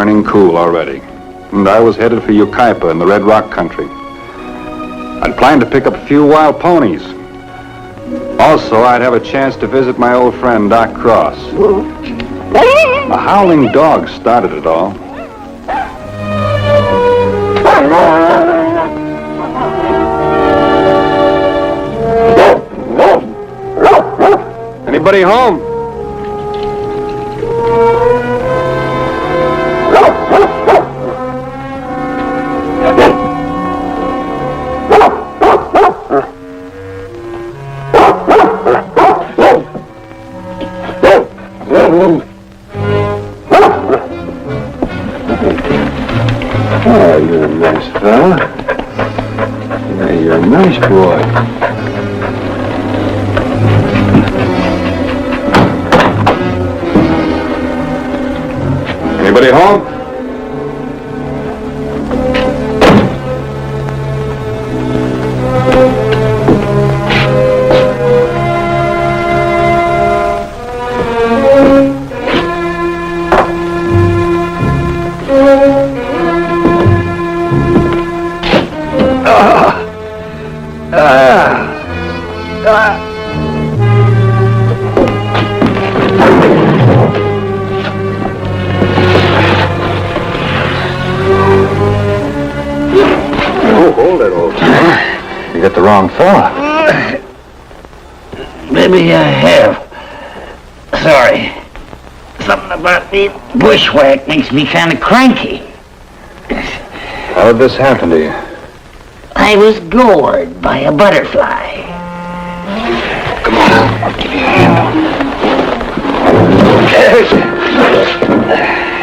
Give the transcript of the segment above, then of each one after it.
turning cool already, and I was headed for Yucaipa in the Red Rock country. I'd planned to pick up a few wild ponies. Also, I'd have a chance to visit my old friend, Doc Cross. A howling dog started it all. Anybody home? Oh, you're a nice fella. Yeah, you're a nice boy. Anybody home? You got the wrong fella. Maybe I have. Sorry. Something about the bushwhack makes me kind of cranky. How did this happen to you? I was gored by a butterfly. Come on, I'll give you a hand.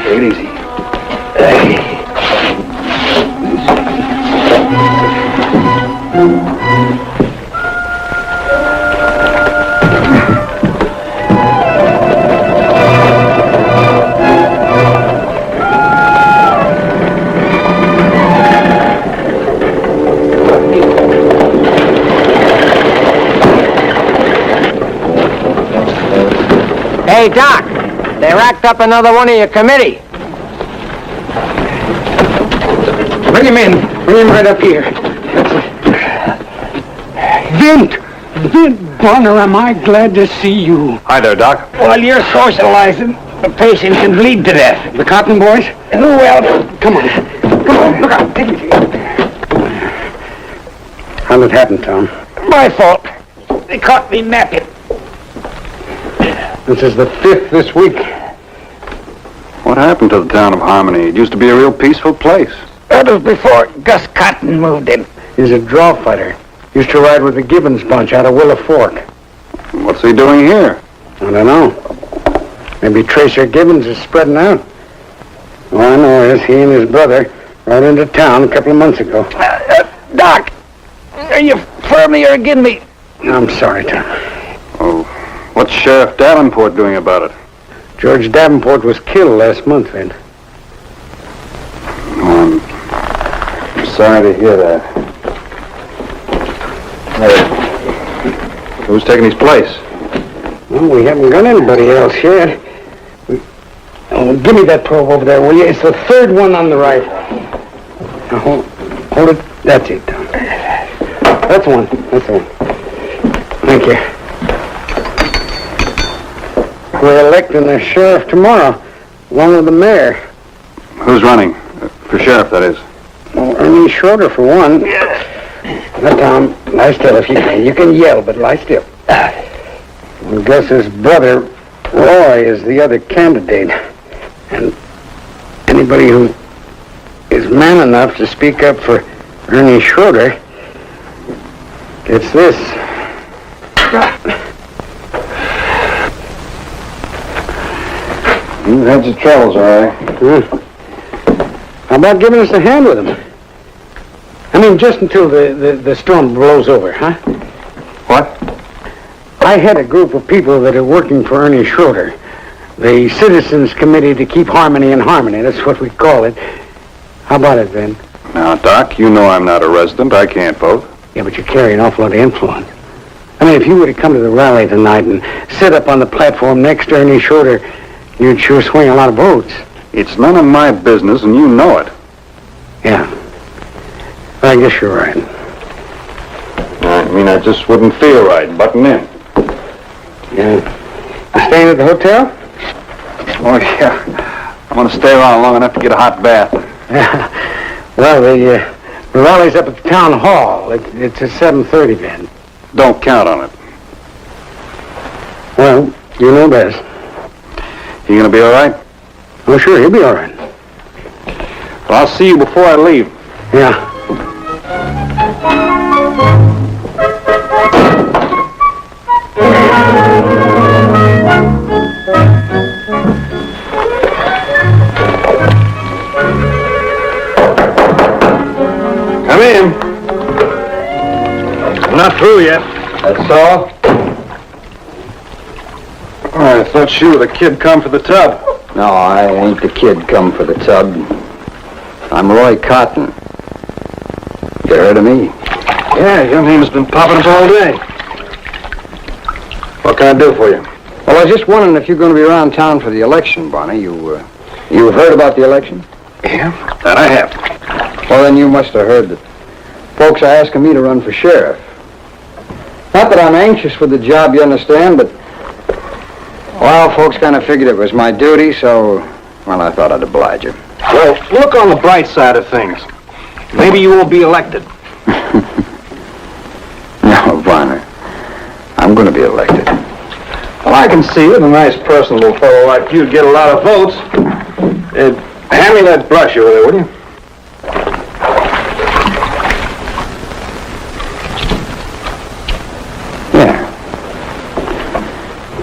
Take it easy. Hey, Doc, they racked up another one of your committee. Bring him in. Bring him right up here. Vint Bonner, am I glad to see you. Hi there, Doc. While you're socializing, the patient can bleed to death. The Cotton boys? Well, come on. Come on, look out. Take it easy. How'd it happen, Tom? My fault. They caught me napping. This is the 5th this week. What happened to the town of Harmony? It used to be a real peaceful place. That was before Gus Cotton moved in. He's a draw fighter. Used to ride with the Gibbons bunch out of Willow Fork. What's he doing here? I don't know. Maybe Tracer Gibbons is spreading out. All I know is he and his brother rode into town a couple of months ago. Doc, are you for me or against me? I'm sorry, Tom. Oh, what's Sheriff Davenport doing about it? George Davenport was killed last month, Vin. Oh, I'm sorry to hear that. Who's taking his place? Well, we haven't got anybody else yet. Oh, give me that probe over there, will you? It's the third one on the right. Now, hold it. That's it, Tom. That's one. That's the one. Thank you. We're electing the sheriff tomorrow, along with the mayor. Who's running? For sheriff, that is. Well, Ernie Schroeder, for one. Now, Tom, lie still if you can. You can yell, but lie still. And Gus's brother, Roy, is the other candidate. And anybody who is man enough to speak up for Ernie Schroeder gets this. You've had your troubles, all right. How about giving us a hand with him? I mean, just until the storm blows over, huh? What? I had a group of people that are working for Ernie Schroeder. The Citizens Committee to Keep Harmony in Harmony. That's what we call it. How about it, Ben? Now, Doc, you know I'm not a resident. I can't vote. Yeah, but you carry an awful lot of influence. I mean, if you were to come to the rally tonight and sit up on the platform next to Ernie Schroeder, you'd sure swing a lot of votes. It's none of my business, and you know it. Yeah. I guess you're right. I mean, I just wouldn't feel right butting in. Yeah. You staying at the hotel? Oh, yeah. I'm going to stay around long enough to get a hot bath. Well, the rally's up at the town hall. It's at 7:30 then. Don't count on it. Well, you know best. You going to be all right? Oh, sure, he'll be all right. Well, I'll see you before I leave. Yeah. Come in. I'm not through yet. That's all? Oh, I thought you were the kid come for the tub. No, I ain't the kid come for the tub. I'm Roy Cotton. You heard of me? Yeah, your name has been popping up all day. What can I do for you? Well, I was just wondering if you're going to be around town for the election, Bonnie. You heard about the election? Yeah, that I have. Well, then you must have heard that folks are asking me to run for sheriff. Not that I'm anxious for the job, you understand, but, well, folks kind of figured it was my duty, so, well, I thought I'd oblige you. Well, look on the bright side of things. Maybe you won't be elected. No, Bonner. I'm going to be elected. Well, I can see it. A nice, personable fellow like you'd get a lot of votes. Hand me that brush over there, will you?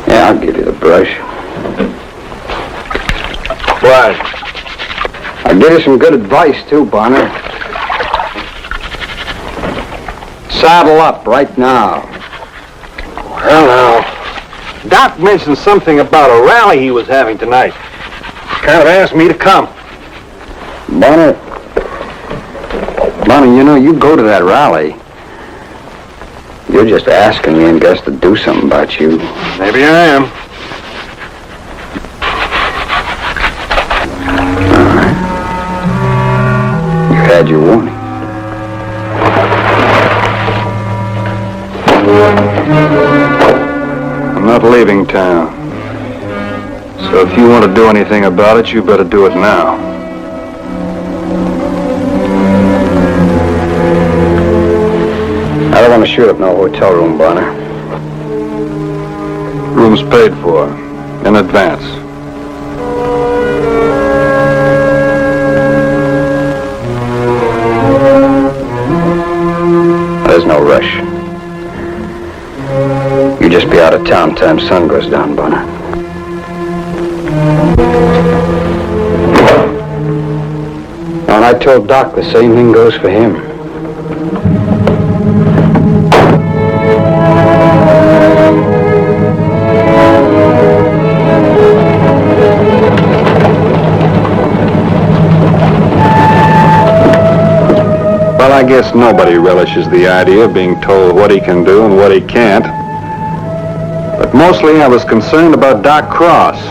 Yeah, I'll give you the brush. Why? I'll give you some good advice, too, Bonner. Saddle up right now. Well, now, Doc mentioned something about a rally he was having tonight. Kind of asked me to come. Bonner, you know, you go to that rally. You're just asking me and Gus to do something about you. Maybe I am. You had your warning. I'm not leaving town. So if you want to do anything about it, you better do it now. I don't want to shoot up no hotel room, Bonner. Room's paid for, in advance. There's no rush. You just be out of town time sun goes down, Bonner. And I told Doc the same thing goes for him. Well, I guess nobody relishes the idea of being told what he can do and what he can't. But mostly I was concerned about Doc Cross.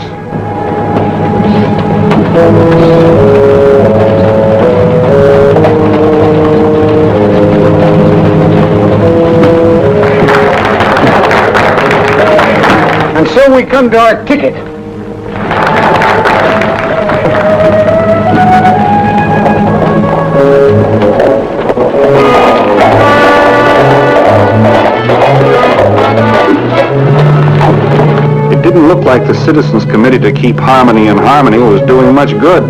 And so we come to our ticket. It didn't look like the Citizens Committee to Keep Harmony in Harmony was doing much good.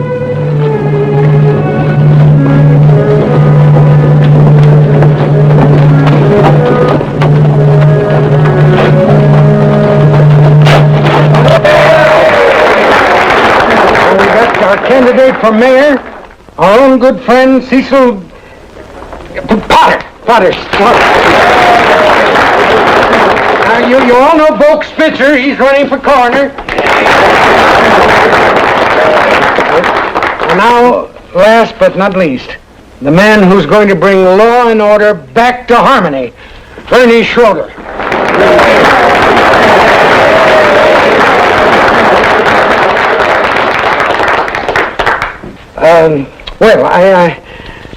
We got our candidate for mayor, our own good friend Cecil Potter. You all know Boke Spitzer. He's running for coroner. And now, last but not least, the man who's going to bring law and order back to Harmony, Ernie Schroeder. Well, I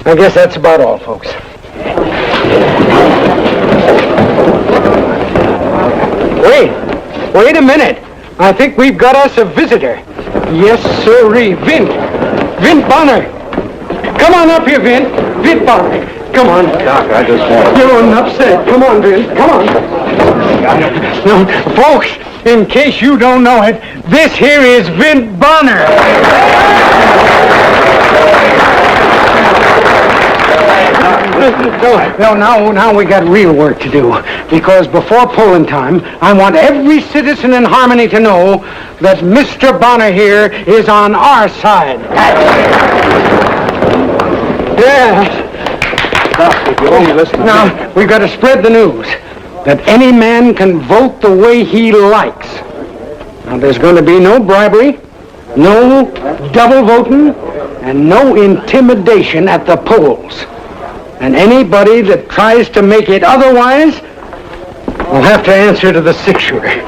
guess that's about all, folks. Wait a minute. I think we've got us a visitor. Yes, sirree. Vint Bonner. Come on up here, Vint. Vint Bonner. Come on. Doc, I just want to... You're upset. Come on, Vint. Come on. No, folks, in case you don't know it, this here is Vint Bonner. No, now we got real work to do. Because before polling time, I want every citizen in Harmony to know that Mr. Bonner here is on our side. Yes. If you only listen to me. Now, we've got to spread the news that any man can vote the way he likes. Now, there's going to be no bribery, no double voting, and no intimidation at the polls. And anybody that tries to make it otherwise will have to answer to the six-shooter.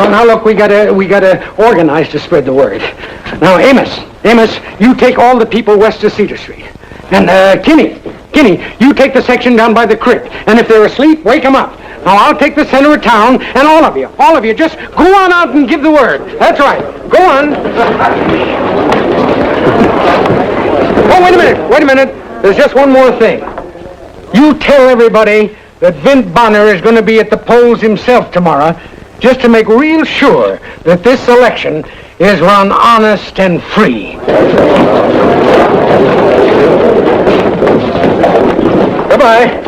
Now, look, we gotta organize to spread the word. Now, Amos, you take all the people west of Cedar Street. And, Kinney, you take the section down by the creek. And if they're asleep, wake them up. Now, I'll take the center of town, and all of you, just go on out and give the word. That's right. Go on. Oh, wait a minute. There's just one more thing. You tell everybody that Vint Bonner is going to be at the polls himself tomorrow, just to make real sure that this election is run honest and free. Goodbye.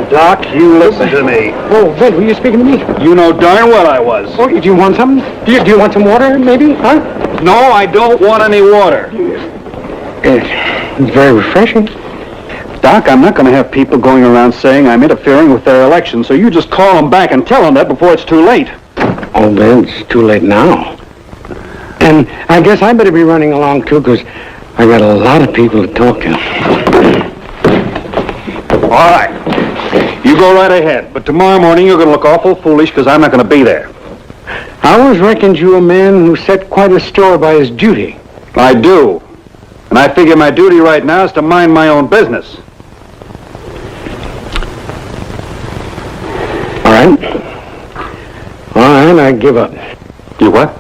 Doc, you listen to me. Oh, Vint, were you speaking to me? You know darn well I was. Oh, do you want something? Do you want some water, maybe? Huh? No, I don't want any water. It's very refreshing. Doc, I'm not going to have people going around saying I'm interfering with their election, so you just call them back and tell them that before it's too late. Oh, Ben, it's too late now. And I guess I better be running along, too, because I got a lot of people to talk to. All right. You go right ahead, but tomorrow morning you're going to look awful foolish because I'm not going to be there. I always reckoned you a man who set quite a store by his duty. I do. And I figure my duty right now is to mind my own business. All right, I give up. You what?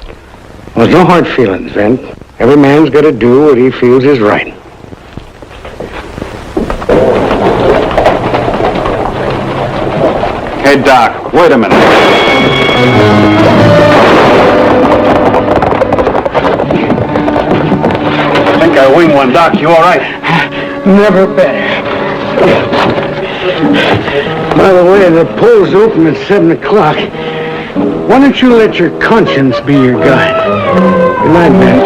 Well, there's no hard feelings, Vint. Every man's got to do what he feels is right. Hey, Doc, wait a minute. I think I winged one, Doc. You all right? Never better. By the way, the polls open at 7 o'clock. Why don't you let your conscience be your guide? Good night, man.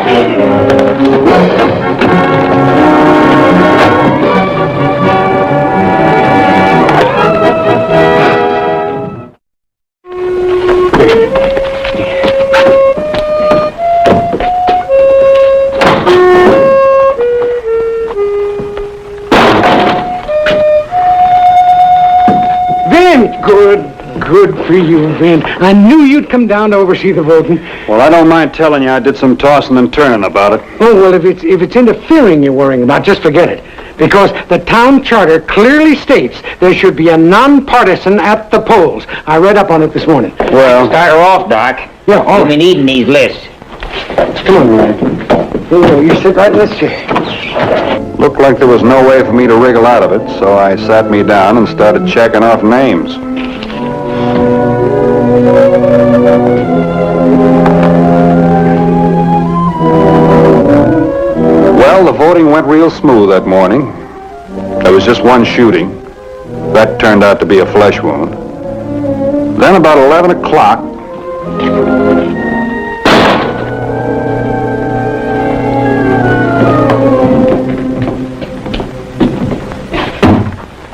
Good for you, Vint. I knew you'd come down to oversee the voting. Well, I don't mind telling you I did some tossing and turning about it. Oh, well, if it's interfering you're worrying about, just forget it. Because the town charter clearly states there should be a nonpartisan at the polls. I read up on it this morning. Well, Start her off, Doc. Yeah, all We've right. been eating these lists. Come on, Ryan. Oh, you sit right in this chair. looked like there was no way for me to wriggle out of it, so I sat me down and started checking off names. Well, the voting went real smooth that morning. There was just one shooting. That turned out to be a flesh wound. Then about 11 o'clock,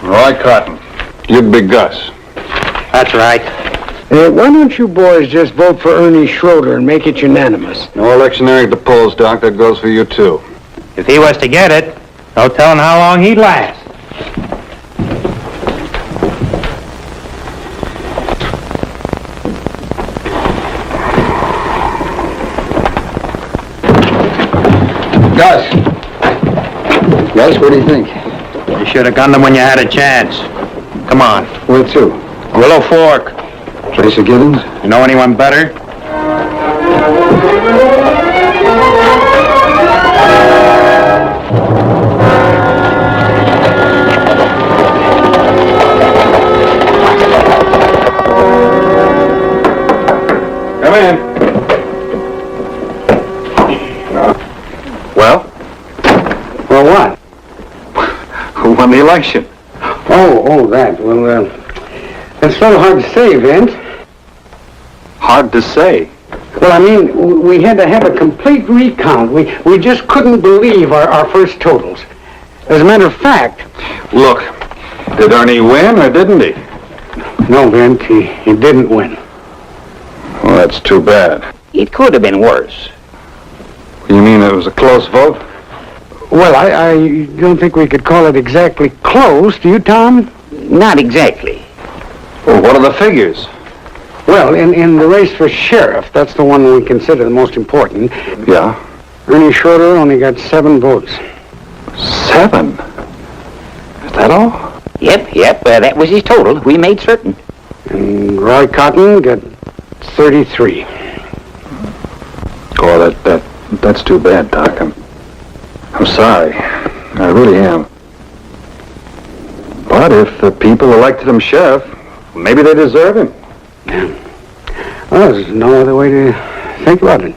Roy Cotton, you'd be Gus. That's right. Why don't you boys just vote for Ernie Schroeder and make it unanimous? No electioneering at the polls, Doc. That goes for you, too. If he was to get it, no telling how long he'd last. Gus. Gus, what do you think? You should have gunned him when you had a chance. Come on. Where to? Willow Fork. Tracer Gibbons? You know anyone better? Come in. Well? Well, what? Who won the election? Oh, that. Well, it's so hard to say, Vince. Hard to say. Well, I mean, we had to have a complete recount. We just couldn't believe our first totals. As a matter of fact... Look, did Ernie win or didn't he? No, Vince, he didn't win. Well, that's too bad. It could have been worse. You mean it was a close vote? Well, I don't think we could call it exactly close. Do you, Tom? Not exactly. Well, what are the figures? Well, in the race for sheriff, that's the one we consider the most important. Yeah. Ernie Schroeder only got 7 votes. 7? Is that all? Yep, that was his total. We made certain. And Roy Cotton got 33. Oh, that's too bad, Doc. I'm sorry. I really am. But if the people elected him sheriff, maybe they deserve him. Well, there's no other way to think about it.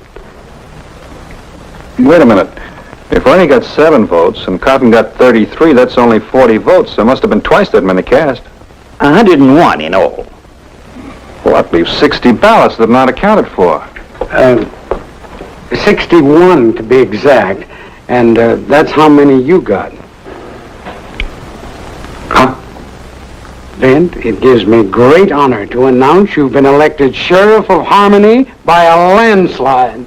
Wait a minute. If Ernie got 7 votes and Cotton got 33, that's only 40 votes. There must have been twice that many cast. 101 in all. Well, that leaves 60 ballots that are not accounted for. 61 to be exact, and that's how many you got. Huh? Vint, it gives me great honor to announce you've been elected Sheriff of Harmony by a landslide.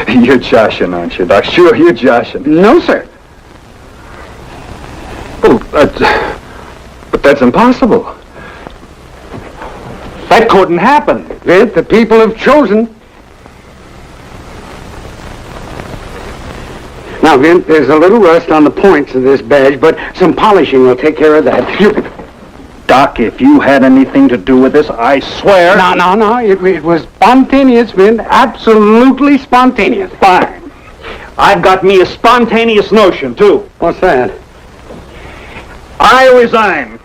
You're joshing, aren't you, Doc? Sure, you're joshing. No, sir. Well, but that's impossible. That couldn't happen. Vint, the people have chosen. Now, Vint, there's a little rust on the points of this badge, but some polishing will take care of that. Doc, if you had anything to do with this, I swear... No. It was spontaneous, Vint. Absolutely spontaneous. Fine. I've got me a spontaneous notion, too. What's that? I resign.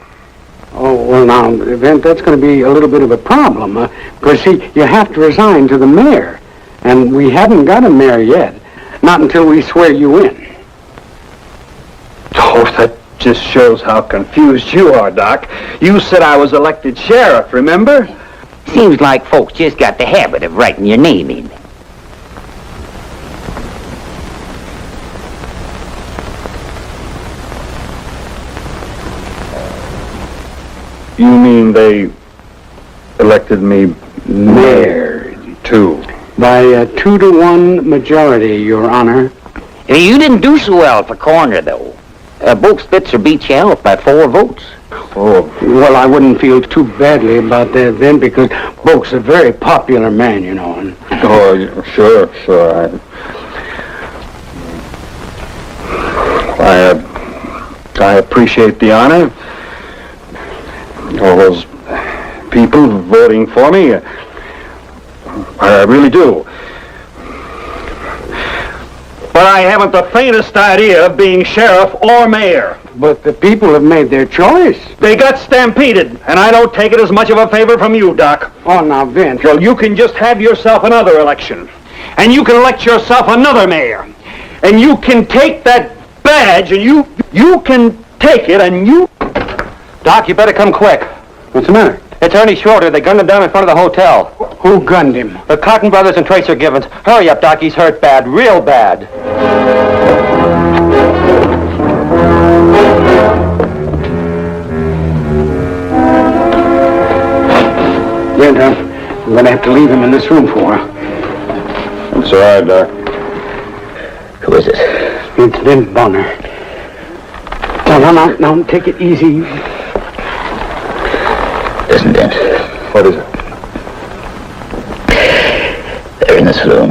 Oh, well, now, Vint, that's going to be a little bit of a problem. Because, see, you have to resign to the mayor. And we haven't got a mayor yet. Not until we swear you in. Oh, that just shows how confused you are, Doc. You said I was elected sheriff, remember? Seems like folks just got the habit of writing your name in. You mean they elected me mayor, too? By a 2-to-1 majority, Your Honor. You didn't do so well for coroner, though. Both Spitzer beat you out by 4 votes. Oh, Well, I wouldn't feel too badly about that then, because Boke's a very popular man, you know. And sure. I appreciate the honor. All those people voting for me. I really do. But I haven't the faintest idea of being sheriff or mayor. But the people have made their choice. They got stampeded, and I don't take it as much of a favor from you, Doc. Oh, now, Vince. Well, you can just have yourself another election. And you can elect yourself another mayor. And you can take that badge, and you can take it, and you... Doc, you better come quick. What's the matter? It's Ernie Schroeder. They gunned him down in front of the hotel. Who gunned him? The Cotton Brothers and Tracer Gibbons. Hurry up, Doc. He's hurt bad. Real bad. Vince, I'm going to have to leave him in this room for a while. It's all right, Doc. Who is it? It's Vince Bonner. Now, take it easy. Listen, Dent. What is it? They're in the saloon.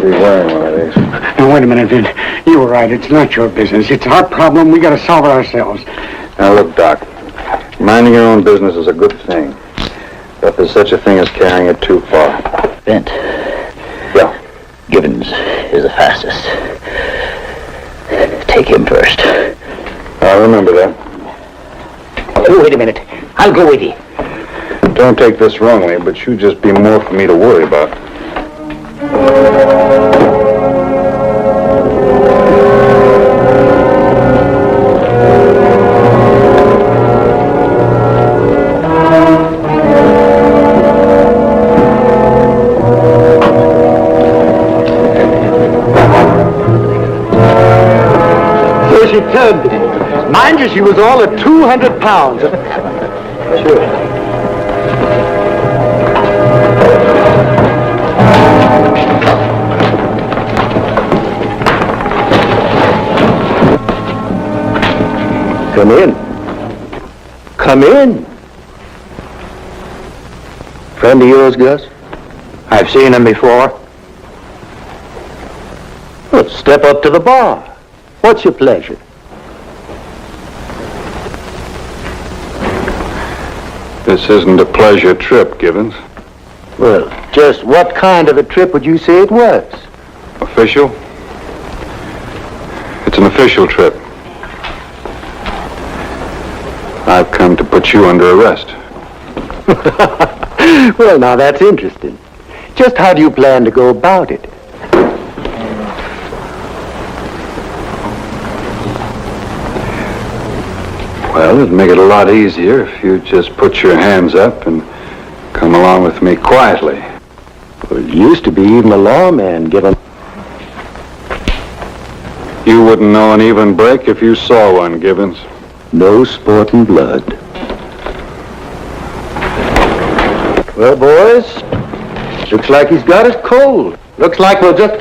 I'll be wearing one of these. Now, wait a minute, Vin. You were right. It's not your business. It's our problem. We got to solve it ourselves. Now, look, Doc. Minding your own business is a good thing. But there's such a thing as carrying it too far. Bent. Yeah. Gibbons is the fastest. Take him first. I'll remember that. Oh, wait a minute. I'll go with you. Don't take this wrongly, but you'd just be more for me to worry about. So she turned me. Mind you, she was all at 200 pounds. Sure. Come in. Come in. Friend of yours, Gus? I've seen him before. Well, step up to the bar. What's your pleasure? This isn't a pleasure trip, Gibbons. Well, just what kind of a trip would you say it was? Official? It's an official trip. I've come to put you under arrest. Well, now that's interesting. Just how do you plan to go about it? Well, it'd make it a lot easier if you just put your hands up and come along with me quietly. Well, it used to be even a lawman given. You wouldn't know an even break if you saw one, Gibbons. No sporting blood. Well, boys, looks like he's got it cold. Looks like we'll just...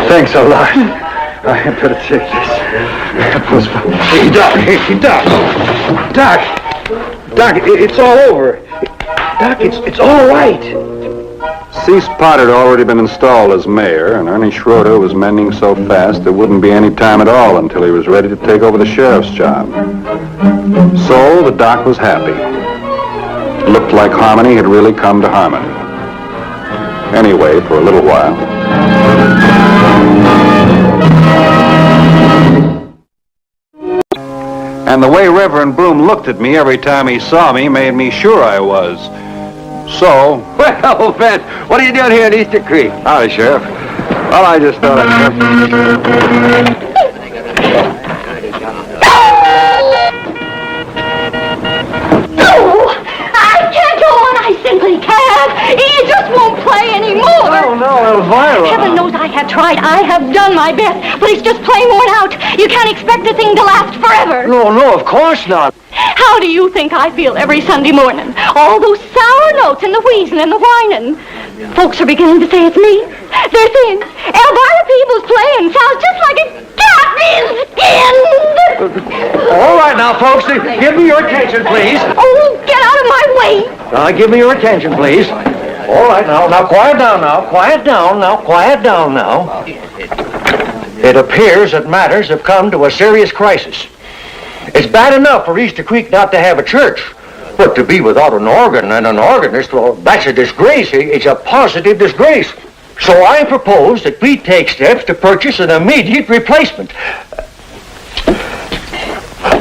Thanks a lot. I had better take this. Hey, Doc. Doc, it's all over. Doc, it's all right. Cease Potter had already been installed as mayor, and Ernie Schroeder was mending so fast there wouldn't be any time at all until he was ready to take over the sheriff's job. So the doc was happy. It looked like harmony had really come to Harmony. Anyway, for a little while. And the way Reverend Bloom looked at me every time he saw me made me sure I was. So... Well, Vince, what are you doing here in Easter Creek? Howdy, Sheriff. Well, I just thought I'd come... I can't go on. I simply can't. It just won't play anymore. Oh, no, Elvira. Heaven knows I have tried. I have done my best, but it's just plain worn out. You can't expect the thing to last forever. No, of course not. How do you think I feel every Sunday morning? All those sour notes and the wheezing and the whining. Folks are beginning to say it's me. They're saying Elvira Peoples playing sounds just like a cat being skinned. All right now, folks, give me your attention, please. Oh, get out of my way. Give me your attention, please. All right, now, quiet down now. Quiet down now. It appears that matters have come to a serious crisis. It's bad enough for Easter Creek not to have a church, but to be without an organ and an organist, well, that's a disgrace. It's a positive disgrace. So I propose that we take steps to purchase an immediate replacement.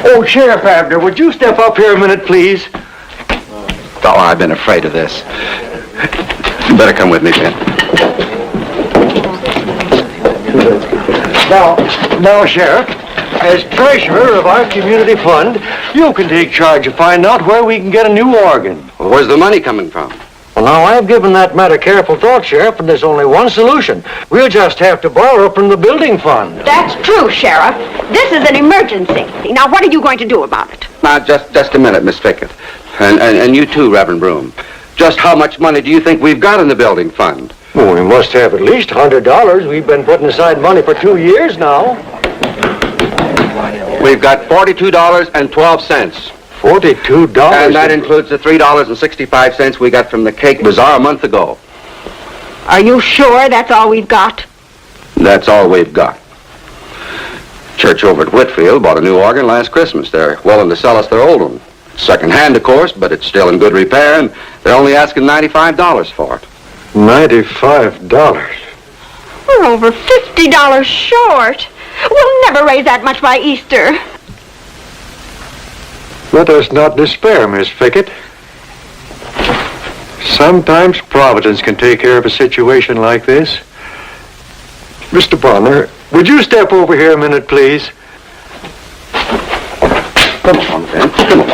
Oh, Sheriff Abner, would you step up here a minute, please? Oh, I've been afraid of this. You better come with me, Ben. Now, Sheriff, as treasurer of our community fund, you can take charge of finding out where we can get a new organ. Well, where's the money coming from? Well, now, I've given that matter careful thought, Sheriff, and there's only one solution. We'll just have to borrow from the building fund. That's true, Sheriff. This is an emergency. Now, what are you going to do about it? Now, just a minute, Miss Fickett. And you too, Reverend Broom. Just how much money do you think we've got in the building fund? Well, we must have at least $100. We've been putting aside money for 2 years now. We've got $42.12. $42? And that includes the $3.65 we got from the Cake Bazaar a month ago. Are you sure that's all we've got? That's all we've got. Church over at Whitfield bought a new organ last Christmas. They're willing to sell us their old one. Second-hand, of course, but it's still in good repair, and they're only asking $95 for it. $95? We're over $50 short. We'll never raise that much by Easter. Let us not despair, Miss Fickett. Sometimes Providence can take care of a situation like this. Mr. Bonner, would you step over here a minute, please? Come on, Ben. Come on.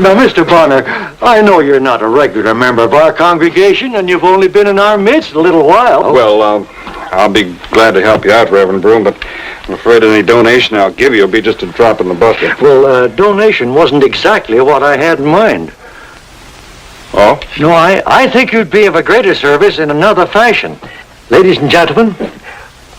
Now, Mr. Bonner, I know you're not a regular member of our congregation, and you've only been in our midst a little while. Well, I'll be glad to help you out, Reverend Broom, but I'm afraid any donation I'll give you will be just a drop in the bucket. Well, donation wasn't exactly what I had in mind. Oh? No, I think you'd be of a greater service in another fashion. Ladies and gentlemen,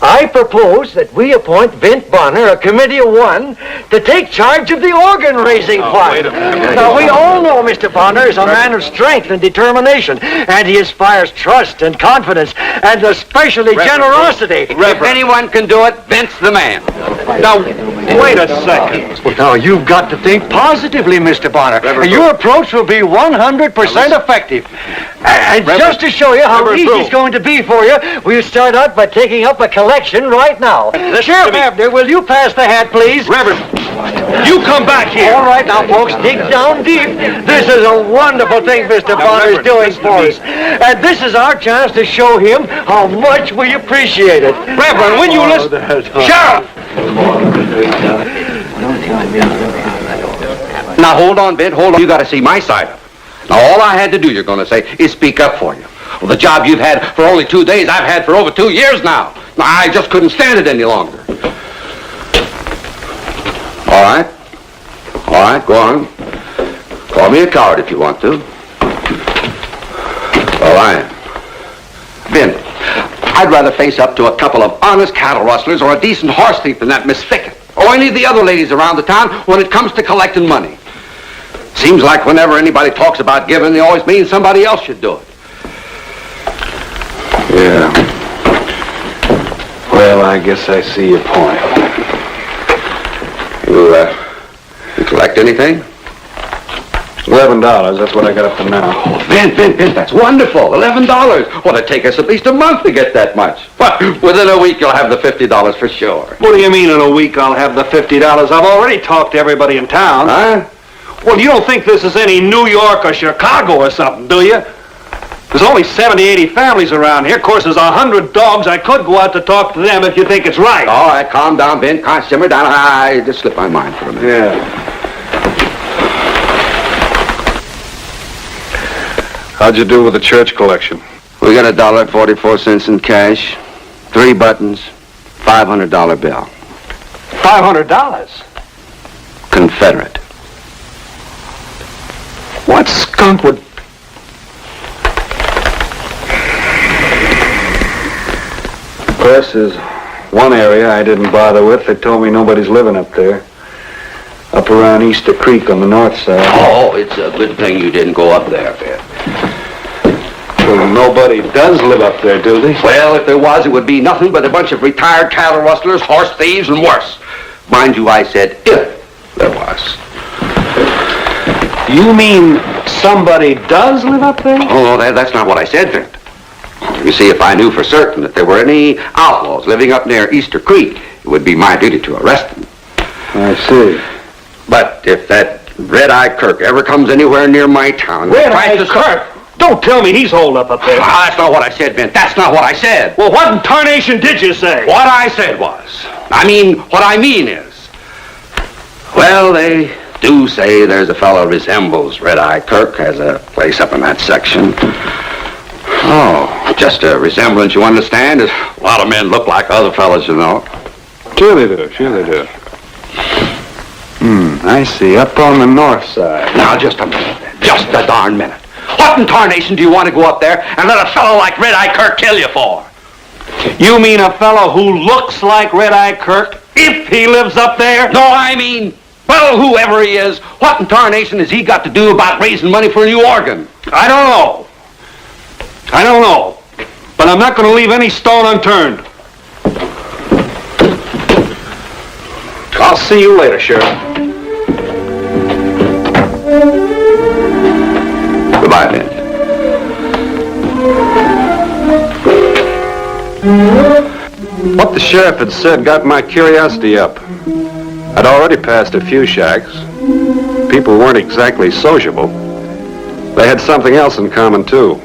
I propose that we appoint Vint Bonner, a committee of one, to take charge of the organ-raising fund. Wait a minute. Now, we all know Mr. Bonner is a man of strength and determination, and he inspires trust and confidence, and especially generosity. If anyone can do it, Vint's the man. Now, wait a second. Well, now, you've got to think positively, Mr. Bonner, and your approach will be 100% effective. And just to show you how easy it's going to be for you, we'll start out by taking up a collection right now. Sheriff Abner, will you pass the hat, please? Reverend, you come back here. All right, now, folks, dig down deep. This is a wonderful thing Mr. Bonner is doing for us. And this is our chance to show him how much we appreciate it. Reverend, when you listen... Sheriff! Now, hold on, Vint, hold on. You got to see my side of it. Now, all I had to do, you're going to say, is speak up for you. Well, the job you've had for only 2 days, I've had for over 2 years now. I just couldn't stand it any longer. All right, go on. Call me a coward if you want to. Well, I am. Vint, I'd rather face up to a couple of honest cattle rustlers or a decent horse thief than that Miss Fickett, or any of the other ladies around the town when it comes to collecting money. Seems like whenever anybody talks about giving, they always mean somebody else should do it. Yeah. Well, I guess I see your point. You collect anything? $11, that's what I got up to now. Oh, Vint, that's wonderful. $11. Well, it'd take us at least a month to get that much. Well, within a week, you'll have the $50 for sure. What do you mean in a week I'll have the $50? I've already talked to everybody in town. Huh? Well, you don't think this is any New York or Chicago or something, do you? There's only 70, 80 families around here. Of course, there's 100 dogs. I could go out to talk to them if you think it's right. All right, calm down, Vint. Simmer down. I just slipped my mind for a minute. Yeah. How'd you do with the church collection? We got $1.44 in cash, 3 buttons, $500 bill. $500? Confederate. What skunk would... This is one area I didn't bother with. They told me nobody's living up there. Up around Easter Creek on the north side. Oh, it's a good thing you didn't go up there, Ben. nobody does live up there, do they? Well, if there was, it would be nothing but a bunch of retired cattle rustlers, horse thieves, and worse. Mind you, I said if there was. You mean somebody does live up there? Oh, that's not what I said, Vint. You see, if I knew for certain that there were any outlaws living up near Easter Creek, it would be my duty to arrest them. I see. But if that Red-Eye Kirk ever comes anywhere near my town... Red-Eye Kirk? Don't tell me he's holed up there. That's not what I said, Vint. That's not what I said. Well, what in tarnation did you say? What I said was... what I mean is... Well, they do say there's a fellow resembles Red-Eye Kirk, has a place up in that section. Oh, just a resemblance, you understand? A lot of men look like other fellows, you know. Sure they do. I see. Up on the north side. Now, just a minute. Just a darn minute. What in tarnation do you want to go up there and let a fellow like Red-Eye Kirk kill you for? You mean a fellow who looks like Red-Eye Kirk, if he lives up there? No, I mean, well, whoever he is, what in tarnation has he got to do about raising money for a new organ? I don't know. But I'm not going to leave any stone unturned. I'll see you later, Sheriff. Goodbye, Vint. What the sheriff had said got my curiosity up. I'd already passed a few shacks. People weren't exactly sociable. They had something else in common, too.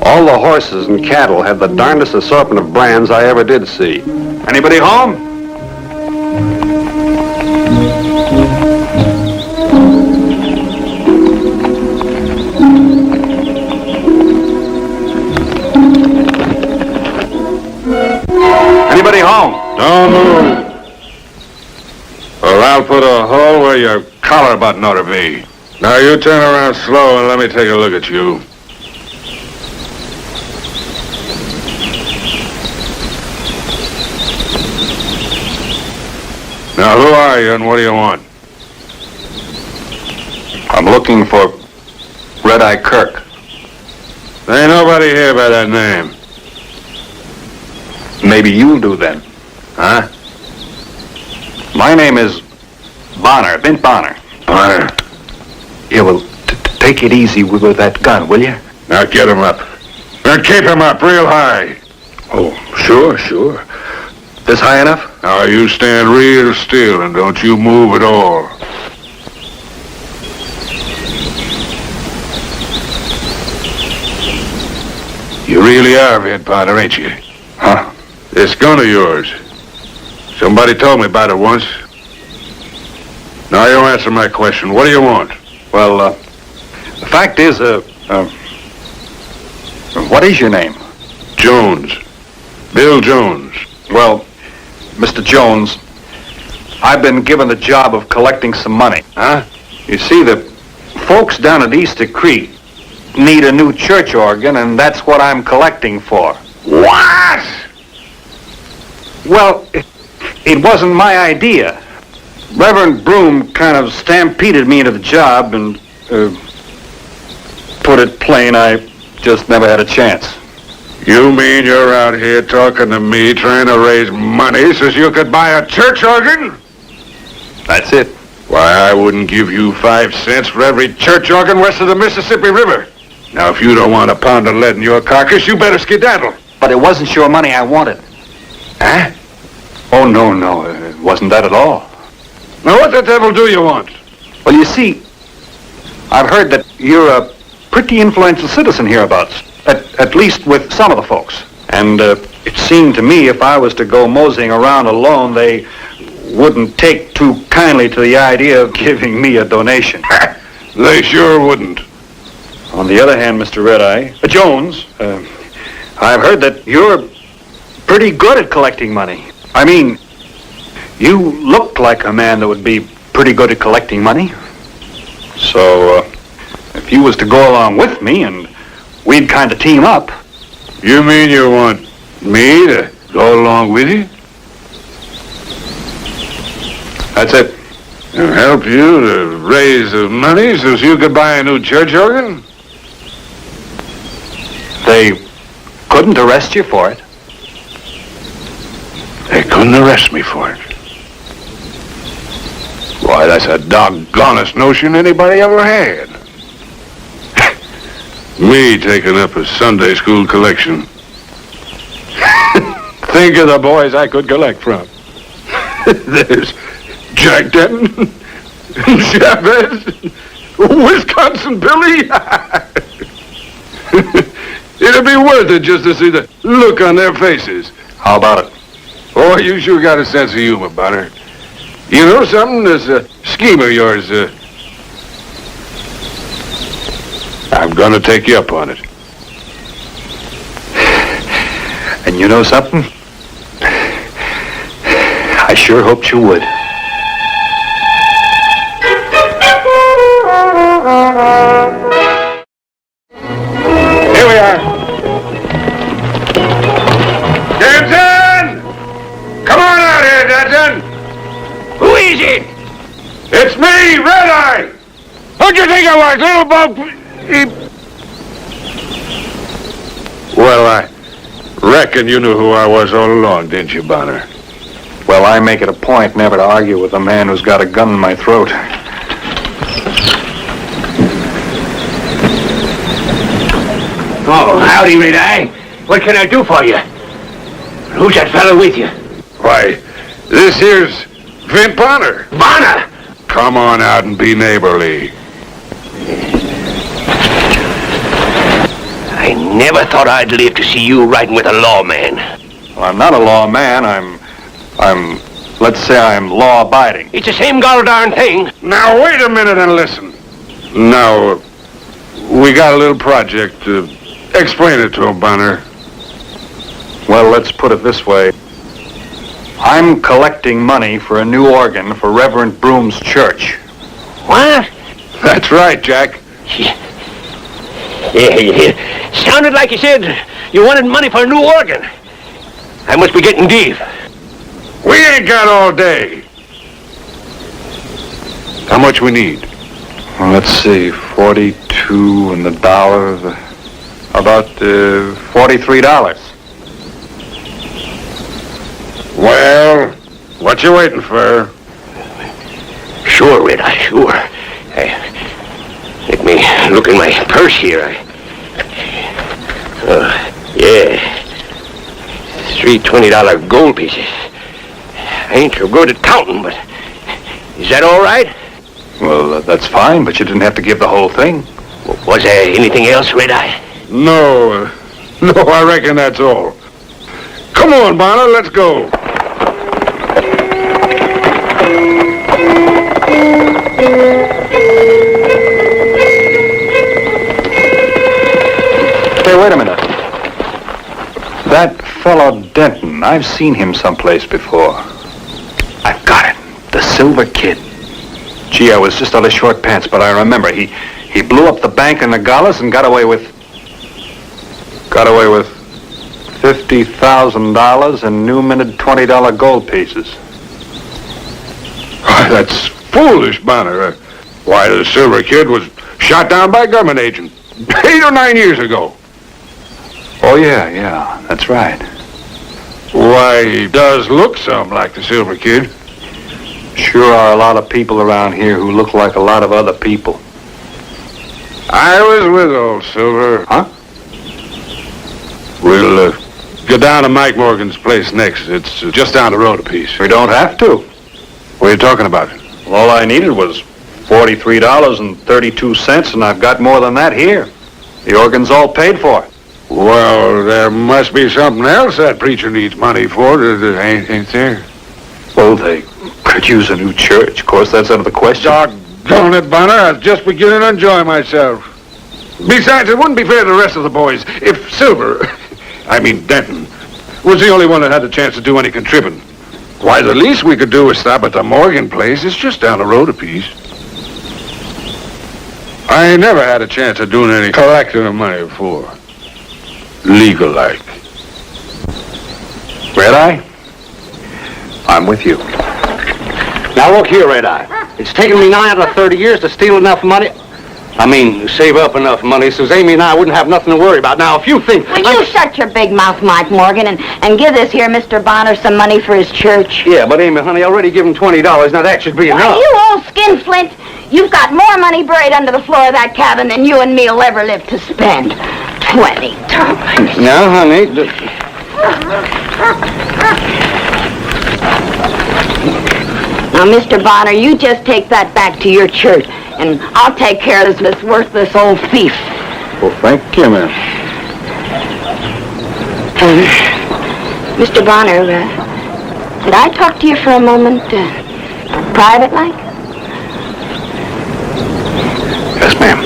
All the horses and cattle had the darndest assortment of brands I ever did see. Anybody home? Anybody home? Don't move, or I'll put a hole where your collar button ought to be. Now you turn around slow and let me take a look at you. Now who are you and what do you want? I'm looking for Red-Eye Kirk. There ain't nobody here by that name. Maybe you'll do then. Huh? My name is Bonner, Vint Bonner. Bonner. Yeah, well, take it easy with that gun, will you? Now get him up. Now keep him up real high. Oh, sure. This high enough? Now you stand real still and don't you move at all. You really are Vint Bonner, ain't you? Huh? This gun of yours. Somebody told me about it once. Now you answer my question. What do you want? Well, the fact is, what is your name? Jones. Bill Jones. Well, Mr. Jones, I've been given the job of collecting some money. Huh? You see, the folks down at Easter Creek need a new church organ, and that's what I'm collecting for. What? Well, it wasn't my idea. Reverend Broom kind of stampeded me into the job, and, put it plain, I just never had a chance. You mean you're out here talking to me, trying to raise money so you could buy a church organ? That's it. Why, I wouldn't give you 5 cents for every church organ west of the Mississippi River. Now, if you don't want a pound of lead in your carcass, you better skedaddle. But it wasn't your money I wanted. Huh? Oh, no, it wasn't that at all. Now, what the devil do you want? Well, you see, I've heard that you're a pretty influential citizen hereabouts, at least with some of the folks. And it seemed to me if I was to go moseying around alone, they wouldn't take too kindly to the idea of giving me a donation. They sure wouldn't. On the other hand, Mr. Red-Eye, Jones, I've heard that you're pretty good at collecting money. I mean, you look like a man that would be pretty good at collecting money. So, if you was to go along with me and we'd kind of team up. You mean you want me to go along with you? That's it. And help you to raise the money so you could buy a new church organ? They couldn't arrest you for it. They couldn't arrest me for it. Why, that's the doggonest notion anybody ever had. Me taking up a Sunday school collection. Think of the boys I could collect from. There's Jack Denton, Chavez, Wisconsin Billy. It'd be worth it just to see the look on their faces. How about it? Oh, you sure got a sense of humor, Bonner. You know something? This scheme of yours, I'm gonna take you up on it. And you know something? I sure hoped you would. Here we are. Denton! Come on out here, Denton! Who is it? It's me, Red-Eye! Who'd you think I was, little bug? Well, I reckon you knew who I was all along, didn't you, Bonner? Well, I make it a point never to argue with a man who's got a gun in my throat. Oh, howdy, Red-Eye. What can I do for you? Who's that fellow with you? Why, this here's Vint Bonner. Bonner! Come on out and be neighborly. I never thought I'd live to see you riding with a lawman. Well, I'm not a lawman. Let's say I'm law-abiding. It's the same darn thing. Now, wait a minute and listen. Now, we got a little project. Explain it to him, Bonner. Well, let's put it this way. I'm collecting money for a new organ for Reverend Broom's church. What? That's right, Jack. Yeah. Sounded like you said you wanted money for a new organ. I must be getting deep. We ain't got all day. How much we need? Well, let's see, 42 and the dollar, about $43. Well, what you waiting for? Sure, Red-Eye, sure. Let me look in my purse here. Yeah. 3 $20 gold pieces. I ain't so good at counting, but is that all right? Well, that's fine, but you didn't have to give the whole thing. Was there anything else, Red-Eye? No, I reckon that's all. Come on, Bonner, let's go. Hey, wait a minute. That fellow Denton, I've seen him someplace before. I've got it. The Silver Kid. Gee, I was just out of short pants, but I remember. He blew up the bank in Nogales and got away with $50,000 in new-minted $20 gold pieces. Why, that's foolish, Bonner. Why, the Silver Kid was shot down by a government agent 8 or 9 years ago. Oh, yeah, that's right. Why, he does look some like the Silver Kid. Sure are a lot of people around here who look like a lot of other people. I was with old Silver. Huh? We'll go down to Mike Morgan's place next. It's just down the road a piece. We don't have to. What are you talking about? Well, all I needed was $43.32, and I've got more than that here. The organ's all paid for. Well, there must be something else that preacher needs money for, ain't there? Well, they could use a new church. Of course, that's out of the question. Doggone it, Bonner. I was just beginning to enjoy myself. Besides, it wouldn't be fair to the rest of the boys if Silver, Denton, was the only one that had the chance to do any contributing. Why, the least we could do is stop at the Morgan place. It's just down the road a piece. I ain't never had a chance of doing any collecting of money before. Legal-like. Red-Eye? I'm with you. Now look here, Red-Eye. It's taken me nigh on to 30 years to steal enough money. I mean, save up enough money so Amy and I wouldn't have nothing to worry about. Now, if you think... Will you shut your big mouth, Mike Morgan, and give this here Mr. Bonner some money for his church? Yeah, but Amy, honey, I already give him $20. Now, that should be enough. You old skinflint. You've got more money buried under the floor of that cabin than you and me'll ever live to spend. $20. Now, honey... Now, Mr. Bonner, you just take that back to your church, and I'll take care of this worthless old thief. Well, thank you, ma'am. Mr. Bonner, could I talk to you for a moment, private-like? Yes, ma'am.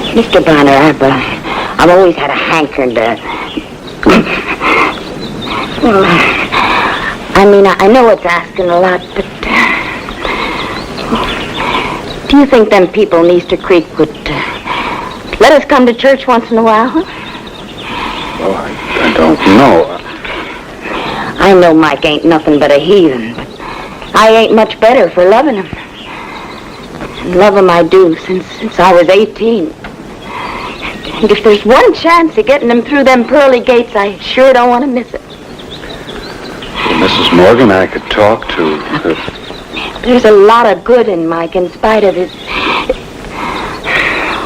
Mr. Bonner, I've always had a hankering to... Well, I mean, I know it's asking a lot, but... do you think them people in Easter Creek would let us come to church once in a while? Well, I don't know. I know Mike ain't nothing but a heathen, but I ain't much better for loving him. And love him I do since I was 18. And if there's one chance of getting him through them pearly gates, I sure don't want to miss it. Well, Mrs. Morgan, I could talk to... There's a lot of good in Mike in spite of his...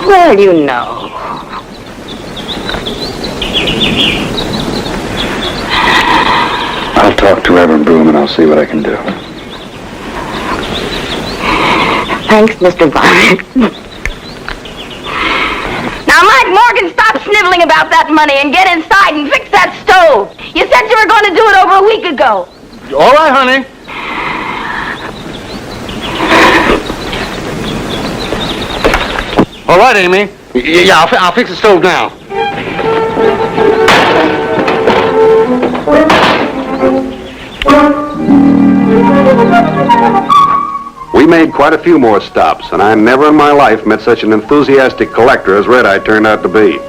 Well, you know. I'll talk to Reverend Broom and I'll see what I can do. Thanks, Mr. Bonner. Now, Mike Morgan, stop sniveling about that money and get inside and fix that stove. You said you were going to do it over a week ago. All right, honey. All right, Amy. Yeah, I'll fix the stove now. We made quite a few more stops, and I never in my life met such an enthusiastic collector as Red Eye turned out to be.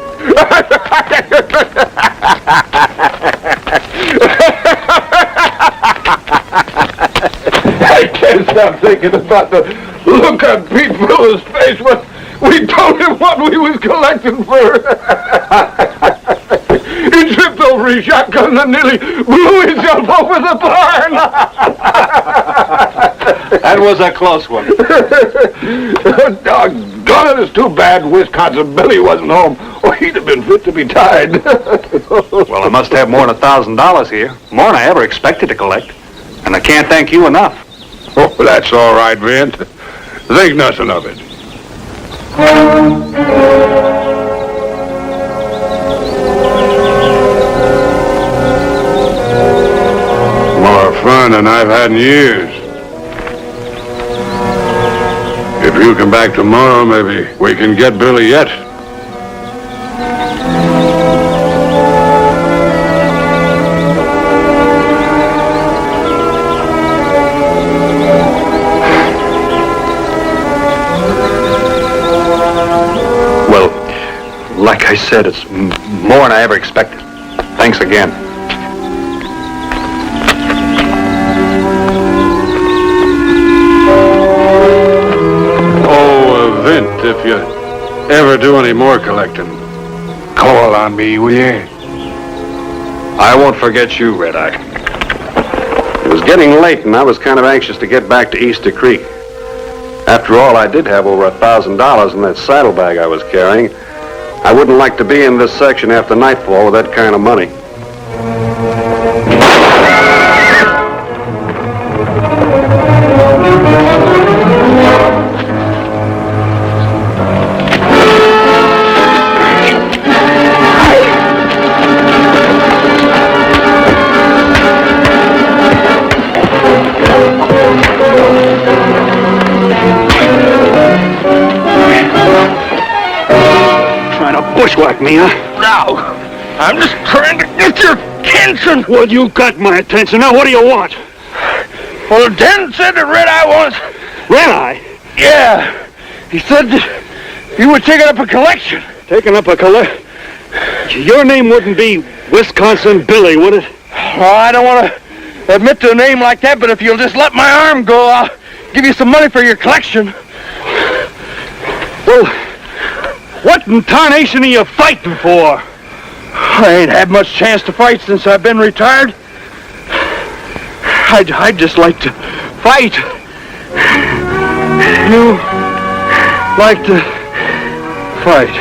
I can't stop thinking about the look on Pete Miller's face when we told him what we was collecting for. He tripped over his shotgun and nearly blew himself over the barn. That was a close one. Doggone it, it's too bad Wisconsin Billy wasn't home, or he'd have been fit to be tied. Well, I must have more than $1,000 here. More than I ever expected to collect. And I can't thank you enough. Oh, that's all right, Vint. Think nothing of it. More fun than I've had in years. If you come back tomorrow, maybe we can get Billy yet. Well, like I said, it's more than I ever expected. Thanks again. Vint, if you ever do any more collecting, call on me, will you? I won't forget you, Red Eye. It was getting late, and I was kind of anxious to get back to Easter Creek. After all, I did have over $1,000 in that saddlebag I was carrying. I wouldn't like to be in this section after nightfall with that kind of money. Bushwhack me, huh? No, I'm just trying to get your attention. Well, you got my attention. Now, what do you want? Well, Den said that Red Eye wants... Red Eye? Yeah, he said that you were taking up a collection. Taking up a collection? Your name wouldn't be Wisconsin Billy, would it? Oh, I don't want to admit to a name like that, but if you'll just let my arm go, I'll give you some money for your collection. Well, what in tarnation are you fighting for? I ain't had much chance to fight since I've been retired. I'd just like to fight. You like to fight.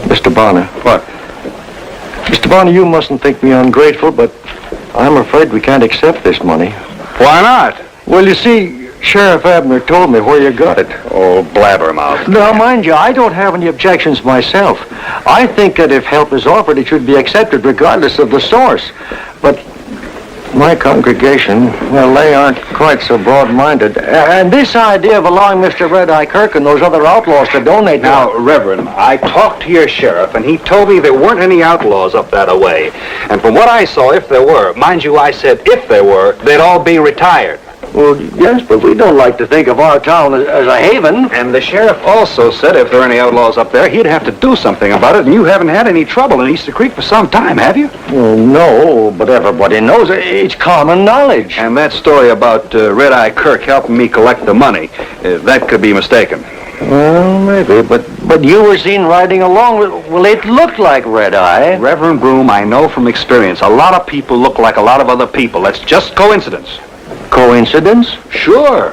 Mr. Bonner. What? Mr. Bonner, you mustn't think me ungrateful, but I'm afraid we can't accept this money. Why not? Well, you see, Sheriff Abner told me where you got it. Oh, blabbermouth. Now, mind you, I don't have any objections myself. I think that if help is offered, it should be accepted regardless of the source. But my congregation, well, they aren't quite so broad-minded. And this idea of allowing Mr. Red-Eye Kirk and those other outlaws to donate... Now, Reverend, I talked to your sheriff, and he told me there weren't any outlaws up that way. And from what I saw, if there were, mind you, I said if there were, they'd all be retired. Well, yes, but we don't like to think of our town as a haven. And the sheriff also said if there are any outlaws up there, he'd have to do something about it, and you haven't had any trouble in Easter Creek for some time, have you? Well, no, but everybody knows it. It's common knowledge. And that story about Red-Eye Kirk helping me collect the money, that could be mistaken. Well, maybe, but you were seen riding along with... Well, it looked like Red-Eye. Reverend Broom, I know from experience, a lot of people look like a lot of other people. That's just coincidence. Coincidence? Sure.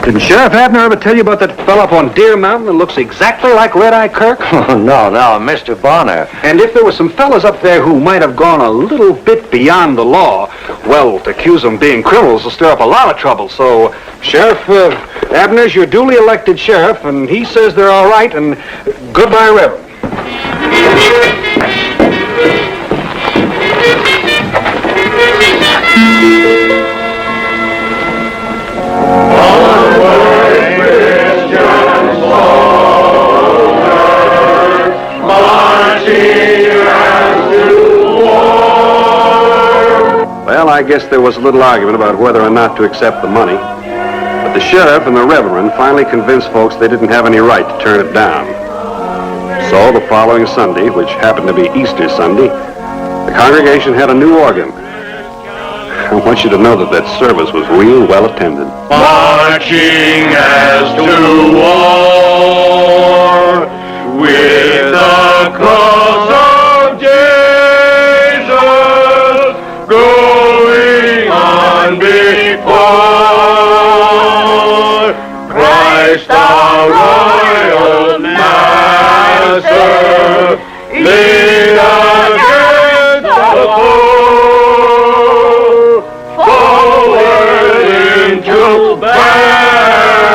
Didn't Sheriff Abner ever tell you about that fellow up on Deer Mountain that looks exactly like Red-Eye Kirk? Oh, no, Mr. Bonner. And if there were some fellas up there who might have gone a little bit beyond the law, well, to accuse them of being criminals will stir up a lot of trouble. So, Sheriff Abner's your duly elected sheriff, and he says they're all right, and goodbye, Reverend. Well, I guess there was a little argument about whether or not to accept the money. But the sheriff and the reverend finally convinced folks they didn't have any right to turn it down. So the following Sunday, which happened to be Easter Sunday, the congregation had a new organ. I want you to know that that service was real well attended. Marching as to war with the cross of Jesus going on before Christ our royal master lead against the foe forward into battle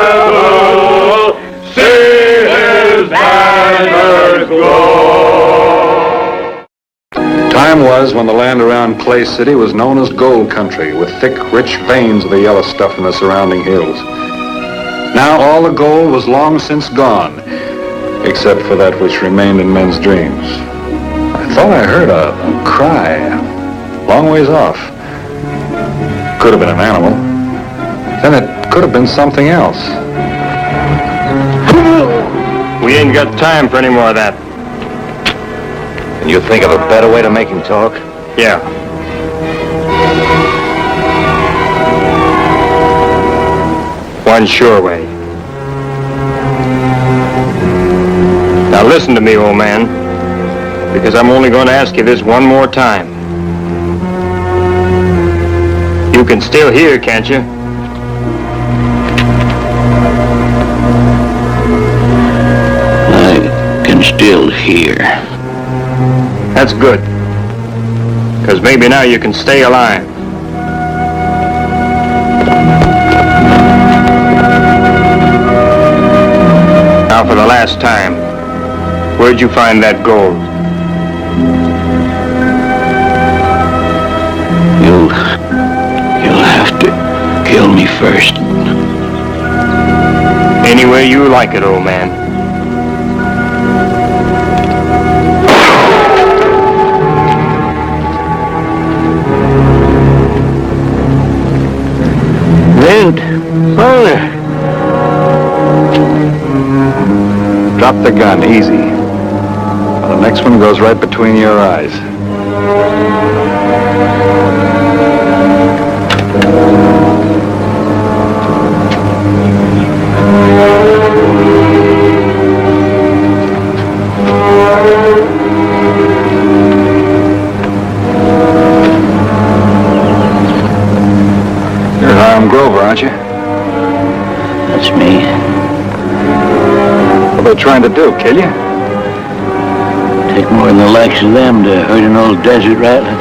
see his banners go. Time was when the land around Clay City was known as gold country, with thick, rich veins of the yellow stuff in the surrounding hills. Now all the gold was long since gone, except for that which remained in men's dreams. I thought I heard a cry, long ways off. Could have been an animal. Then it could have been something else. We ain't got time for any more of that. Can you think of a better way to make him talk? Yeah. One sure way. Now listen to me, old man, because I'm only going to ask you this one more time. You can still hear, can't you? I can still hear. That's good. Because maybe now you can stay alive. Now for the last time, where'd you find that gold? You'll have to kill me first. Any way you like it, old man. Red, Father. Drop the gun, easy. The next one goes right between your eyes. You're Hiram Grover, aren't you? That's me. What are they trying to do, kill you? Take more than the likes of them to hurt an old desert rattler.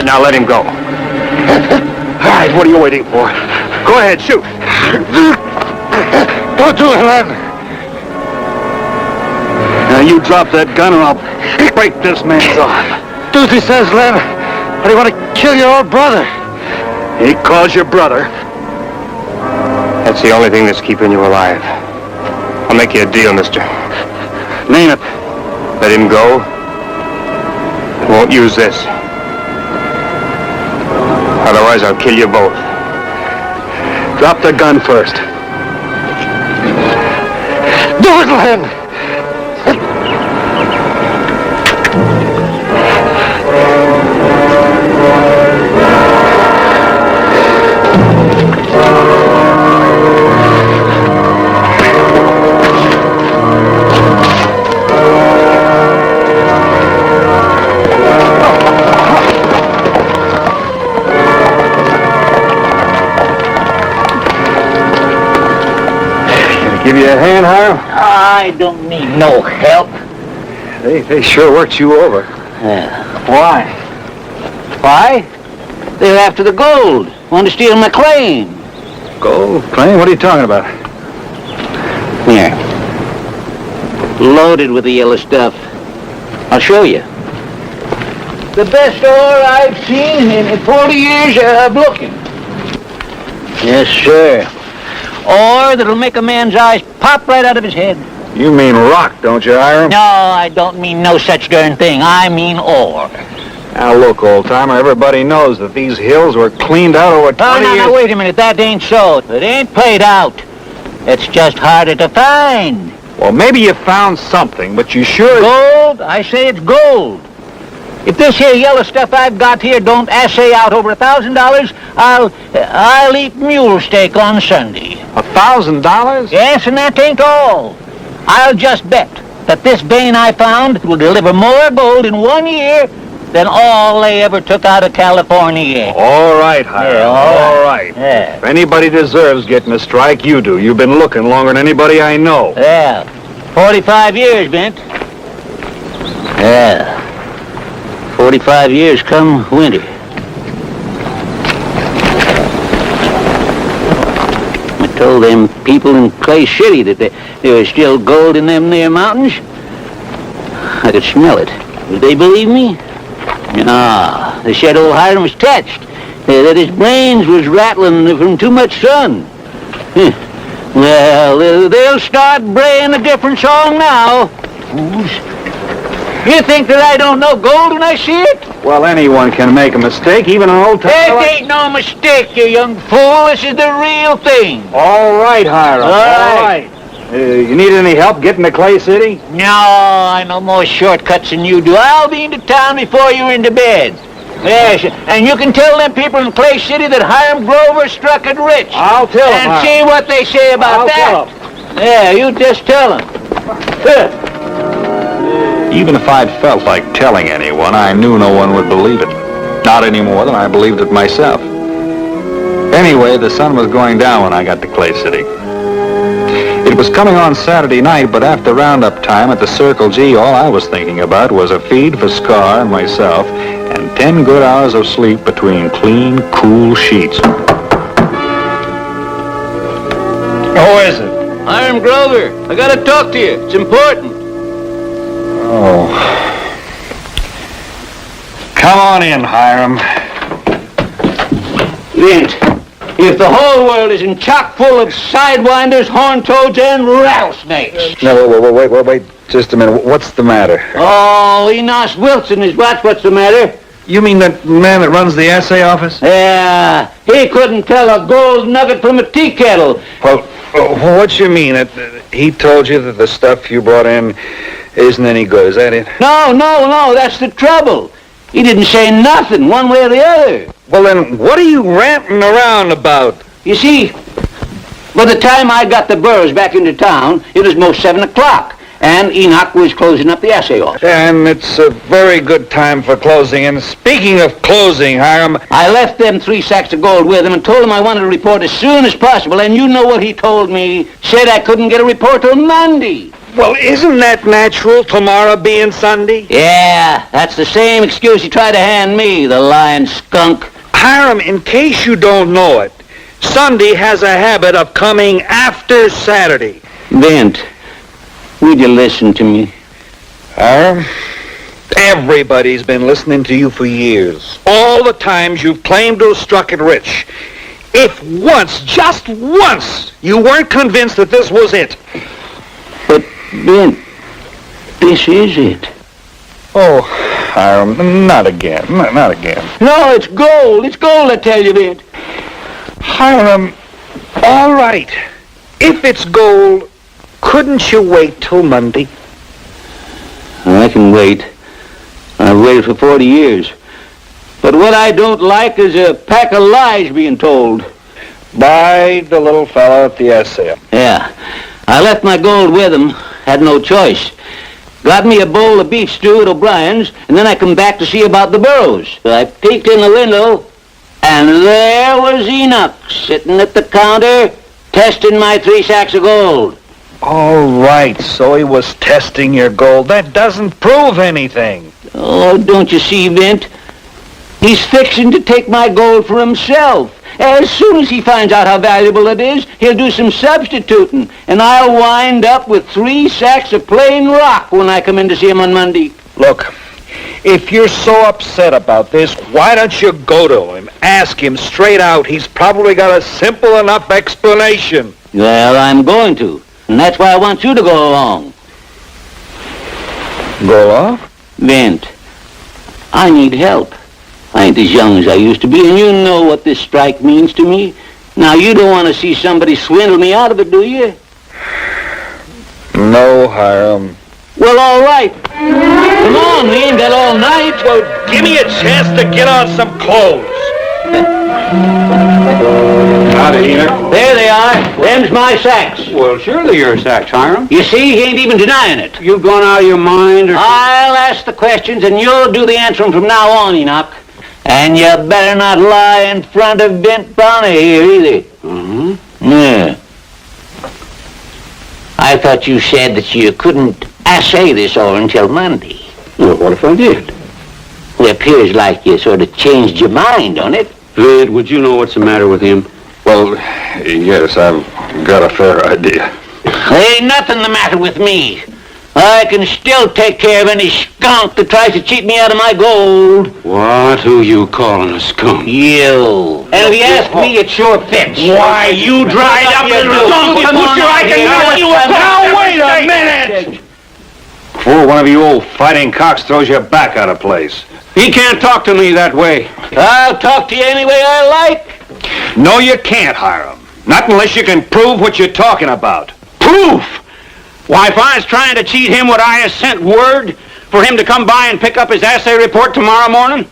Now let him go. All right, what are you waiting for? Go ahead, shoot. Don't do it, Len. Now you drop that gun or I'll break this man's arm. Do as he says, Len. Or do you want to kill your old brother? He calls your brother. That's the only thing that's keeping you alive. I'll make you a deal, mister. Name it. Let him go. I won't use this. Otherwise, I'll kill you both. Drop the gun first. Do it, Len. Give you a hand, Hiram? I don't need no help. They sure worked you over. Why? Why? They're after the gold. Want to steal my claim. Gold claim? What are you talking about? Here. Loaded with the yellow stuff. I'll show you. The best ore I've seen in 40 years of looking. Yes, sir. Ore that'll make a man's eyes pop right out of his head. You mean rock, don't you, Hiram? No, I don't mean no such darn thing. I mean ore. Now, look, old-timer, everybody knows that these hills were cleaned out over 20 years... No, wait a minute. That ain't so. It ain't played out. It's just harder to find. Well, maybe you found something, but you sure... Gold? I say it's gold. If this here yellow stuff I've got here don't assay out over $1,000, I'll eat mule steak on Sunday. $1,000? Yes, and that ain't all. I'll just bet that this vein I found will deliver more gold in 1 year than all they ever took out of California. All right, Hiram. Yeah, all right. Yeah. If anybody deserves getting a strike, you do. You've been looking longer than anybody I know. Yeah. 45 years, Bent. Yeah. 45 years come winter. I told them people in Clay City that there was still gold in them there mountains. I could smell it. Would they believe me? No. They said old Hiram was touched. That his brains was rattling from too much sun. Well, they'll start braying a different song now. Fools. You think that I don't know gold when I see it? Well, anyone can make a mistake, even an old-timer. It ain't no mistake, you young fool. This is the real thing. All right, Hiram. All right. You need any help getting to Clay City? No, I know more shortcuts than you do. I'll be into town before you're into bed. Yes, and you can tell them people in Clay City that Hiram Grover struck it rich. I'll tell them. And see what they say about that. I'll tell them. Yeah, you just tell them. Even if I'd felt like telling anyone, I knew no one would believe it. Not any more than I believed it myself. Anyway, the sun was going down when I got to Clay City. It was coming on Saturday night, but after roundup time at the Circle G, all I was thinking about was a feed for Scar and myself and 10 good hours of sleep between clean, cool sheets. Who is it? Hiram Grover, I gotta talk to you. It's important. Oh. Come on in, Hiram. Vint, if the whole world isn't chock full of sidewinders, horn toads, and rattlesnakes. No, wait, just a minute. What's the matter? Oh, Enos Wilson is what's the matter? You mean that man that runs the assay office? Yeah, he couldn't tell a gold nugget from a tea kettle. Well, what you mean? He told you that the stuff you brought in isn't any good, is that it? No, that's the trouble. He didn't say nothing one way or the other. Well, then, what are you ranting around about? You see, by the time I got the burros back into town, it was most 7 o'clock, and Enoch was closing up the assay office. And it's a very good time for closing. And speaking of closing, Hiram... I left them 3 sacks of gold with him and told him I wanted a report as soon as possible, and you know what he told me? Said I couldn't get a report till Monday. Well, isn't that natural, tomorrow being Sunday? Yeah, that's the same excuse he tried to hand me, the lying skunk. Hiram, in case you don't know it, Sunday has a habit of coming after Saturday. Vint, would you listen to me? Hiram, everybody's been listening to you for years. All the times you've claimed to have struck it rich. If once, just once, you weren't convinced that this was it. But, Vint, this is it. Oh, Hiram, not again. Not again. No, it's gold. It's gold, I tell you, Vint. Hiram, all right. If it's gold, couldn't you wait till Monday? I can wait. I've waited for 40 years. But what I don't like is a pack of lies being told. By the little fellow at the assay. Yeah. I left my gold with him. Had no choice. Got me a bowl of beef stew at O'Brien's, and then I come back to see about the burros. So I peeked in the window, and there was Enoch sitting at the counter testing my 3 sacks of gold. All right, so he was testing your gold. That doesn't prove anything. Oh, don't you see, Vint? He's fixing to take my gold for himself. As soon as he finds out how valuable it is, he'll do some substituting, and I'll wind up with 3 sacks of plain rock when I come in to see him on Monday. Look, if you're so upset about this, why don't you go to him? Ask him straight out. He's probably got a simple enough explanation. Well, I'm going to, and that's why I want you to go along. Go off? Vint, I need help. I ain't as young as I used to be, and you know what this strike means to me. Now, you don't want to see somebody swindle me out of it, do you? No, Hiram. Well, all right. Come on, we ain't got all night. Well, give me a chance to get on some clothes. Howdy, Enoch. There they are. Them's my sacks. Well, surely your sacks, Hiram. You see, he ain't even denying it. You've gone out of your mind, or... I'll ask the questions, and you'll do the answering from now on, Enoch. And you better not lie in front of Vint Bonner here, either. Mm-hmm. Yeah. I thought you said that you couldn't assay this ore until Monday. Well, what if I did? It appears like you sort of changed your mind on it. Vid, would you know what's the matter with him? Well, yes, I've got a fair idea. There ain't nothing the matter with me. I can still take care of any skunk that tries to cheat me out of my gold. What? Who you calling a skunk? You. And if you ask me, it sure fits. Why, you dried up little donkey butcher, I can know you were... Now, wait a minute! Before one of you old fighting cocks throws your back out of place. He can't talk to me that way. I'll talk to you any way I like. No, you can't, Hiram. Not unless you can prove what you're talking about. Proof? Why, if I was trying to cheat him, would I have sent word for him to come by and pick up his assay report tomorrow morning?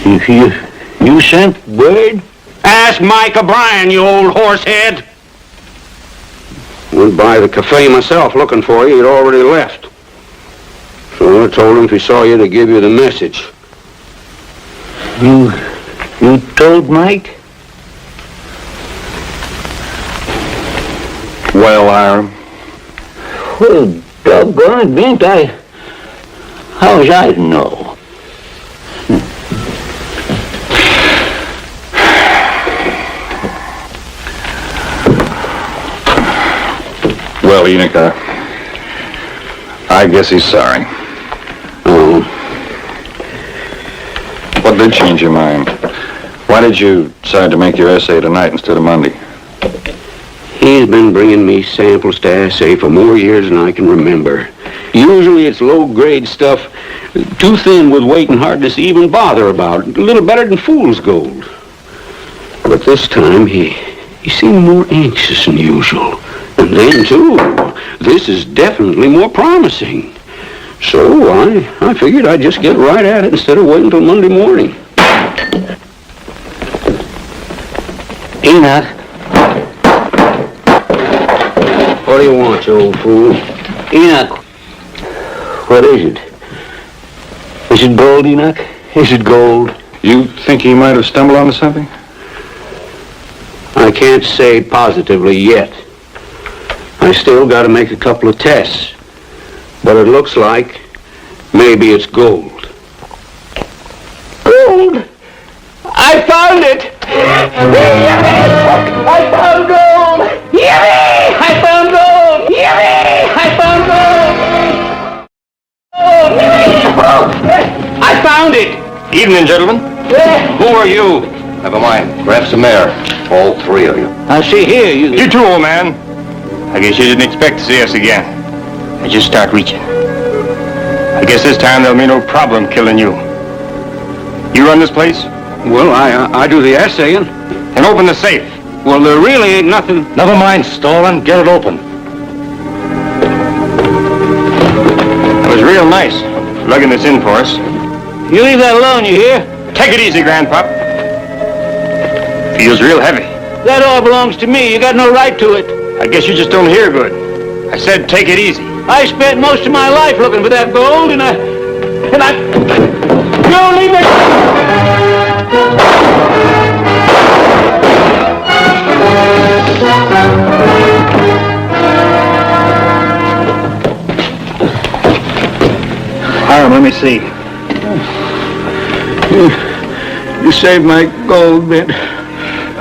You sent word? Ask Mike O'Brien, you old horsehead. Went by the cafe myself looking for you. You'd already left. So I told him if he saw you to give you the message. You told Mike? Well, Hiram, Well, doggone it, Bent, how was I to know? well, Enoch, I guess he's sorry. Oh, What did change your mind? Why did you decide to make your essay tonight instead of Monday? he's been bringing me samples to assay for more years than I can remember. Usually it's low-grade stuff, too thin with weight and hardness to even bother about. A little better than fool's gold. But this time he seemed more anxious than usual. And then, too, this is definitely more promising. So I figured I'd just get right at it instead of waiting till Monday morning. Enoch, What do you want, you old fool? Enoch, what is it? Is it gold, Enoch? Is it gold? You think he might have stumbled onto something? I can't say positively yet. I still got to make a couple of tests. But it looks like maybe it's gold. Gold! I found it! I found gold! Yippee! I found gold! Yippee! I found gold! I found it! Evening, gentlemen. Who are you? Never mind. Grab some air. All three of you. I see here, You too, old man. I guess you didn't expect to see us again. I just start reaching. I guess this time there'll be no problem killing you. You run this place? Well, I do the assaying. And open the safe. Well, there really ain't nothing. Never mind, Stolen. Get it open. That was real nice, lugging this in for us. You leave that alone, you hear? Take it easy, Grandpop. Feels real heavy. That all belongs to me. You got no right to it. I guess you just don't hear good. I said take it easy. I spent most of my life looking for that gold, and I... You leave it! Hiram, let me see. You saved my gold, Bent.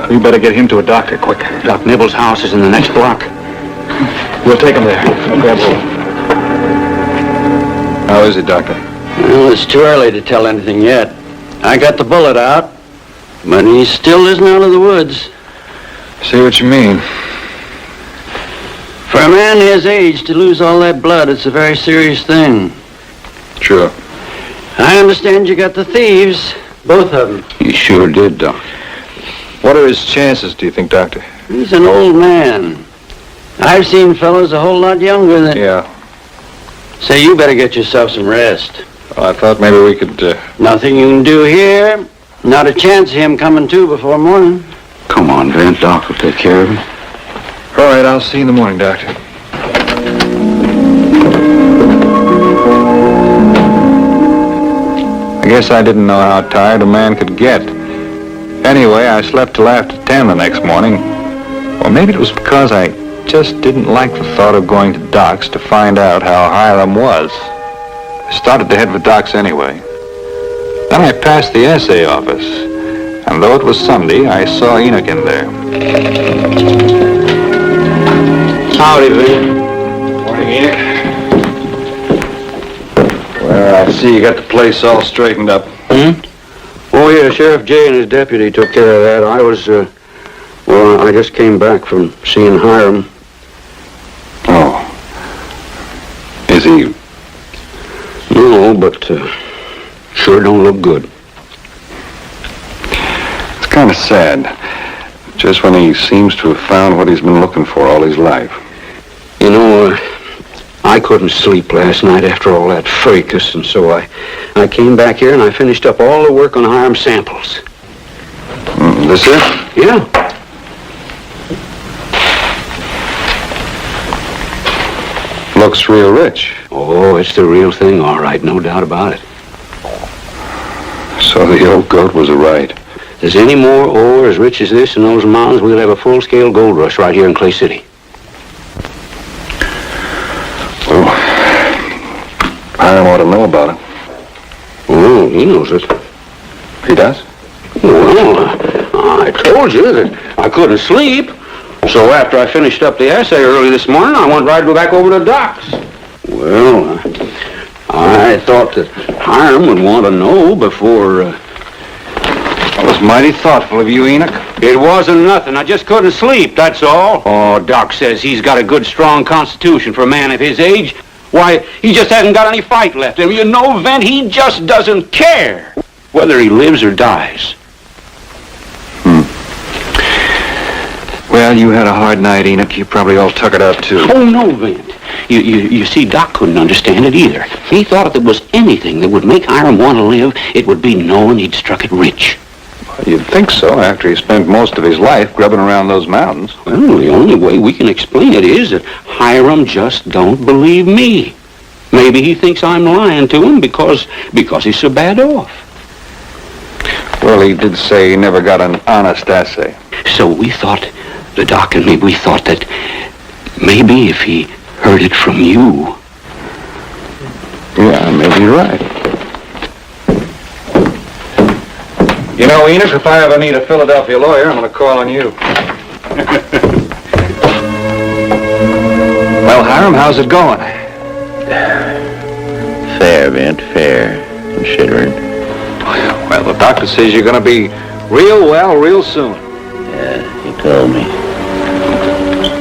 We better get him to a doctor quick. Doc Nibble's house is in the next block. We'll take him there. Grab hold. How is it, Doctor? Well, it's too early to tell anything yet. I got the bullet out, but he still isn't out of the woods. See what you mean. For a man his age to lose all that blood, it's a very serious thing. Sure. I understand you got the thieves, both of them. You sure did, Doc. What are his chances, do you think, Doctor? He's an old man. I've seen fellows a whole lot younger than... Yeah. Say, you better get yourself some rest. Well, I thought maybe we could, Nothing you can do here. Not a chance of him coming to before morning. Come on, Bent. Doc will take care of him. All right, I'll see you in the morning, Doctor. I guess I didn't know how tired a man could get. Anyway, I slept till after 10 the next morning. Or maybe it was because I just didn't like the thought of going to Doc's to find out how Hiram was. I started to head for Doc's anyway. Then I passed the assay office, and though it was Sunday, I saw Enoch in there. Howdy, Vin. Morning, Enoch. Well, I see you got the place all straightened up. Oh, yeah, Sheriff Jay and his deputy took care of that. I was, I just came back from seeing Hiram. Oh. Is he... No, but sure don't look good. It's kind of sad. Just when he seems to have found what he's been looking for all his life. You know, I couldn't sleep last night after all that fracas, and so I came back here and I finished up all the work on Hiram's samples. This it? Yeah. looks real rich. Oh, it's the real thing, all right, no doubt about it. So the old goat was right. If there's any more ore as rich as this in those mountains, we'll have a full-scale gold rush right here in Clay City. Well, Hiram ought to know about it. Oh, he knows it. He does? Well, I told you that I couldn't sleep. So after I finished up the essay early this morning, I went right back over to Doc's. Well, I thought that Hiram would want to know before... That was mighty thoughtful of you, Enoch. It wasn't nothing. I just couldn't sleep, that's all. Oh, Doc says he's got a good, strong constitution for a man of his age. Why, he just hasn't got any fight left in him. You know, Vent, he just doesn't care whether he lives or dies. Well, you had a hard night, Enoch. You probably all took it out, too. Oh, no, Vent. You see, Doc couldn't understand it either. He thought if there was anything that would make Hiram want to live, it would be knowing he'd struck it rich. You'd think so, after he spent most of his life grubbing around those mountains. Well, the only way we can explain it is that Hiram just don't believe me. Maybe he thinks I'm lying to him because he's so bad off. Well, he did say he never got an honest essay. So we thought, the Doc and me, we thought that maybe if he heard it from you. Yeah, maybe you're right. You know, Enoch, if I ever need a Philadelphia lawyer, I'm going to call on you. Well, Hiram, how's it going? Fair, Vent, fair, considering. Well, the doctor says you're going to be real well real soon. Yeah, he told me.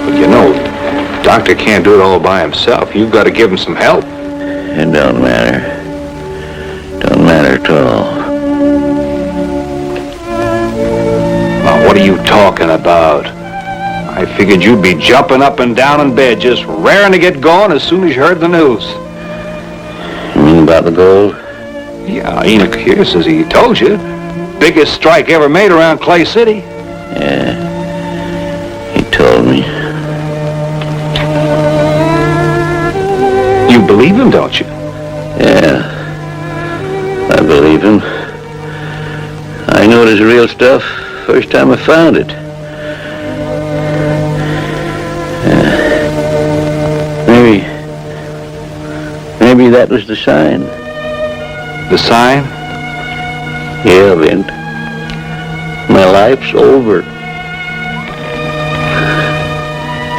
But you know, the doctor can't do it all by himself. You've got to give him some help. It don't matter. Don't matter at all. Now, what are you talking about? I figured you'd be jumping up and down in bed, just raring to get going as soon as you heard the news. You mean about the gold? Yeah, Enoch here says he told you. Biggest strike ever made around Clay City. Yeah, he told me. You believe him, don't you? Yeah, I believe him. I knew it was real stuff first time I found it. Maybe that was the sign. The sign? Yeah, Vent. My life's over.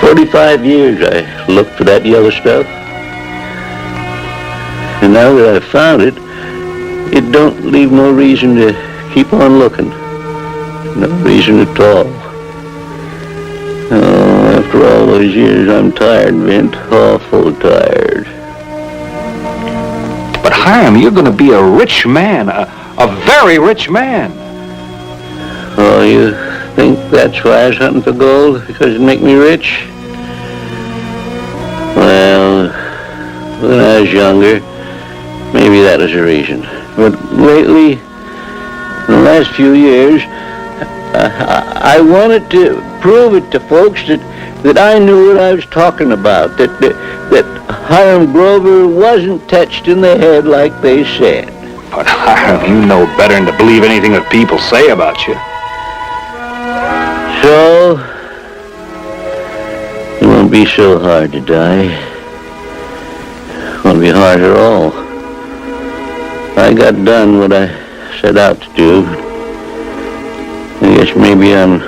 45 years I looked for that yellow stuff. And now that I've found it, it don't leave no reason to keep on looking. No reason at all. Oh, after all those years, I'm tired, Vent. Awful tired. But Hiram, you're going to be a rich man, a very rich man. Oh, you think that's why I was hunting for gold? Because it'd make me rich? Well, when I was younger, maybe that was the reason. But lately, in the last few years, I wanted to prove it to folks that I knew what I was talking about, that Hiram Grover wasn't touched in the head like they said. But Hiram, you know better than to believe anything that people say about you. So, it won't be so hard to die. It won't be hard at all. I got done what I set out to do. I guess maybe I'm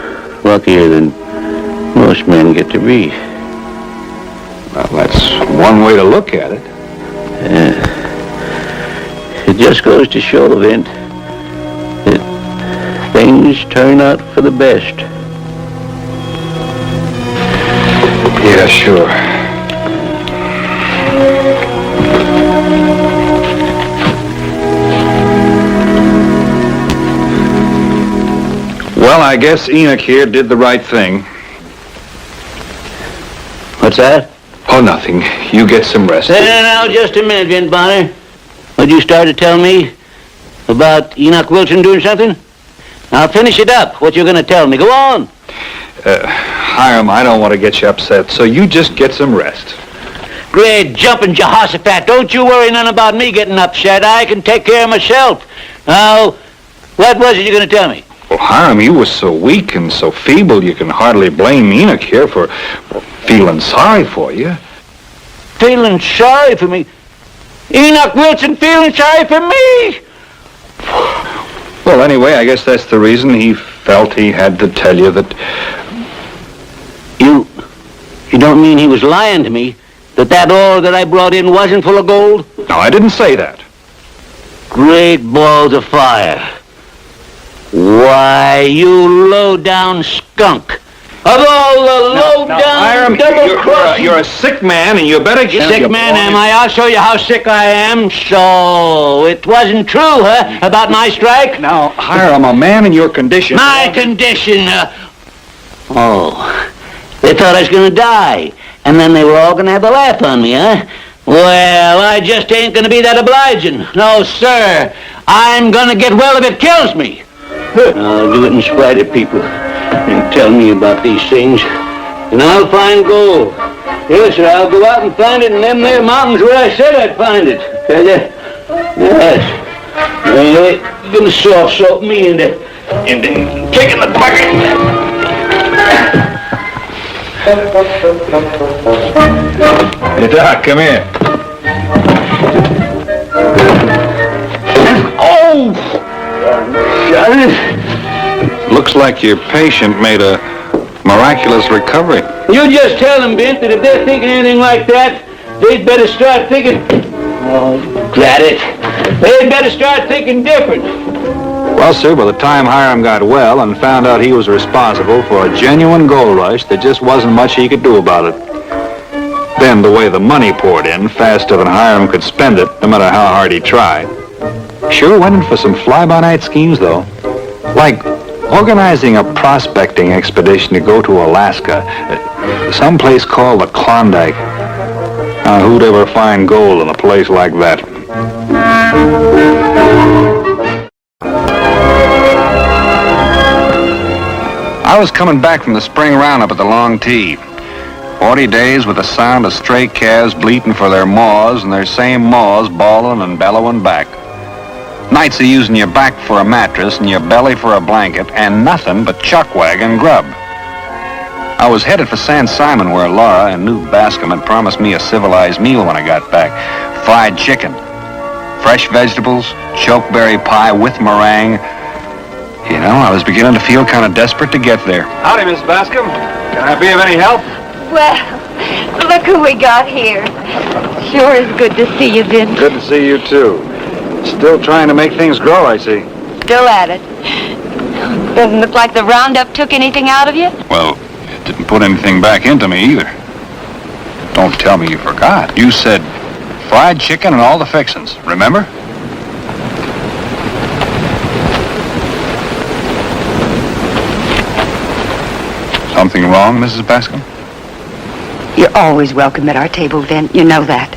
luckier than most men get to be. Well, that's one way to look at it. Yeah. It just goes to show, Vent, that things turn out for the best. Yeah, sure. Well, I guess Enoch here did the right thing. What's that? Oh, nothing. You get some rest. Now, just a minute, Vent Bonner. What'd you start to tell me about Enoch Wilson doing something? Now, finish it up, what you're going to tell me. Go on. Hiram, I don't want to get you upset, so you just get some rest. Great jumping Jehoshaphat. Don't you worry none about me getting upset. I can take care of myself. Now, what was it you're going to tell me? Well, Hiram, you were so weak and so feeble, you can hardly blame Enoch here for feeling sorry for you. Feeling sorry for me? Enoch Wilson feeling sorry for me? Well, anyway, I guess that's the reason he felt he had to tell you that... You don't mean he was lying to me? That ore that I brought in wasn't full of gold? No, I didn't say that. Great balls of fire. Why, you low-down skunk. Of all the low-down double-crossing... You're a sick man, and you better get... Sick man, am I? I'll show you how sick I am. So, it wasn't true, huh, about my strike? Now, Hiram, a man in your condition... My condition, Oh, they thought I was going to die. And then they were all going to have a laugh on me, huh? Well, I just ain't going to be that obliging. No, sir. I'm going to get well if it kills me. I'll do it in spite of people and tell me about these things. And I'll find gold. Yes, sir, I'll go out and find it in them there mountains where I said I'd find it. Yes. You're going to soft-soap me into kicking the bucket. Hey, Doc, come here. Oh! Looks like your patient made a miraculous recovery. You just tell them, Bint, that if they're thinking anything like that, they'd better start thinking... Oh, drat it. They'd better start thinking different. Well, sir, by the time Hiram got well and found out he was responsible for a genuine gold rush, there just wasn't much he could do about it. Then the way the money poured in, faster than Hiram could spend it, no matter how hard he tried. Sure went in for some fly-by-night schemes, though. Like organizing a prospecting expedition to go to Alaska, someplace called the Klondike. Now, who'd ever find gold in a place like that? I was coming back from the spring roundup at the Long T. 40 days with the sound of stray calves bleating for their maws and their same maws bawling and bellowing back. Nights of using your back for a mattress and your belly for a blanket and nothing but chuck wagon grub. I was headed for San Simon where Laura and Newt Bascom had promised me a civilized meal when I got back. Fried chicken, fresh vegetables, chokeberry pie with meringue. You know, I was beginning to feel kind of desperate to get there. Howdy, Miss Bascom. Can I be of any help? Well, look who we got here. Sure is good to see you, Vin. Good to see you, too. Still trying to make things grow, I see. Still at it. Doesn't look like the roundup took anything out of you. Well, it didn't put anything back into me either. Don't tell me you forgot. You said fried chicken and all the fixins, remember? Something wrong, Mrs. Bascom? You're always welcome at our table, Vin. You know that.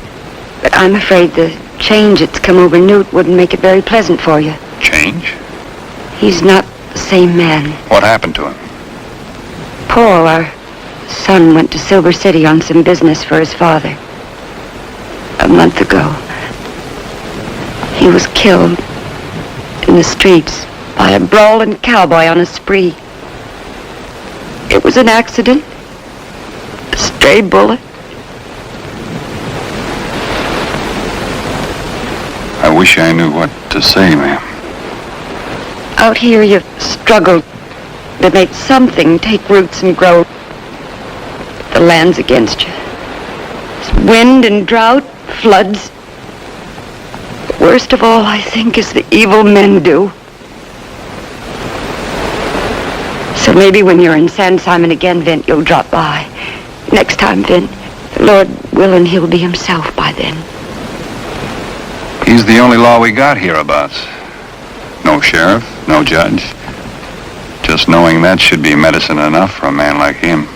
But I'm afraid the change that's come over Newt wouldn't make it very pleasant for you. Change? He's not the same man. What happened to him? Paul, our son, went to Silver City on some business for his father. A month ago. He was killed in the streets by a brawling cowboy on a spree. It was an accident. A stray bullet. I wish I knew what to say, ma'am. Out here, you've struggled to make something take roots and grow. The land's against you. It's wind and drought, floods. But worst of all, I think, is the evil men do. So maybe when you're in San Simon again, Vint, you'll drop by. Next time, Vint, Lord willing, he'll be himself by then. He's the only law we got hereabouts. No sheriff, no judge. Just knowing that should be medicine enough for a man like him.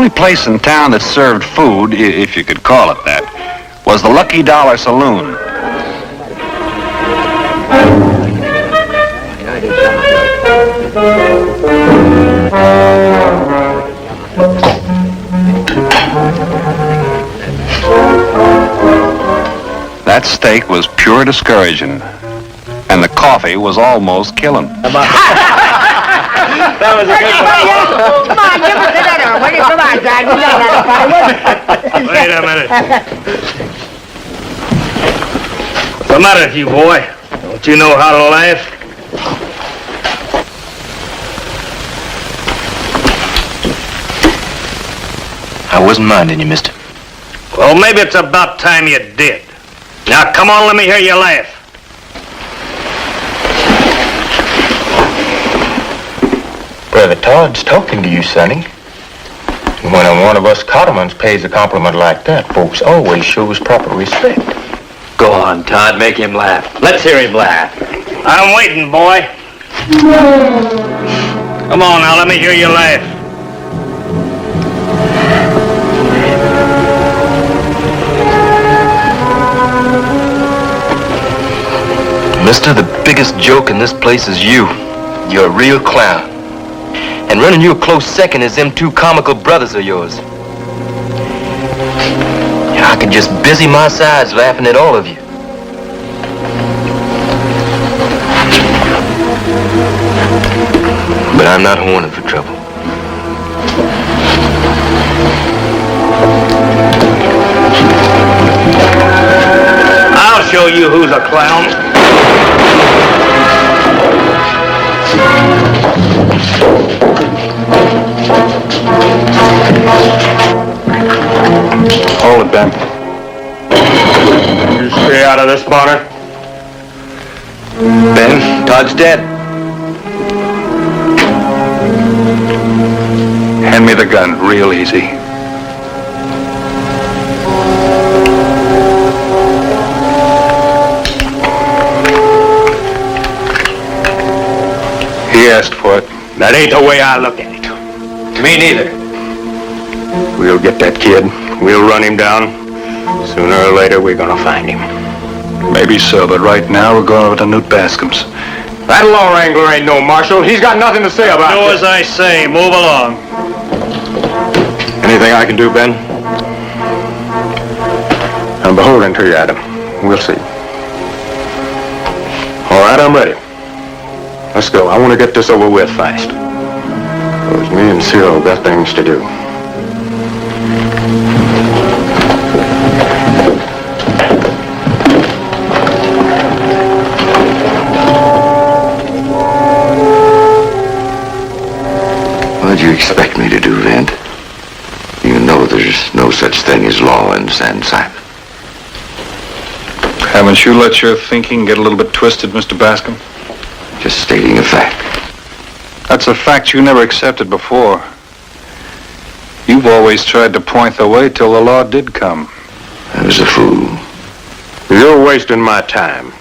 only place in town that served food, if you could call it that, was the Lucky Dollar Saloon. That steak was pure discouraging, and the coffee was almost killing. That was a good one. Come on, give us another one, will you? Come on, Dad. We know that firewood. Wait a minute. What's the matter with you, boy? Don't you know how to laugh? I wasn't minding you, mister. Well, maybe it's about time you did. Now, come on, let me hear you laugh. Brother Todd's talking to you, Sonny. When one of us cottermans pays a compliment like that, folks always shows proper respect. Go on, Todd, make him laugh. Let's hear him laugh. I'm waiting, boy. Come on now, let me hear you laugh. Mister, the biggest joke in this place is you. You're a real clown. And running you a close second is them two comical brothers of yours. I could just busy my sides laughing at all of you. But I'm not horning for trouble. I'll show you who's a clown. Hold it, Ben. You stay out of this, Bonner. Ben, Todd's dead. Hand me the gun, real easy. He asked for it. That ain't the way I look at it. Me neither. We'll get that kid. We'll run him down. Sooner or later, we're gonna find him. Maybe so, but right now we're going over to Newt Bascom's. That law wrangler ain't no marshal. He's got nothing to say about it. Do as I say. Move along. Anything I can do, Ben? I'm beholden to you, Adam. We'll see. All right, I'm ready. Let's go. I want to get this over with fast. Because me and Cyril got things to do. What'd you expect me to do, Vint? You know there's no such thing as law in San Simon. Haven't you let your thinking get a little bit twisted, Mr. Bascom? Just stating a fact. That's a fact you never accepted before. You've always tried to point the way till the law did come. I was a fool. You're wasting my time.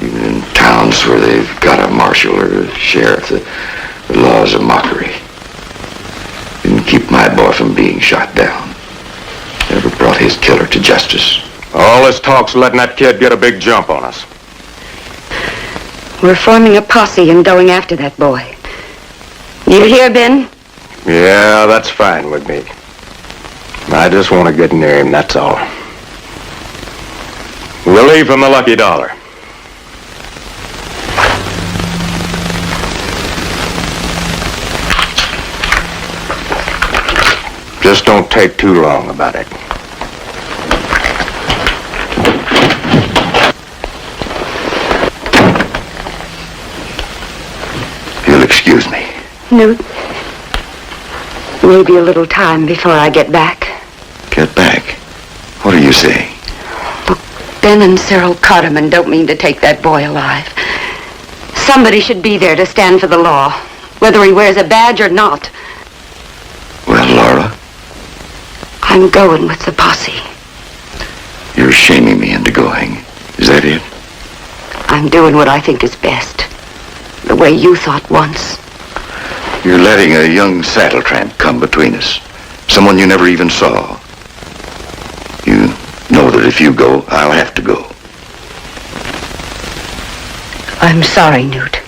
Even in towns where they've got a marshal or a sheriff, the law's a mockery. Didn't keep my boy from being shot down. Never brought his killer to justice. All this talk's letting that kid get a big jump on us. We're forming a posse and going after that boy. You hear, Ben? Yeah, that's fine with me. I just want to get near him, that's all. We'll leave from the Lucky Dollar. Just don't take too long about it. You'll excuse me. Newt, maybe a little time before I get back. Get back? What are you saying? Look, Ben and Cyril Cotterman don't mean to take that boy alive. Somebody should be there to stand for the law, whether he wears a badge or not. Well, Laura, I'm going with the posse. you're shaming me into going. Is that it? I'm doing what I think is best. The way you thought once. You're letting a young saddle tramp come between us. Someone you never even saw. You know that if you go, I'll have to go. I'm sorry, Newt.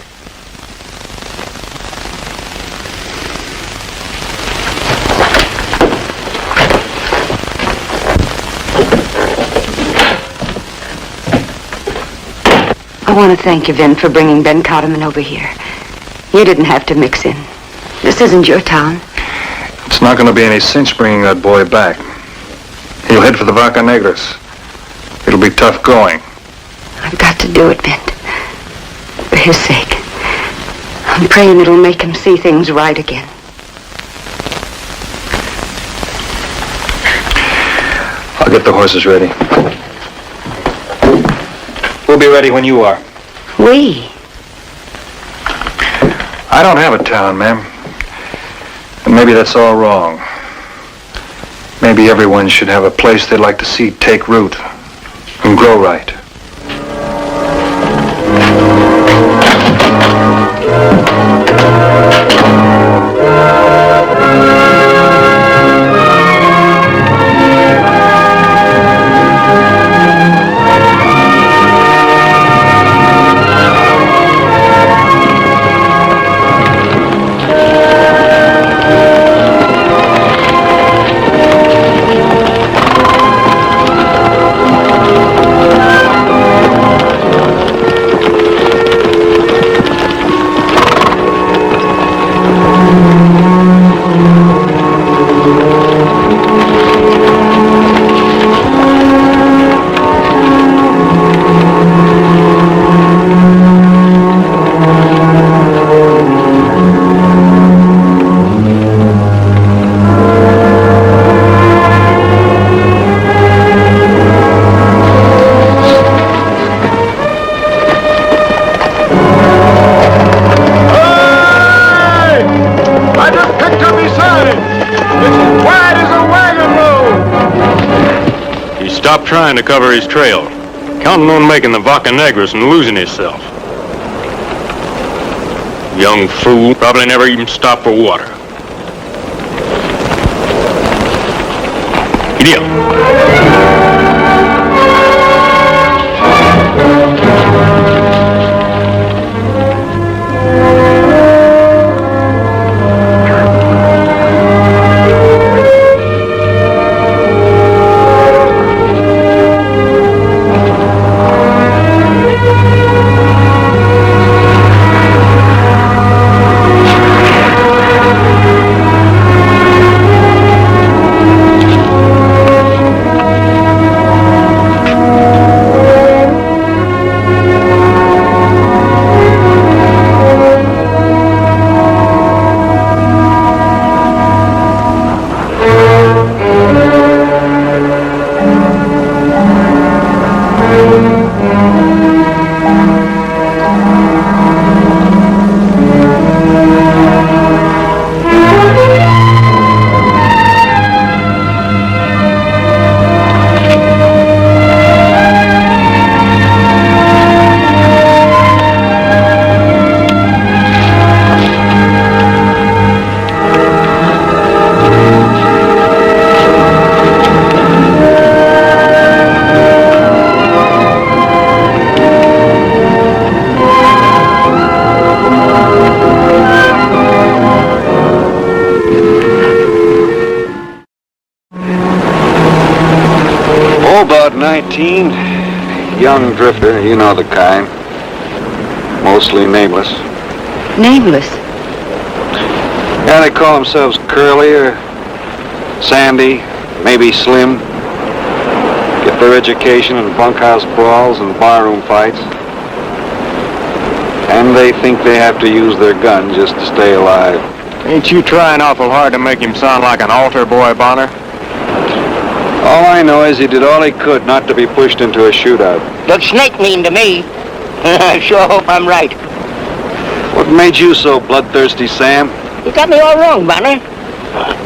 I want to thank you, Vin, for bringing Ben Cotterman over here. You didn't have to mix in. This isn't your town. It's not going to be any cinch bringing that boy back. He'll head for the Vaca Negras. It'll be tough going. I've got to do it, Vin. For his sake. I'm praying it'll make him see things right again. I'll get the horses ready. We'll be ready when you are. We? I don't have a town, ma'am. And maybe that's all wrong. Maybe everyone should have a place they'd like to see take root and grow right. Stop trying to cover his trail, counting on making the Vaca Negras and losing himself. Young fool, probably never even stopped for water. Idiot. About 19, young drifter, you know the kind. Mostly nameless. Nameless? Yeah, they call themselves Curly or Sandy, maybe Slim. Get their education in bunkhouse brawls and barroom fights. And they think they have to use their gun just to stay alive. Ain't you trying awful hard to make him sound like an altar boy, Bonner? All I know is he did all he could not to be pushed into a shootout. Looks snake mean to me. I sure hope I'm right. What made you so bloodthirsty, Sam? You got me all wrong, Bonner.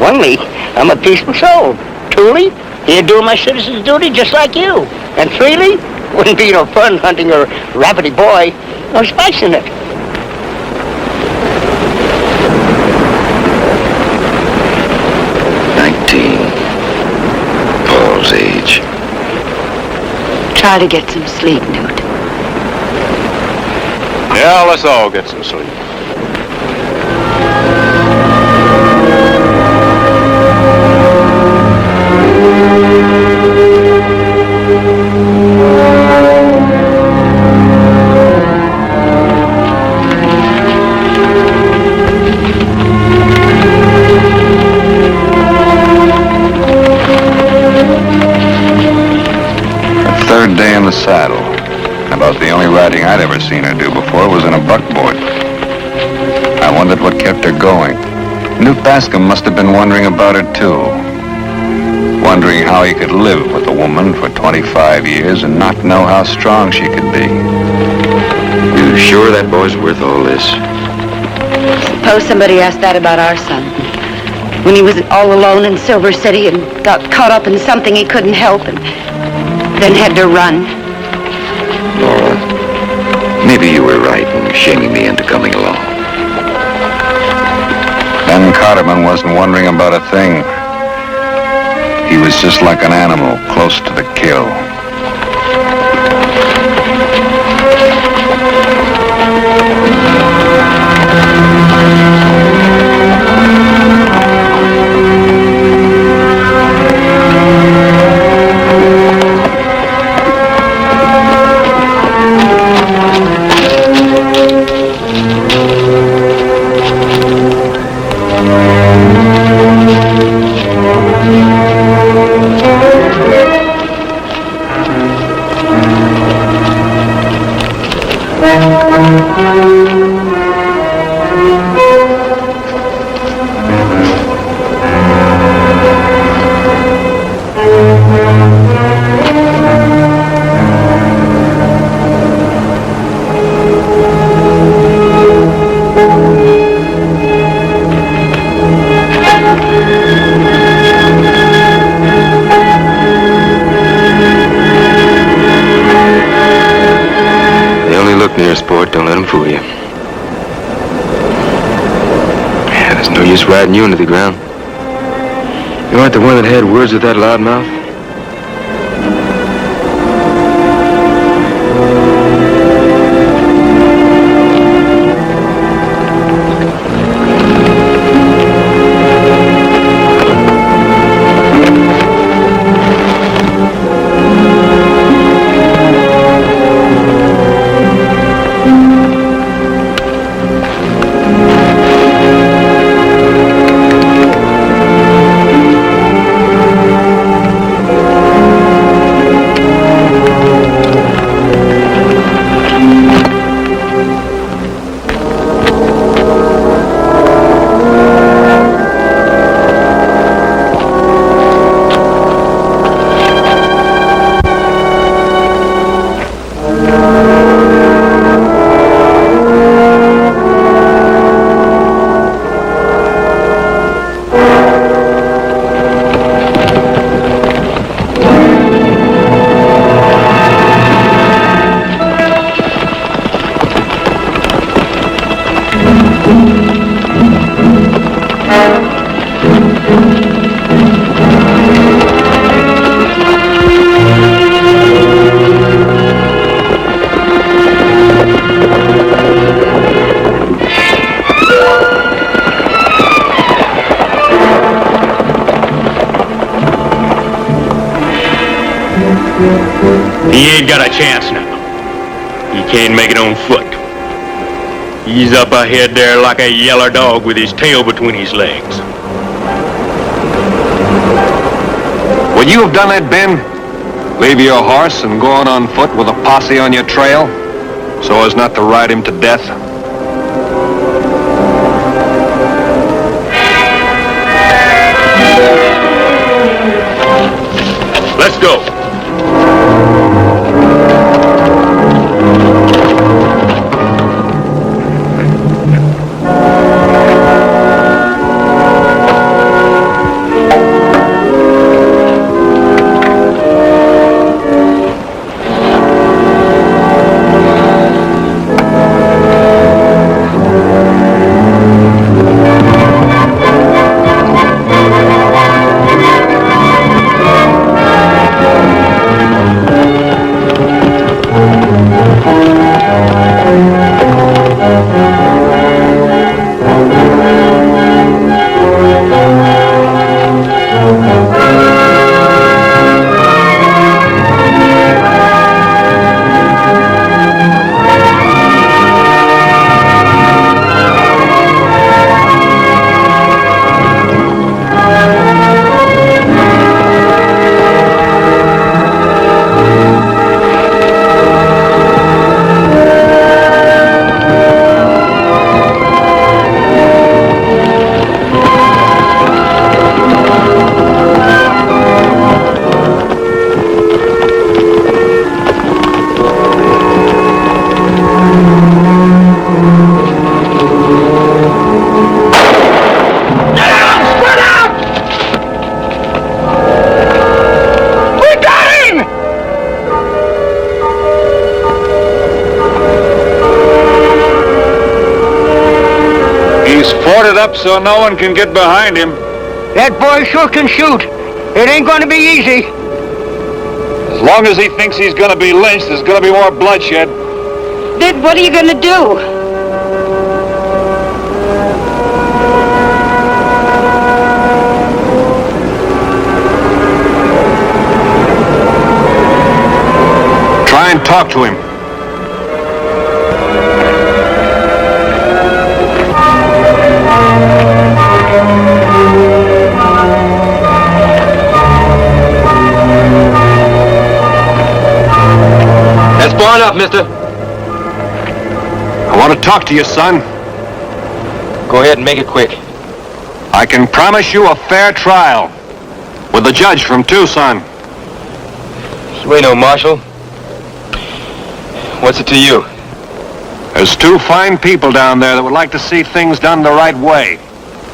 Only, I'm a peaceful soul. Truly, here doing my citizen's duty just like you. And freely, wouldn't be no fun hunting a rabbity boy. No spice in it. try to get some sleep, Newt. Yeah, let's all get some sleep. Third day in the saddle. About the only riding I'd ever seen her do before was in a buckboard. I wondered what kept her going. Newt Bascom must have been wondering about her, too. Wondering how he could live with a woman for 25 years and not know how strong she could be. You sure that boy's worth all this? Suppose somebody asked that about our son. When he was all alone in Silver City and got caught up in something he couldn't help and then had to run. Laura, maybe you were right in shaming me into coming along. Ben Carterman wasn't wondering about a thing. He was just like an animal close to the kill. Riding you into the ground. You aren't the one that had words with that loudmouth? He ain't got a chance now. He can't make it on foot. He's up ahead there like a yeller dog with his tail between his legs. Would you have done that, Ben? Leave your horse and go on foot with a posse on your trail so as not to ride him to death? Let's go. He's forted up so no one can get behind him. That boy sure can shoot. It ain't going to be easy. As long as he thinks he's going to be lynched, there's going to be more bloodshed. Then what are you going to do? Try and talk to him. That's far enough, mister. I want to talk to you, son. Go ahead and make it quick. I can promise you a fair trial with the judge from Tucson. You ain't no marshal. What's it to you? There's two fine people down there that would like to see things done the right way,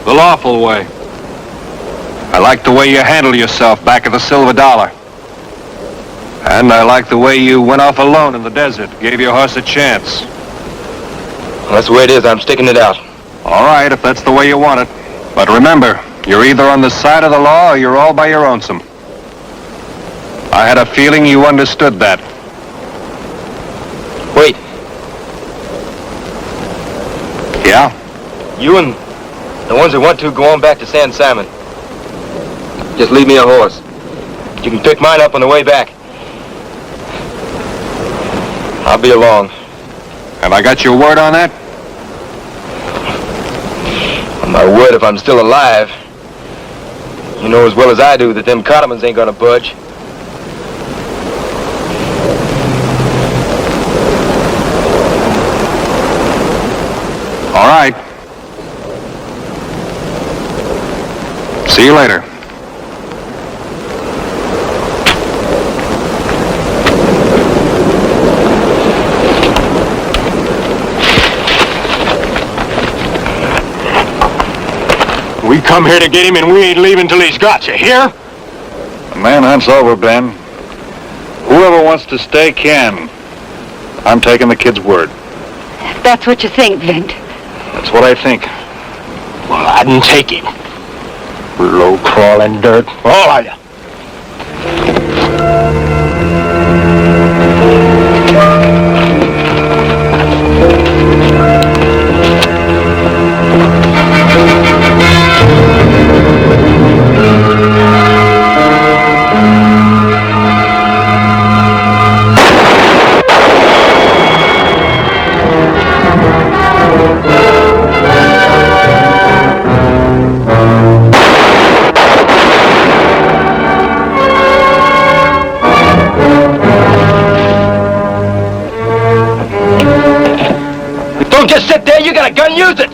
the lawful way. I like the way you handle yourself back at the Silver Dollar. And I like the way you went off alone in the desert, gave your horse a chance. Well, that's the way it is. I'm sticking it out. All right, if that's the way you want it. But remember, you're either on the side of the law or you're all by your lonesome. I had a feeling you understood that. Wait. Yeah? You and the ones that want to go on back to San Simon. Just leave me a horse. You can pick mine up on the way back. I'll be along. Have I got your word on that? On my word, if I'm still alive. You know as well as I do that them Cottomans ain't gonna budge. All right. See you later. We come here to get him, and we ain't leaving till he's got you, hear? The manhunt's over, Ben. Whoever wants to stay can. I'm taking the kid's word. That's what you think, Vint. That's what I think. Well, I didn't take him. Low-crawling dirt, all of you. Don't just sit there, you got a gun, use it!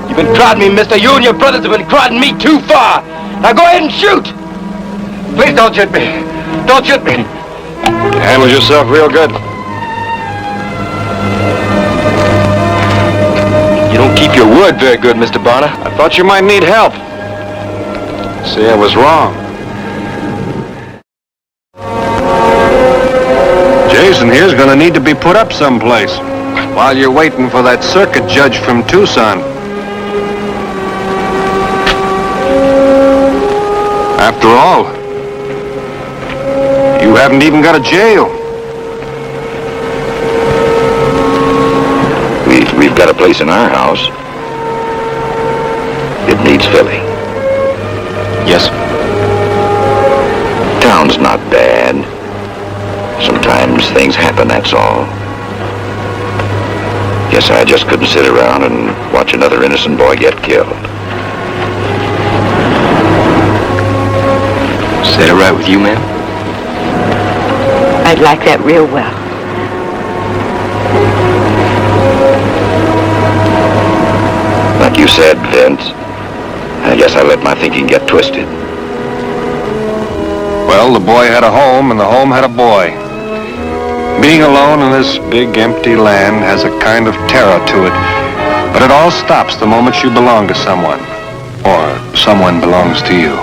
You've been prodding me, mister. You and your brothers have been prodding me too far. Now go ahead and shoot! Please don't shoot me. Don't shoot me. You handled yourself real good. You don't keep your word very good, Mr. Bonner. I thought you might need help. See, I was wrong. Jason here's gonna need to be put up someplace while you're waiting for that circuit judge from Tucson. After all, you haven't even got a jail. We've got a place in our house. It needs filling. Yes. Town's not bad. Sometimes things happen, that's all. Guess I just couldn't sit around and watch another innocent boy get killed. Is that all right with you, ma'am? I'd like that real well. Like you said, Vince, I guess I let my thinking get twisted. Well, the boy had a home, and the home had a boy. Being alone in this big, empty land has a kind of terror to it. But it all stops the moment you belong to someone, or someone belongs to you.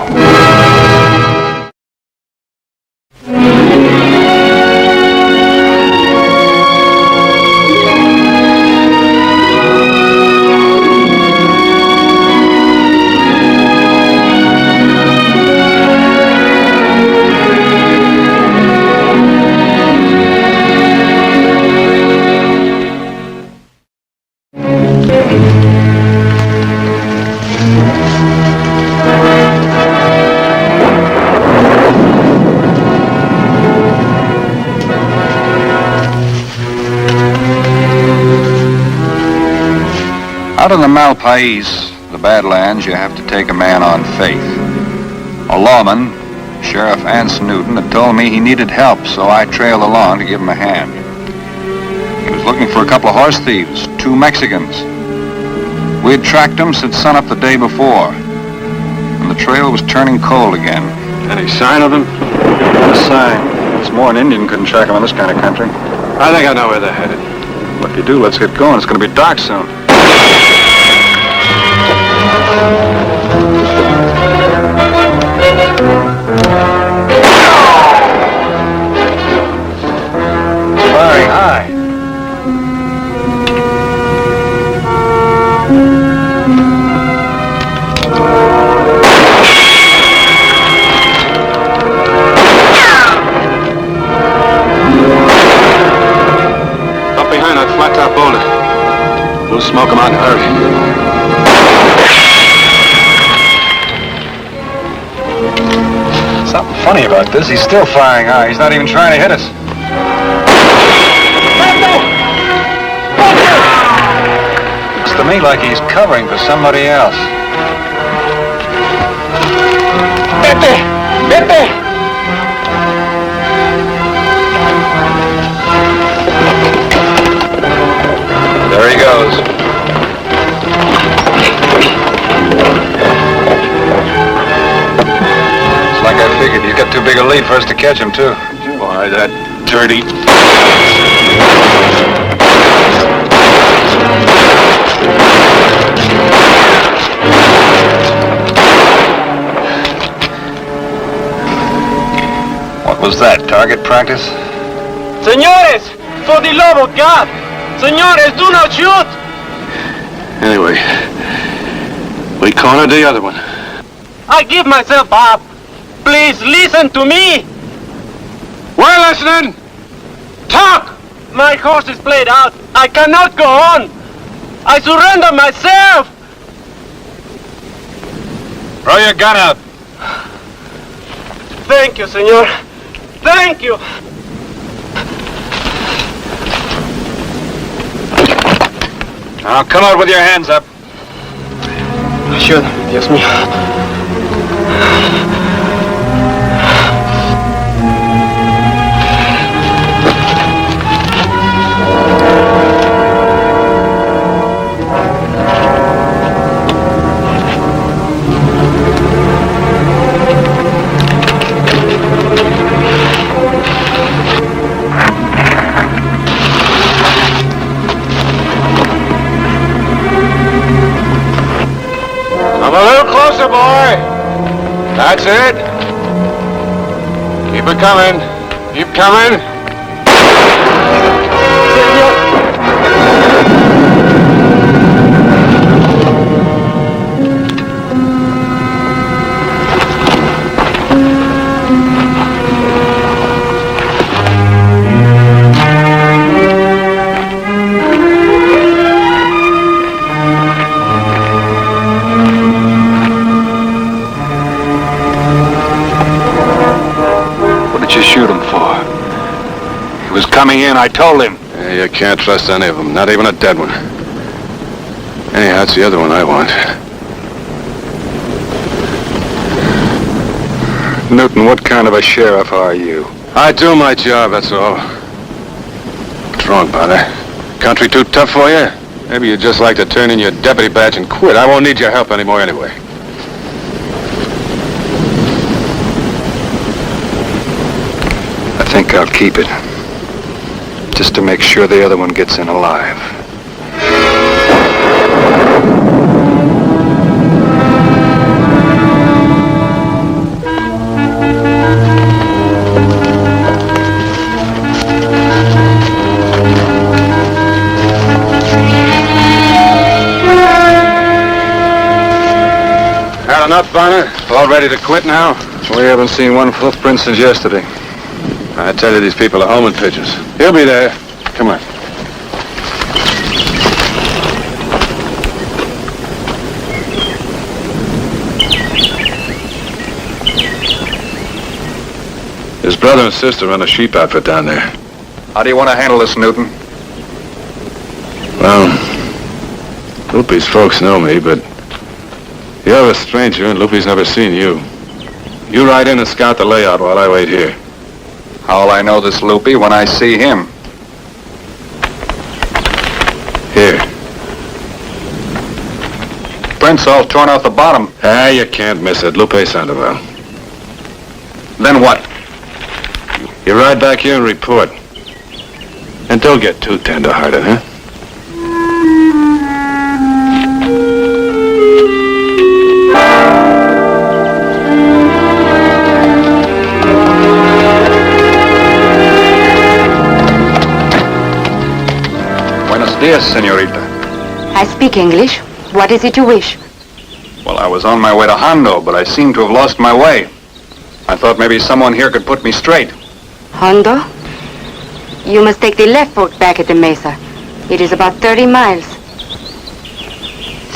Out in the Malpais, the Badlands, you have to take a man on faith. A lawman, Sheriff Anse Newton, had told me he needed help, so I trailed along to give him a hand. He was looking for a couple of horse thieves, 2 Mexicans. We had tracked them since sunup the day before, and the trail was turning cold again. Any sign of them? Not a sign. It's more an Indian couldn't track them in this kind of country. I think I know where they're headed. Well, if you do, let's get going. It's going to be dark soon. Firing high. Up behind that flat top boulder. We'll smoke them out in a hurry. Something funny about this. He's still firing high. He's not even trying to hit us. Looks to me like he's covering for somebody else. Vete! Vete! There he goes. It's like I figured. He's got too big a lead for us to catch him, too. Why, that dirty... What was that, target practice? Señores, for the love of God, señores, do not shoot! Anyway, we cornered the other one. I give myself up. Please listen to me. We're listening! Talk! My horse is played out. I cannot go on. I surrender myself. Throw your gun out. Thank you, señor. Thank you. Now, come out with your hands up. Sure, Dios mío. Come a little closer, boy. That's it. Keep it coming. Keep coming. Shoot him for? He was coming in, I told him. Yeah, you can't trust any of them, not even a dead one. Anyhow, it's the other one I want. Newton, what kind of a sheriff are you? I do my job, that's all. What's wrong, Bonner? Country too tough for you? Maybe you'd just like to turn in your deputy badge and quit. I won't need your help anymore anyway. I think I'll keep it. Just to make sure the other one gets in alive. Had enough, Bonner? All ready to quit now? We haven't seen one footprint since yesterday. I tell you, these people are homing pigeons. He'll be there. Come on. His brother and sister run a sheep outfit down there. How do you want to handle this, Newton? Well, Lupe's folks know me, but you're a stranger and Lupe's never seen you. You ride in and scout the layout while I wait here. How'll I know this Lupe when I see him? Here. Print's all torn off the bottom. Ah, you can't miss it. Lupe Sandoval. Then what? You ride back here and report. And don't get too tender-hearted, huh? Buenos dias, señorita. I speak English. What is it you wish? Well, I was on my way to Hondo, but I seem to have lost my way. I thought maybe someone here could put me straight. Hondo? You must take the left fork back at the mesa. It is about 30 miles.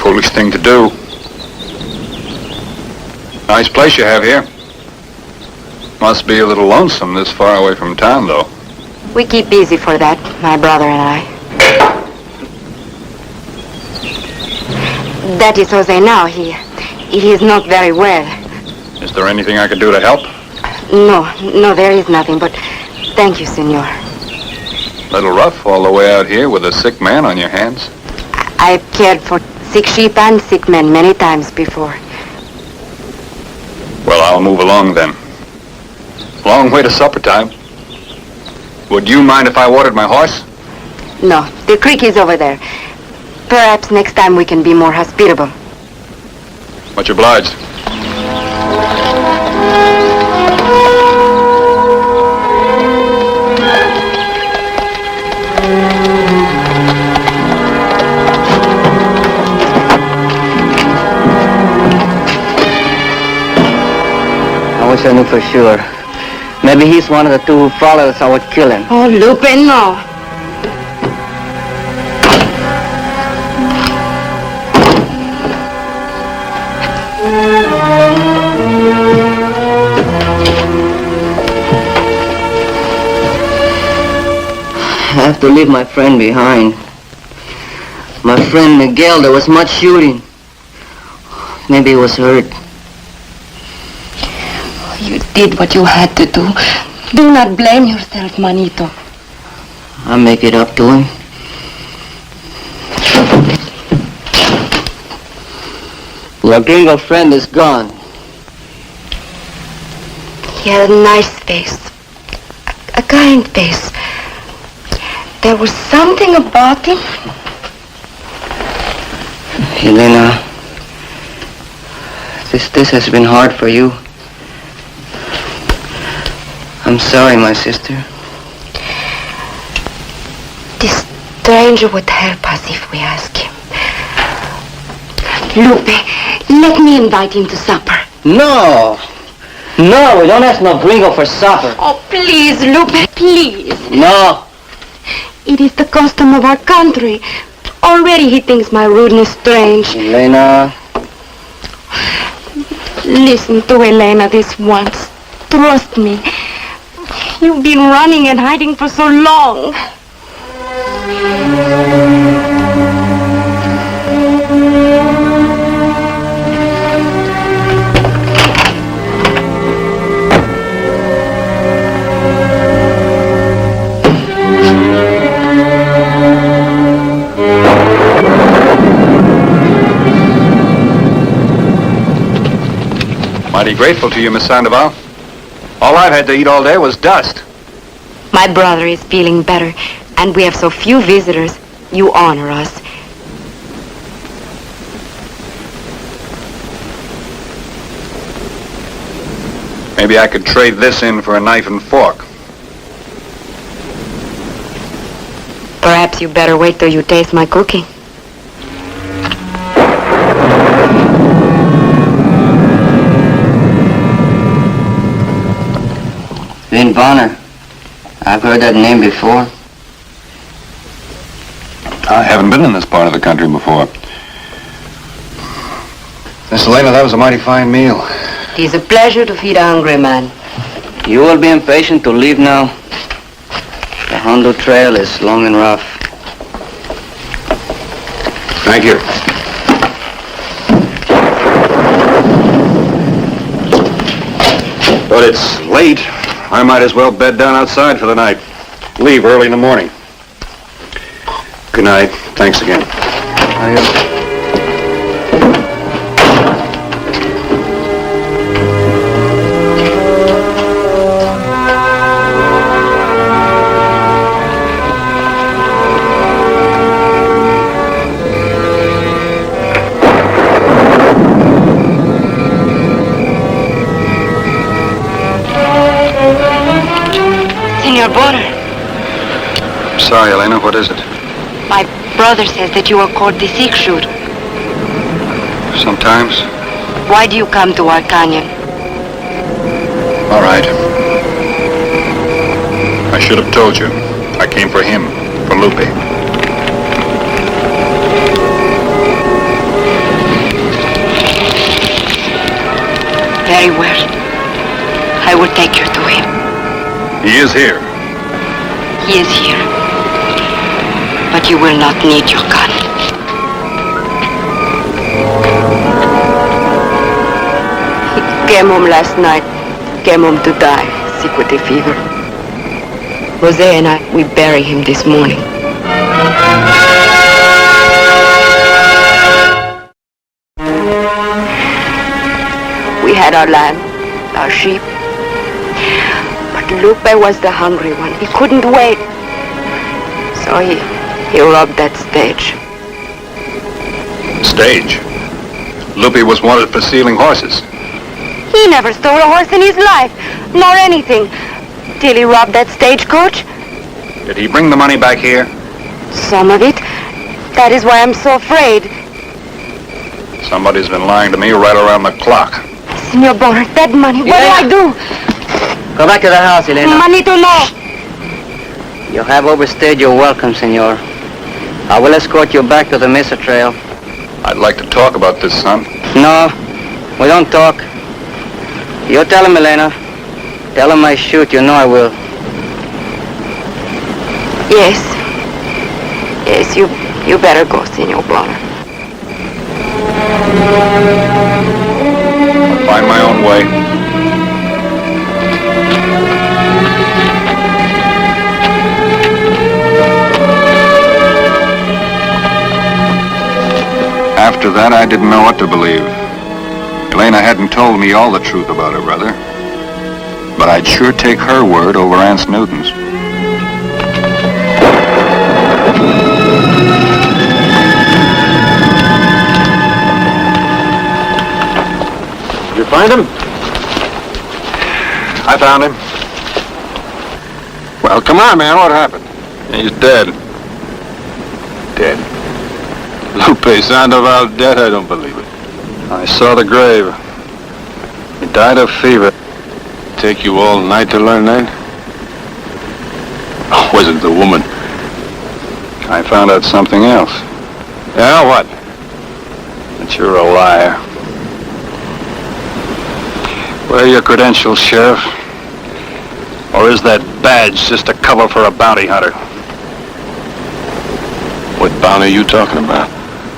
Foolish thing to do. Nice place you have here. Must be a little lonesome this far away from town, though. We keep busy for that, my brother and I. That is Jose now. He is not very well. Is there anything I could do to help? No, there is nothing, but thank you, senor. Little rough all the way out here with a sick man on your hands. I've cared for sick sheep and sick men many times before. Well, I'll move along then. Long way to supper time. Would you mind if I watered my horse? No, the creek is over there. Perhaps next time we can be more hospitable. Much obliged. I wish I knew for sure. Maybe he's one of the two who followed us. I would kill him. Oh, Lupe, no. I have to leave my friend behind. My friend Miguel, there was much shooting. Maybe he was hurt. You did what you had to do. Do not blame yourself, Manito. I'll make it up to him. Your gringo friend is gone. He had a nice face. A kind face. There was something about him. Elena, this has been hard for you. I'm sorry, my sister. This stranger would help us if we ask him. Lupe, let me invite him to supper. No, we don't ask no gringo for supper. Oh, please, Lupe, please. No. It is the custom of our country. Already he thinks my rudeness strange. Elena. Listen to Elena this once. Trust me. You've been running and hiding for so long. Mighty grateful to you, Miss Sandoval. All I've had to eat all day was dust. My brother is feeling better, and we have so few visitors. You honor us. Maybe I could trade this in for a knife and fork. Perhaps you better wait till you taste my cooking. Vin Bonner. I've heard that name before. I haven't been in this part of the country before. Miss Elena, that was a mighty fine meal. It is a pleasure to feed a hungry man. You will be impatient to leave now. The Hondo Trail is long and rough. Thank you. But it's late. I might as well bed down outside for the night. Leave early in the morning. Good night. Thanks again. Senor Bonner, Sorry, Elena. What is it? my brother says that you are called the Sikh shooter. Sometimes. Why do you come to our canyon? All right. I should have told you. I came for him, for Lupe. Very well. I will take you to him. He is here. He is here. But you will not need your gun. He came home last night. Came home to die, sick with a fever. Jose and I, we bury him this morning. We had our land, our sheep. But Lupe was the hungry one. He couldn't wait. So he robbed that stage. Stage? Lupe was wanted for stealing horses. He never stole a horse in his life, nor anything, till he robbed that stagecoach. Did he bring the money back here? Some of it. That is why I'm so afraid. Somebody's been lying to me right around the clock. Senor Bonner, that money, what do I do? Go back to the house, Elena. Manito, no. You have overstayed your welcome, senor. I will escort you back to the Mesa Trail. I'd like to talk about this, son. No, we don't talk. You tell him, Elena. Tell him I shoot. You know I will. Yes. Yes, you better go, Senor Bonner. I'll find my own way. After that, I didn't know what to believe. Elena hadn't told me all the truth about her brother. But I'd sure take her word over Aunt Newton's. Did you find him? I found him. Well, come on, man. What happened? He's dead. Dead. Lupe Sandoval dead? I don't believe it. I saw the grave. He died of fever. Take you all night to learn that? Oh, wasn't the woman? I found out something else. Yeah, what? That you're a liar. Where are your credentials, Sheriff? Or is that badge just a cover for a bounty hunter? What bounty are you talking about?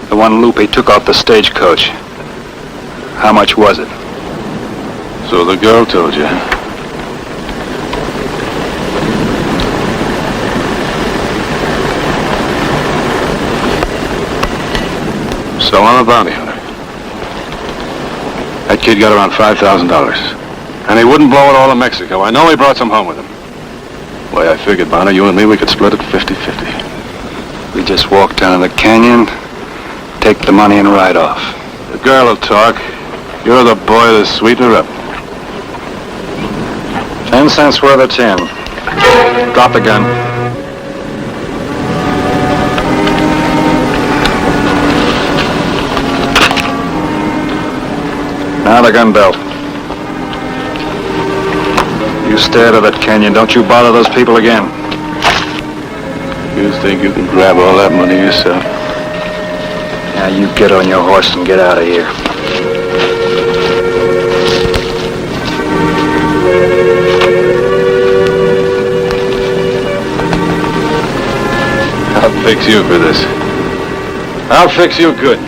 The one Lupe took off the stagecoach. How much was it? So the girl told you. So I'm a bounty hunter. That kid got around $5,000. And he wouldn't blow it all in Mexico. I know he brought some home with him. The way I figured, Bonner, you and me, we could split it 50-50. We just walk down the canyon, take the money and ride off. The girl will talk. You're the boy to sweeten her up. 10 cents worth of tin. Drop the gun. Now the gun belt. You stay out of that canyon. Don't you bother those people again. You think you can grab all that money yourself? Now you get on your horse and get out of here. I'll fix you for this. I'll fix you good.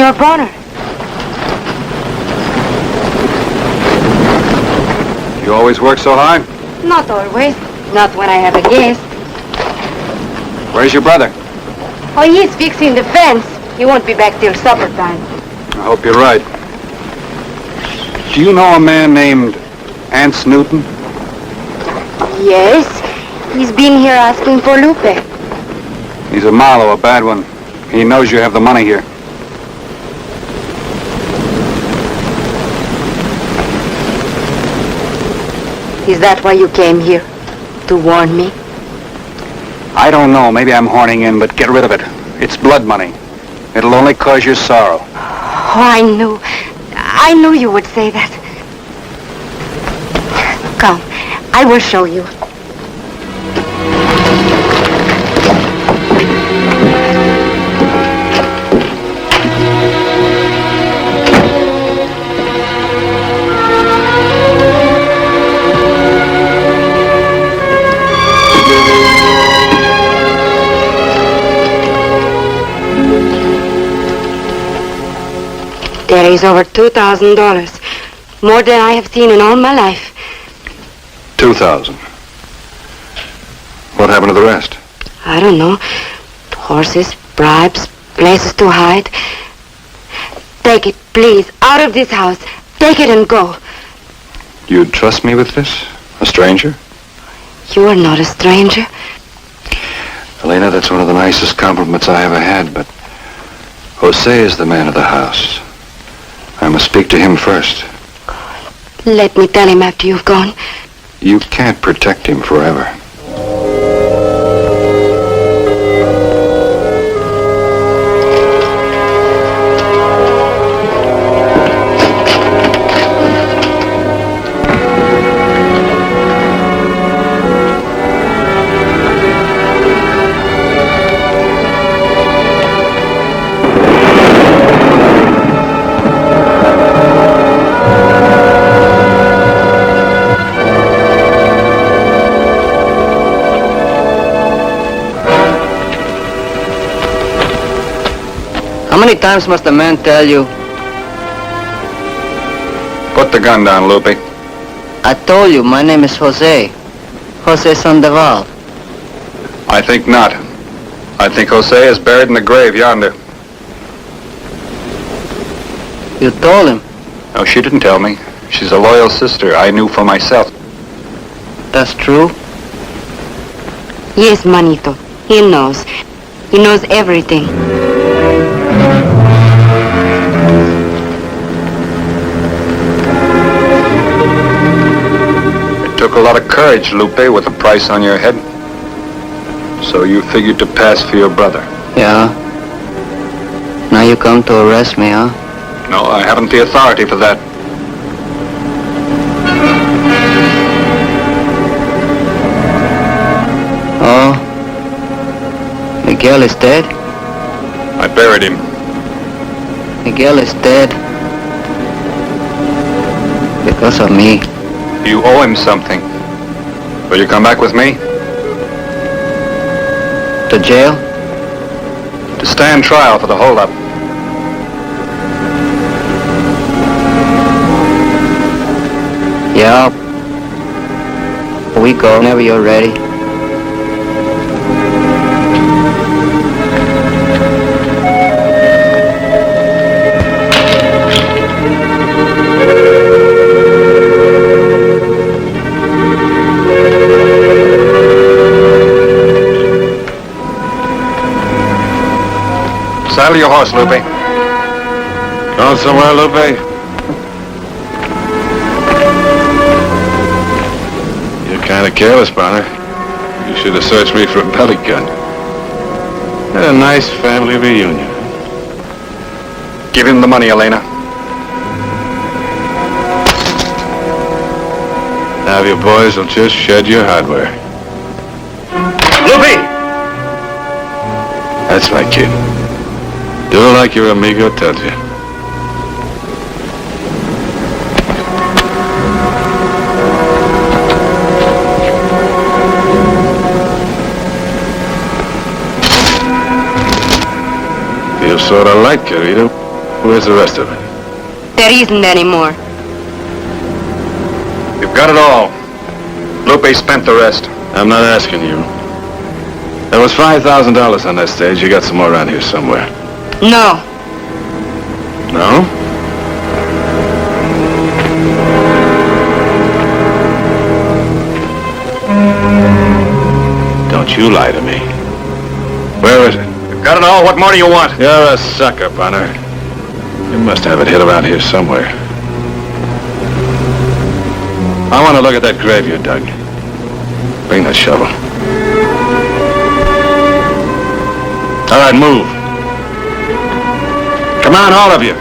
Senor Bonner. You always work so hard? Not always. Not when I have a guest. Where's your brother? Oh, he's fixing the fence. He won't be back till supper time. I hope you're right. Do you know a man named Ance Newton? Yes. He's been here asking for Lupe. He's a malo, a bad one. He knows you have the money here. Is that why you came here? To warn me? I don't know. Maybe I'm horning in, but get rid of it. It's blood money. It'll only cause you sorrow. Oh, I knew you would say that. Come, I will show you. There is over $2,000. More than I have seen in all my life. 2,000. What happened to the rest? I don't know. Horses, bribes, places to hide. Take it, please, out of this house. Take it and go. You'd trust me with this? A stranger? You are not a stranger. Elena, that's one of the nicest compliments I ever had, but Jose is the man of the house. I must speak to him first. Let me tell him after you've gone. You can't protect him forever. How many times must a man tell you? Put the gun down, Lupe. I told you, my name is Jose. Jose Sandoval. I think not. I think Jose is buried in the grave yonder. You told him? No, she didn't tell me. She's a loyal sister. I knew for myself. That's true? Yes, Manito. He knows. He knows everything. It took a lot of courage, Lupe, with a price on your head. So you figured to pass for your brother? Yeah. Now you come to arrest me, huh? No, I haven't the authority for that. Oh. Miguel is dead? I buried him. Miguel is dead. Because of me. You owe him something. Will you come back with me? To jail? To stand trial for the holdup. Yeah. We go whenever you're ready. Saddle your horse, Lupe. Going somewhere, Lupe? You're kind of careless, Bonner. You should have searched me for a belly gun. Had a nice family reunion. Give him the money, Elena. Now your boys will just shed your hardware. Lupe! That's my kid. Do like your amigo tells you. Feels sort of light, querido. Where's the rest of it? There isn't any more. You've got it all. Lupe spent the rest. I'm not asking you. There was $5,000 on that stage. You got some more around here somewhere. No. No? Don't you lie to me. Where is it? You've got it all. What more do you want? You're a sucker, Bonner. You must have it hid around here somewhere. I want to look at that grave you dug. Bring that shovel. All right, move. Come on, all of you.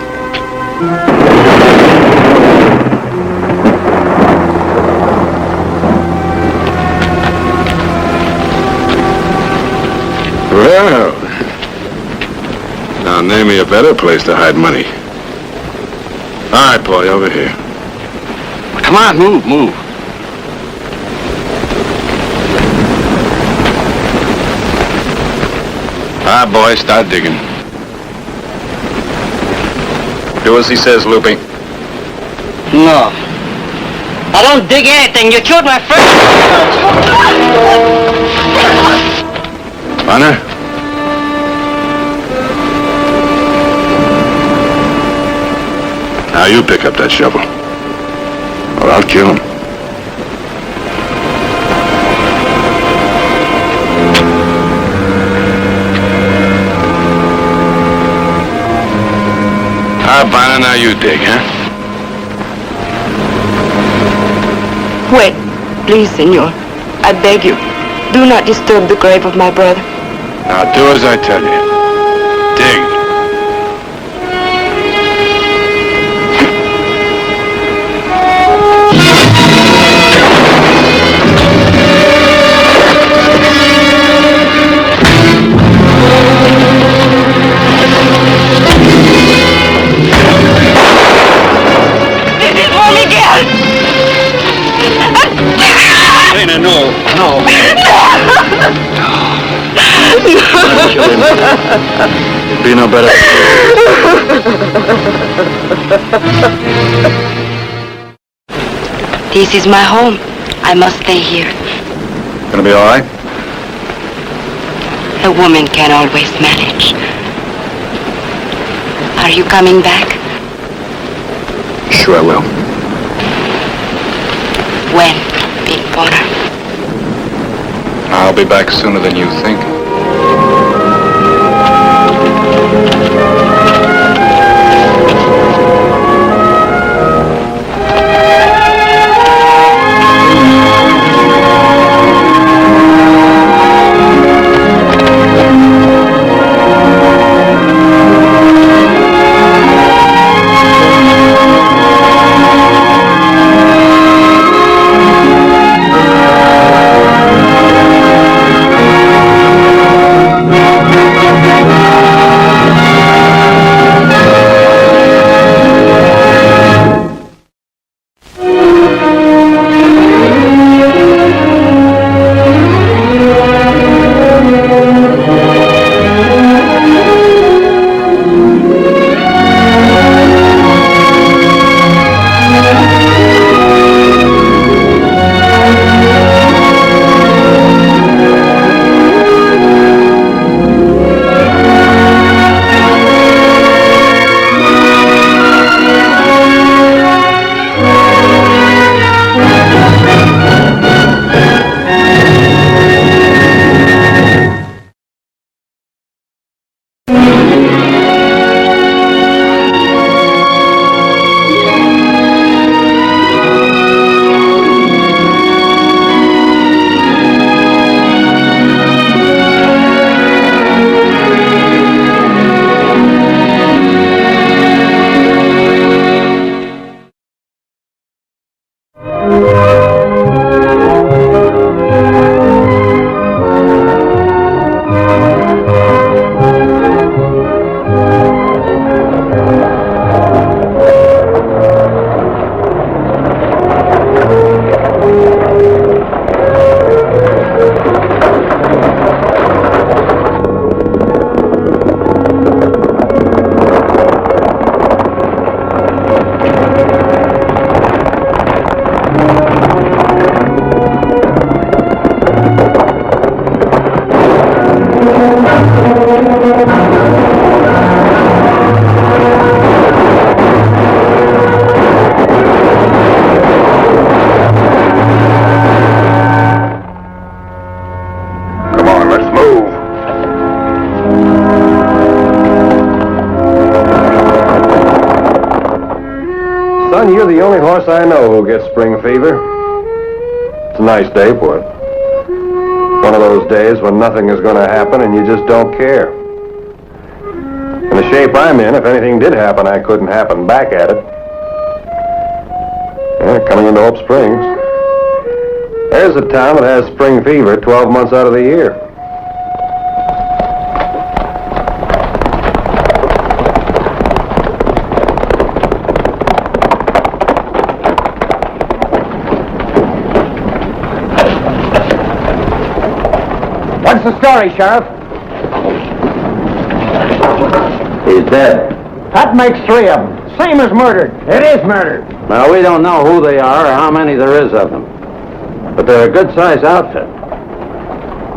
Well, now name me a better place to hide money. All right, boy, over here. Come on, move. All right, boy, start digging. Do as he says, Lupe. No. I don't dig anything. You killed my friend. Bonner? Now you pick up that shovel, or I'll kill him. Bonner, now you dig, huh? Wait, please, senor. I beg you, do not disturb the grave of my brother. Now do as I tell you. Dig. No. It'd be no better. This is my home. I must stay here. Gonna be all right? A woman can always manage. Are you coming back? Sure I will. When, Big Bonner? I'll be back sooner than you think. Son, you're the only horse I know who gets spring fever. It's a nice day for it. One of those days when nothing is going to happen and you just don't care. In the shape I'm in, if anything did happen, I couldn't happen back at it. Yeah, coming into Hope Springs. There's a town that has spring fever 12 months out of the year. What's the story, Sheriff? He's dead. That makes 3 of them. Same as murdered. It is murder. Now, we don't know who they are or how many there is of them. But they're a good-sized outfit.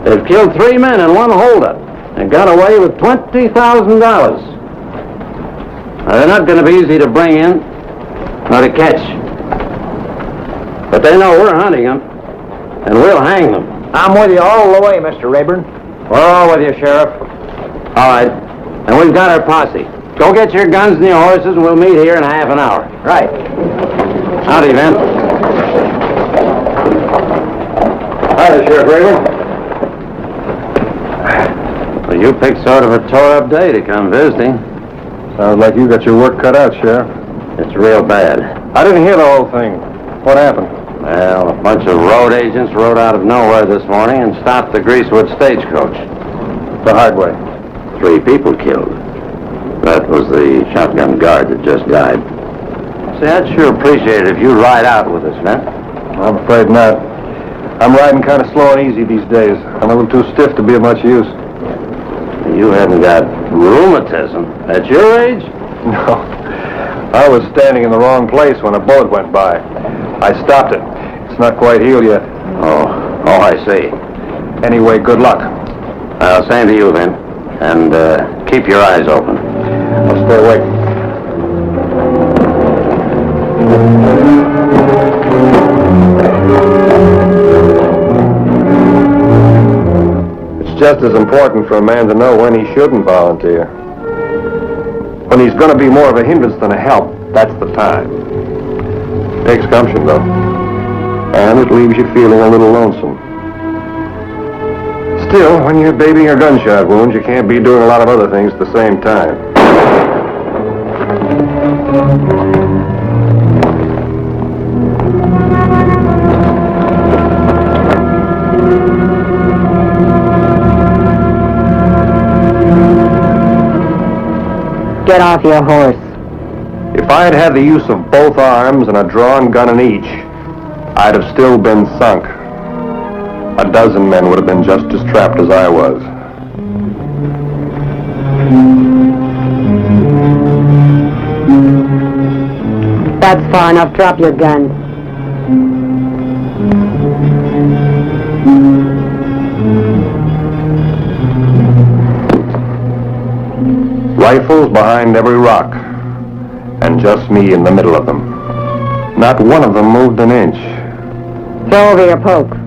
They've killed 3 men in one holdup and got away with $20,000. Now, they're not going to be easy to bring in nor to catch. But they know we're hunting them, and we'll hang them. I'm with you all the way, Mr. Rayburn. We're all with you, Sheriff. All right. And we've got our posse. Go get your guns and your horses, and we'll meet here in half an hour. Right. Howdy, Vin. Howdy, Sheriff Rayburn. Well, you picked sort of a tore-up day to come visiting. Sounds like you got your work cut out, Sheriff. It's real bad. I didn't hear the whole thing. What happened? Well, a bunch of road agents rode out of nowhere this morning and stopped the Greasewood stagecoach. The hard way. 3 people killed. That was the shotgun guard that just died. See, I'd sure appreciate it if you'd ride out with us, man. I'm afraid not. I'm riding kind of slow and easy these days. I'm a little too stiff to be of much use. You haven't got rheumatism at your age? No. I was standing in the wrong place when a bullet went by. I stopped it. It's not quite healed yet. Oh, I see. Anyway, good luck. Same to you, then. And keep your eyes open. I'll stay awake. It's just as important for a man to know when he shouldn't volunteer. When he's going to be more of a hindrance than a help, that's the time. Takes gumption, though. And it leaves you feeling a little lonesome. Still, when you're babying your gunshot wounds, you can't be doing a lot of other things at the same time. Get off your horse. If I had had the use of both arms and a drawn gun in each, I'd have still been sunk. A dozen men would have been just as trapped as I was. That's far enough. Drop your gun. Rifles behind every rock, and just me in the middle of them. Not one of them moved an inch. Throw over your poke.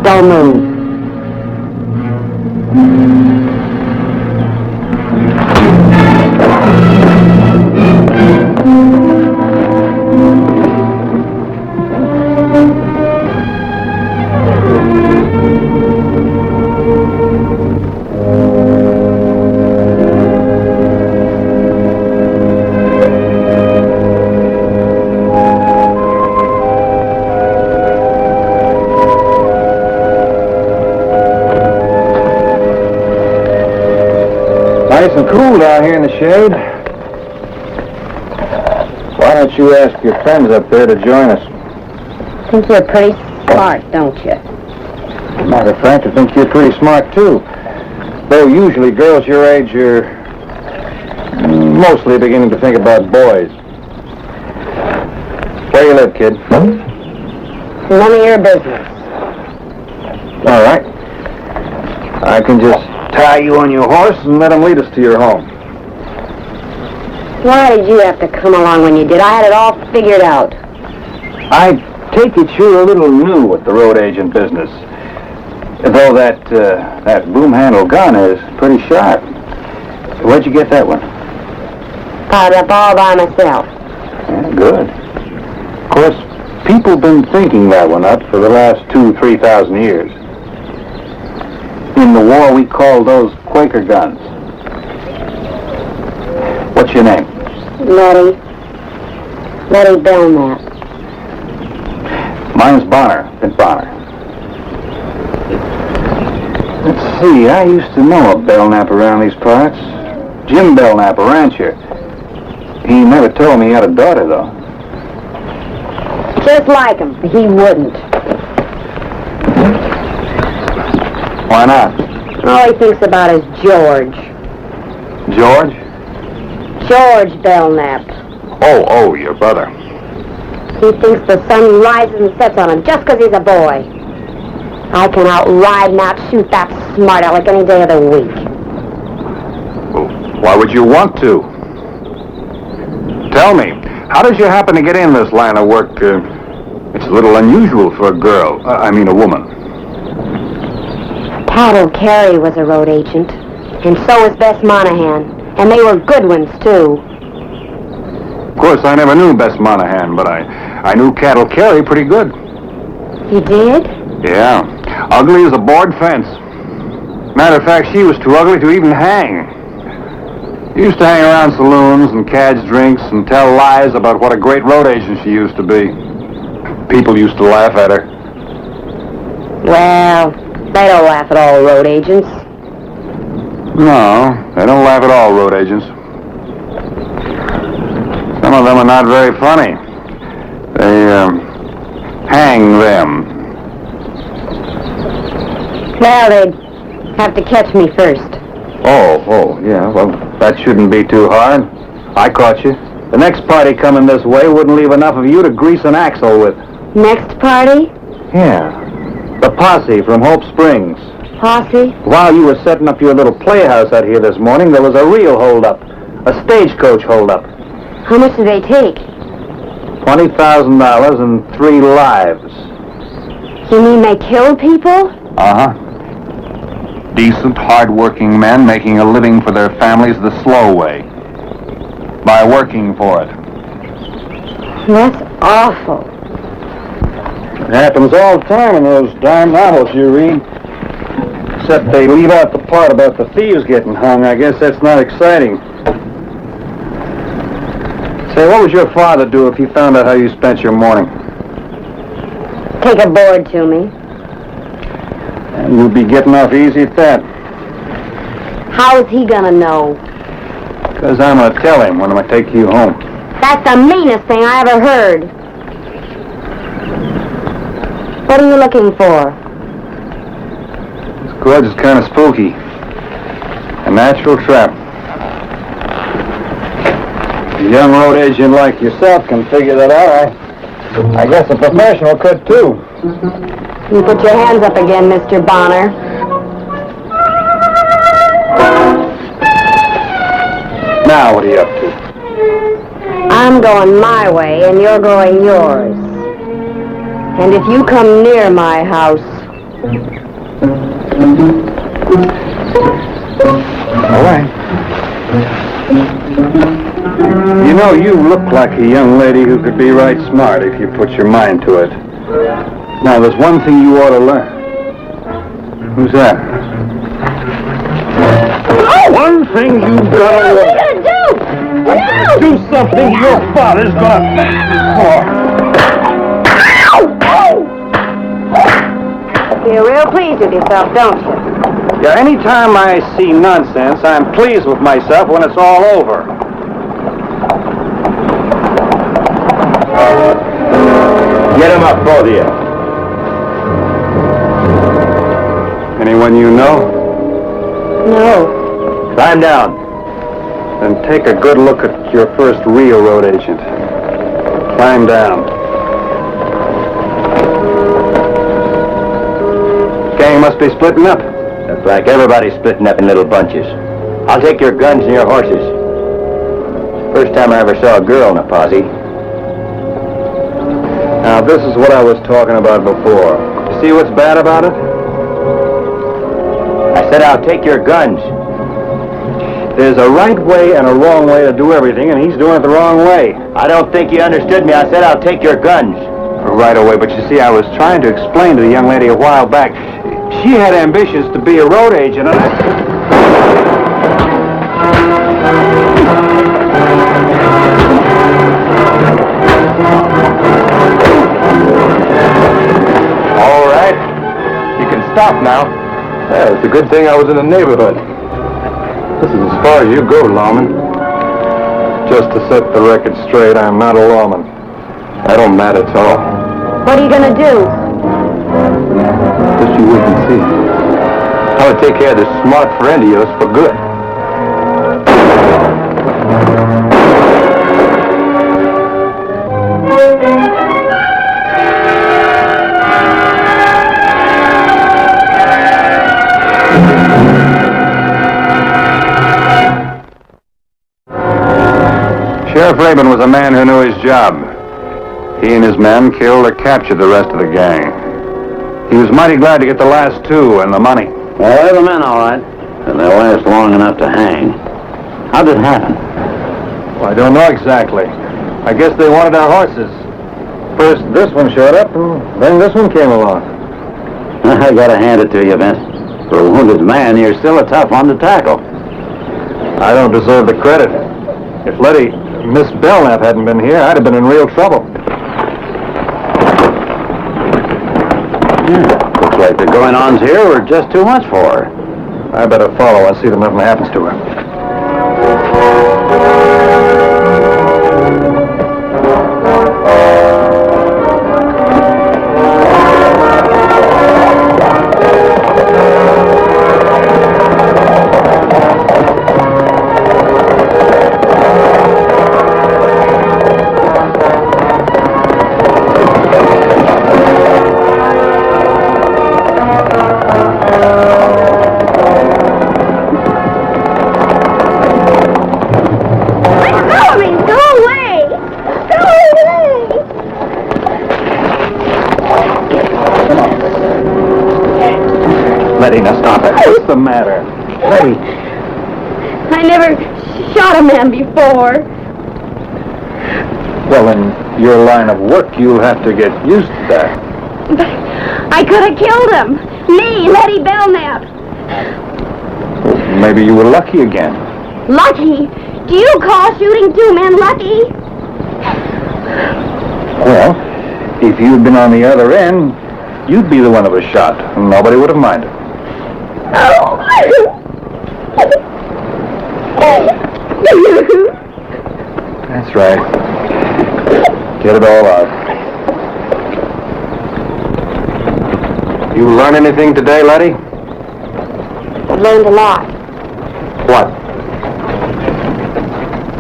Don't move. Nice and cool down here in the shade. Why don't you ask your friends up there to join us? Think you're pretty smart, don't you? Matter of fact, I think you're pretty smart, too. Though usually girls your age are mostly beginning to think about boys. Where you live, kid? None of your business. All right. I can just tie you on your horse and let him lead us to your home. Why did you have to come along when you did? I had it all figured out. I take it you're a little new with the road agent business. Though that boom handle gun is pretty sharp. Where'd you get that one? Fired up all by myself. Yeah, good. Of course, people been thinking that one up for the last 2,000-3,000 years. In the war, we called those Quaker guns. What's your name? Letty Belknap. Mine's Bonner, Vint Bonner. Let's see, I used to know a Belknap around these parts. Jim Belknap, a rancher. He never told me he had a daughter, though. Just like him. He wouldn't. Why not? All he thinks about is George. George? George Belknap. Oh, your brother. He thinks the sun rises and sets on him just 'cause he's a boy. I can outride and outshoot that smart aleck any day of the week. Well, why would you want to? Tell me, how did you happen to get in this line of work? It's a little unusual for a girl. A woman. Cattle Carey was a road agent, and so was Bess Monahan, and they were good ones, too. Of course, I never knew Bess Monahan, but I knew Cattle Carey pretty good. You did? Yeah. Ugly as a board fence. Matter of fact, she was too ugly to even hang. Used to hang around saloons and cadge drinks and tell lies about what a great road agent she used to be. People used to laugh at her. Well, they don't laugh at all road agents. No, they don't laugh at all road agents. Some of them are not very funny. They, hang them. Well, they'd have to catch me first. Oh, yeah, well, that shouldn't be too hard. I caught you. The next party coming this way wouldn't leave enough of you to grease an axle with. Next party? Yeah. The posse from Hope Springs. Posse? While you were setting up your little playhouse out here this morning, there was a real holdup. A stagecoach holdup. How much did they take? $20,000 and 3 lives. You mean they killed people? Uh-huh. Decent, hard-working men making a living for their families the slow way. By working for it. That's awful. It happens all the time in those darn novels you read. Except they leave out the part about the thieves getting hung. I guess that's not exciting. Say, what would your father do if he found out how you spent your morning? Take a board to me. And you'll be getting off easy at that. How is he gonna know? Because I'm going to tell him when I take you home. That's the meanest thing I ever heard. What are you looking for? This grudge is kind of spooky. A natural trap. A young road agent like yourself can figure that out. I guess a professional could, too. You put your hands up again, Mr. Bonner. Now, what are you up to? I'm going my way, and you're going yours. And if you come near my house... All right. You know, you look like a young lady who could be right smart if you put your mind to it. Now, there's one thing you ought to learn. Who's that? One thing you've got to learn. What are you going to do? No! Do something your father's got for. You're real pleased with yourself, don't you? Yeah, anytime I see nonsense, I'm pleased with myself when it's all over. Get him up, both of you. Anyone you know? No. Climb down. And take a good look at your first real road agent. Climb down. Gang must be splitting up. Looks like everybody's splitting up in little bunches. I'll take your guns and your horses. First time I ever saw a girl in a posse. Now, this is what I was talking about before. See what's bad about it? I said I'll take your guns. There's a right way and a wrong way to do everything, and he's doing it the wrong way. I don't think you understood me. I said I'll take your guns. Right away, but you see, I was trying to explain to the young lady a while back. She had ambitions to be a road agent, and All right. You can stop now. Yeah, it's a good thing I was in the neighborhood. This is as far as you go, lawman. Just to set the record straight, I'm not a lawman. I don't matter at all. What are you gonna do? Just you wait and see. I'm gonna take care of this smart friend of yours for good. Sheriff Rabin was a man who knew his job. He and his men killed or captured the rest of the gang. He was mighty glad to get the last two and the money. Well, they're the men, all right. And they'll last long enough to hang. How did it happen? Well, I don't know exactly. I guess they wanted our horses. First this one showed up, and then this one came along. I gotta hand it to you, Vince. For a wounded man, you're still a tough one to tackle. I don't deserve the credit. If Miss Belknap hadn't been here, I'd have been in real trouble. Looks like the going-ons here were just too much for her. I better follow and see that nothing happens to her. Letty, now stop it. What's the matter? Letty. I never shot a man before. Well, in your line of work, you'll have to get used to that. But I could have killed him. Me, Letty Belknap. Well, maybe you were lucky again. Lucky? Do you call shooting two men lucky? Well, if you'd been on the other end, you'd be the one that was shot, and nobody would have minded. That's right. Get it all out. You learn anything today, Letty? I've learned a lot. What?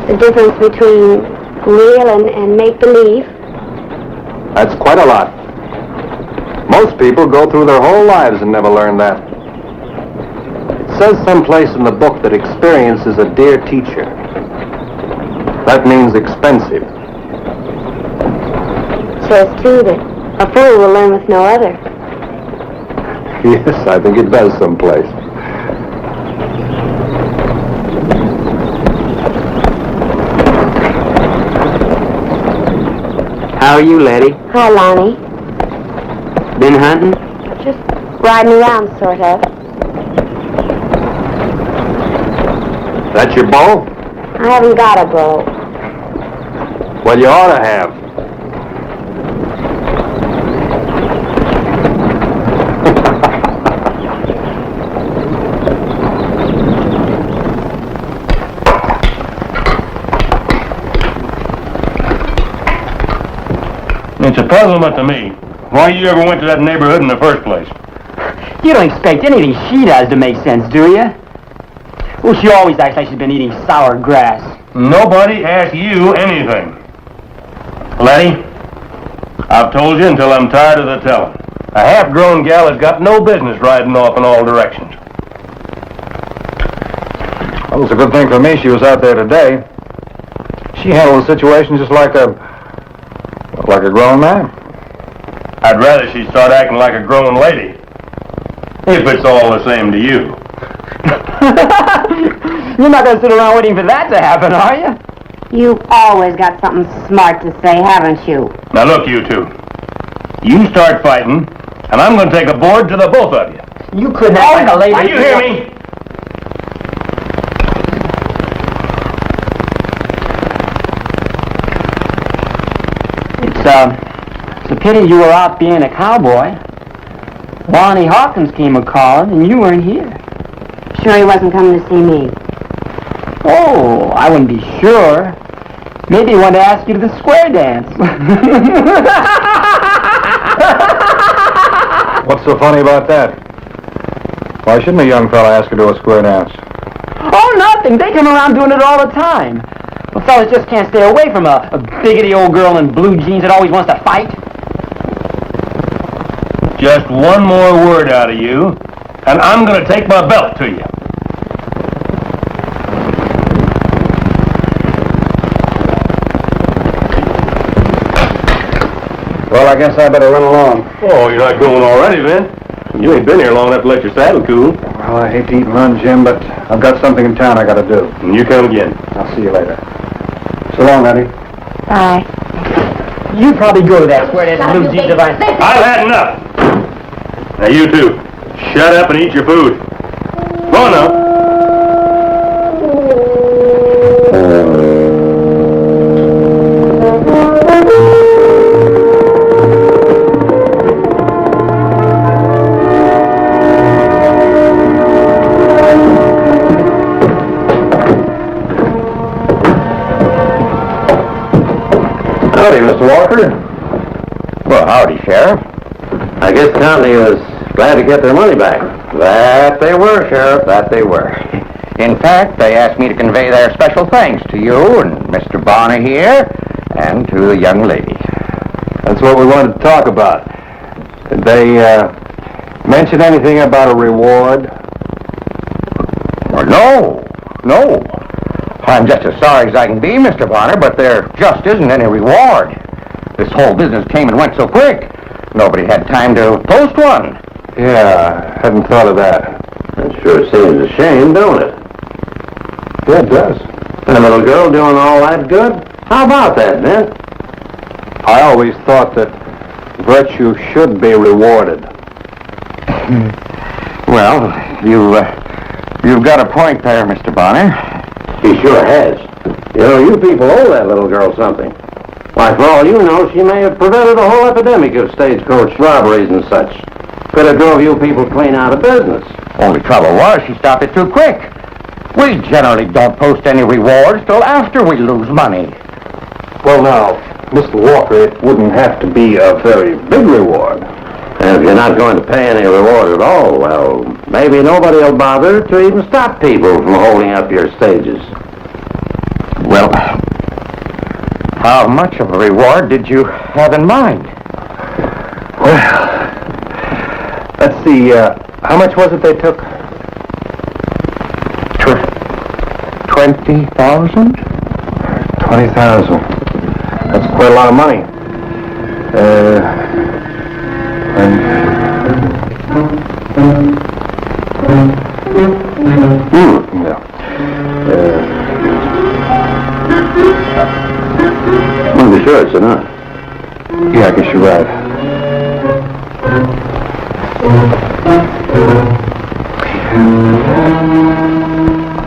The difference between real and make-believe. That's quite a lot. Most people go through their whole lives and never learn that. It says someplace in the book that experience is a dear teacher. That means expensive. It says, too, that a fool will learn with no other. Yes, I think it does someplace. How are you, Letty? Hi, Lonnie. Been hunting? Just riding around, sort of. That's your bow? I haven't got a bow. Well, you ought to have. It's a puzzlement to me why you ever went to that neighborhood in the first place. You don't expect anything she does to make sense, do you? Well, she always acts like she's been eating sour grass. Nobody asked you anything. Letty, I've told you until I'm tired of the telling. A half-grown gal has got no business riding off in all directions. Well, it's a good thing for me she was out there today. She handled the situation just like a grown man. I'd rather she'd start acting like a grown lady, if it's all the same to you. You're not going to sit around waiting for that to happen, are you? You've always got something smart to say, haven't you? Now look, you two. You start fighting, and I'm going to take a board to the both of you. You couldn't have like a lady. Now, you hear me? It's a pity you were out being a cowboy. Lonnie Hawkins came a-calling, and you weren't here. Sure he wasn't coming to see me. Oh, I wouldn't be sure. Maybe he wanted to ask you to the square dance. What's so funny about that? Why shouldn't a young fella ask you to do a square dance? Oh, nothing. They come around doing it all the time. Well, fellas just can't stay away from a biggity old girl in blue jeans that always wants to fight. Just one more word out of you, and I'm going to take my belt to you. Well, I guess I better run along. Oh, you're not going already, then? You ain't been here long enough to let your saddle cool. Well, I hate to eat and run, Jim, but I've got something in town I got to do. And you come again. I'll see you later. So long, Eddie. Bye. You probably go to that square dance blue jeans of mine. I've had enough. Now, you two, shut up and eat your food. Go on now. Howdy, Mr. Walker. Well, howdy, Sheriff. I guess the company was glad to get their money back. That they were, Sheriff, that they were. In fact, they asked me to convey their special thanks to you and Mr. Bonner here, and to the young lady. That's what we wanted to talk about. Did they mention anything about a reward? Well, no. I'm just as sorry as I can be, Mr. Bonner, but there just isn't any reward. This whole business came and went so quick. Nobody had time to post one. Yeah, I hadn't thought of that. That sure seems a shame, don't it? Yeah, it does. And a little girl doing all that good? How about that, Vint? I always thought that virtue should be rewarded. Well, you've got a point there, Mr. Bonner. He sure has. You know, you people owe that little girl something. Why, for all you know, she may have prevented a whole epidemic of stagecoach robberies and such. Could have drove you people clean out of business. Only trouble was, she stopped it too quick. We generally don't post any rewards till after we lose money. Well, now, Mr. Walker, it wouldn't have to be a very big reward. And if you're not going to pay any reward at all, well, maybe nobody will bother to even stop people from holding up your stages. Well, how much of a reward did you have in mind? Well, let's see, how much was it they took? 20,000? 20,000. That's quite a lot of money. Yeah. Well, be sure it's enough. Yeah, I guess you're right.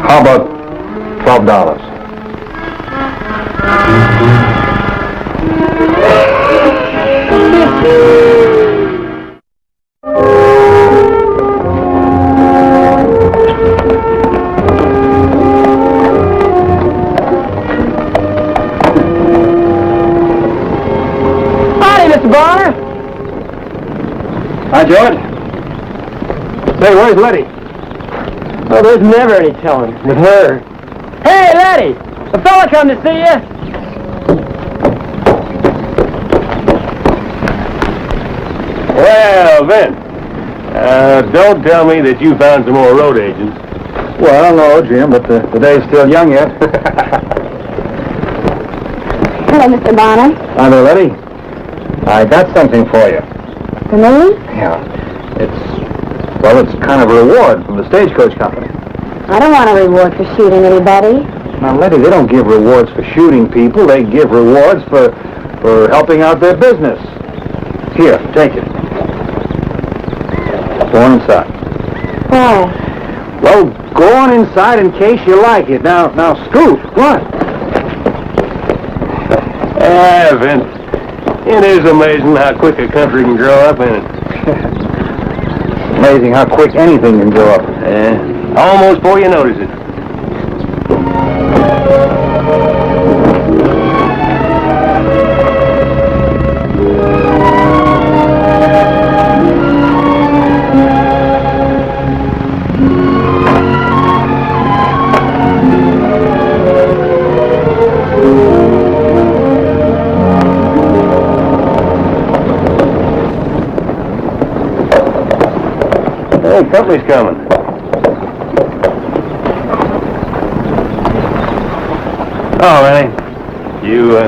How about $12? Mr. Bonner? Hi, George. Say, where's Letty? Oh, there's never any telling with her. Hey, Letty! A fella come to see you. Well, Vince, don't tell me that you found some more road agents. Well, I don't know, Jim, but the day's still young yet. Hello, Mr. Bonner. Hi there, Letty. I got something for you. For me? Yeah. It's Well, it's kind of a reward from the stagecoach company. I don't want a reward for shooting anybody. Now, Letty, they don't give rewards for shooting people. They give rewards for helping out their business. Here, take it. Go on inside. Why? Well, go on inside in case you like it. Now, Scoot, what? Vince, it is amazing how quick a country can grow up in it. Amazing how quick anything can grow up. Almost before you notice it. Hey, company's coming. Oh, Lenny. You,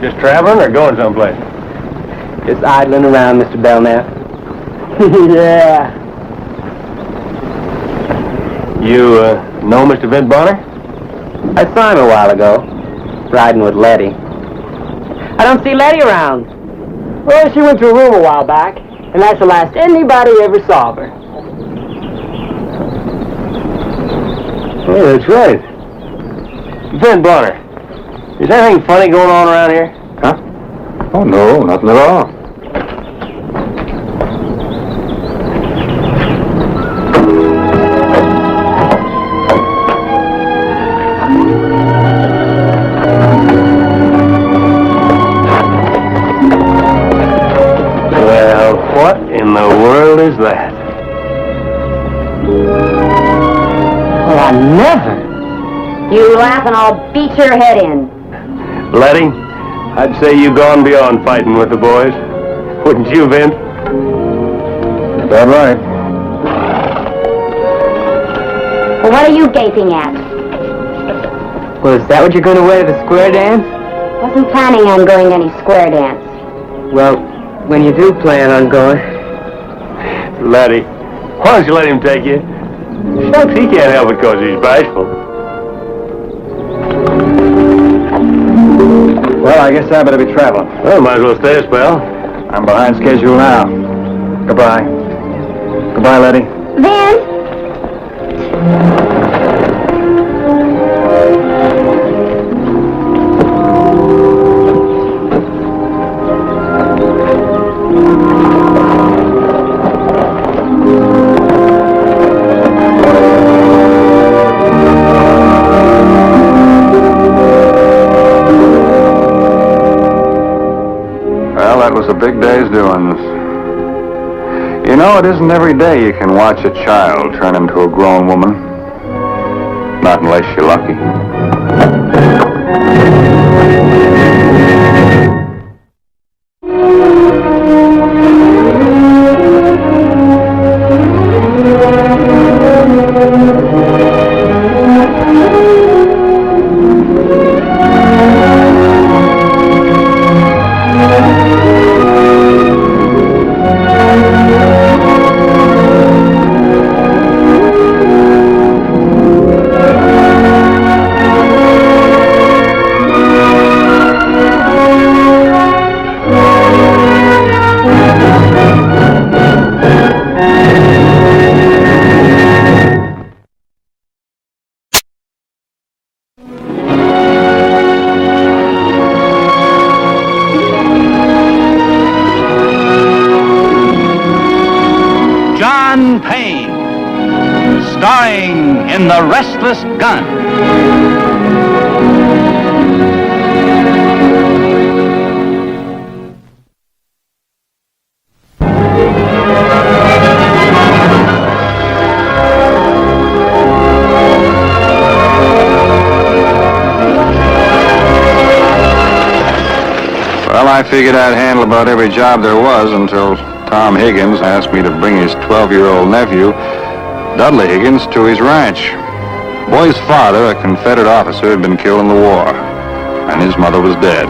just traveling or going someplace? Just idling around, Mr. Belknap. Yeah. You, know Mr. Vince Bonner? I saw him a while ago, riding with Letty. I don't see Letty around. Well, she went to a room a while back, and that's the last anybody ever saw of her. Yeah, that's right. Vince Bonner, is anything funny going on around here? Huh? Oh, no, nothing at all. Well, what in the world is that? Oh, I never. You laugh and I'll beat your head in. Letty, I'd say you've gone beyond fighting with the boys. Wouldn't you, Vince? That's right. Well, what are you gaping at? Well, is that what you're going to wear to the square dance? Wasn't planning on going to any square dance. Well, when you do plan on going... Letty, why don't you let him take you? Shucks, he can't help it because he's bashful. Well, I guess I better be traveling. Well, might as well stay a spell. I'm behind schedule now. Goodbye. Goodbye, Letty. Vince? That was a big day's doings. You know, it isn't every day you can watch a child turn into a grown woman. Not unless you're lucky. Starring in The Restless Gun. Well, I figured I'd handle about every job there was until Tom Higgins asked me to bring his 12-year-old nephew, Dudley Higgins, to his ranch. Boy's father, a Confederate officer, had been killed in the war, and his mother was dead.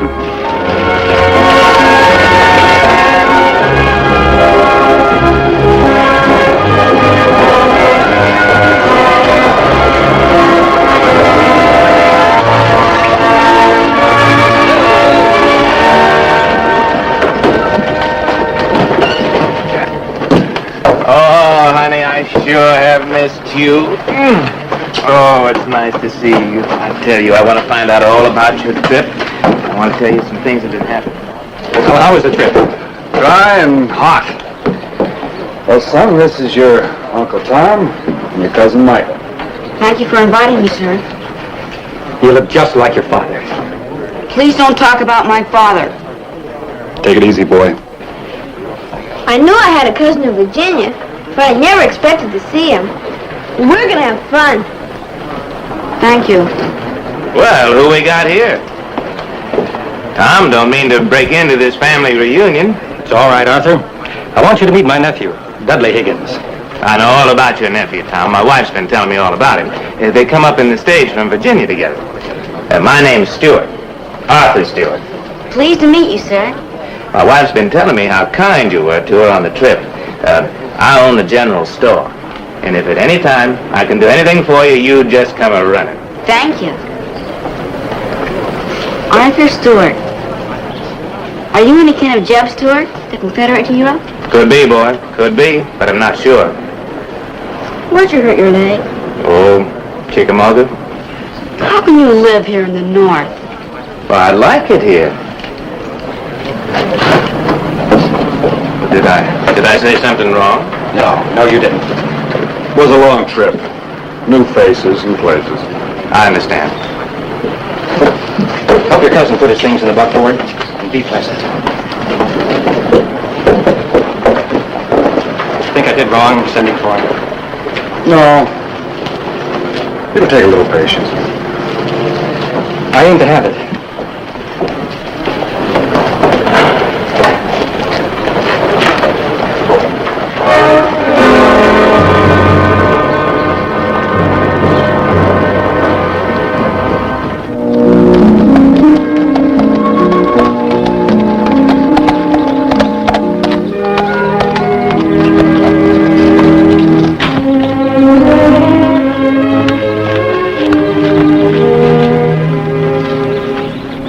Oh, honey, I sure have missed you. Oh, it's nice to see you. I tell you, I want to find out all about your trip. I want to tell you some things that did happen. Well, how was the trip? Dry and hot. Well, son, this is your Uncle Tom and your cousin Michael. Thank you for inviting me, sir. You look just like your father. Please don't talk about my father. Take it easy, boy. I knew I had a cousin in Virginia, but I never expected to see him. We're gonna have fun. Thank you. Well, who we got here? Tom don't mean to break into this family reunion. It's all right, Arthur. I want you to meet my nephew, Dudley Higgins. I know all about your nephew, Tom. My wife's been telling me all about him. They come up in the stage from Virginia together. My name's Stewart. Arthur Stewart. Pleased to meet you, sir. My wife's been telling me how kind you were to her on the trip. I own the general store. And if at any time I can do anything for you, you just come a-running. Thank you. Arthur Stewart. Are you any kind of Jeb Stewart, the Confederate hero? Could be, boy. Could be, but I'm not sure. Where'd you hurt your leg? Oh, Chickamauga? How can you live here in the North? Well, I like it here. Did I say something wrong? No, you didn't. It was a long trip. New faces and places. I understand. Help your cousin put his things in the buckboard and be pleasant. Think I did wrong sending for him? No. It'll take a little patience. I aim to have it.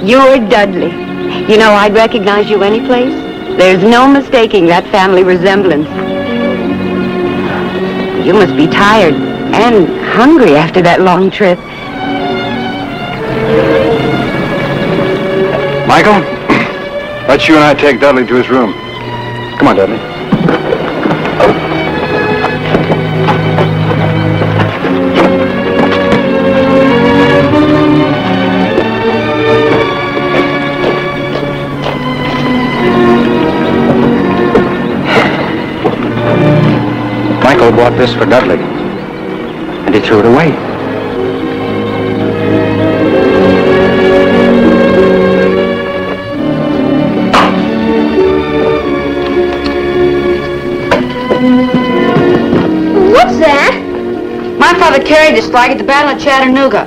You're Dudley. You know, I'd recognize you any place. There's no mistaking that family resemblance. You must be tired and hungry after that long trip. Michael, let you and I take Dudley to his room. Come on, Dudley. Michael bought this for Dudley, and he threw it away. What's that? My father carried this flag at the Battle of Chattanooga.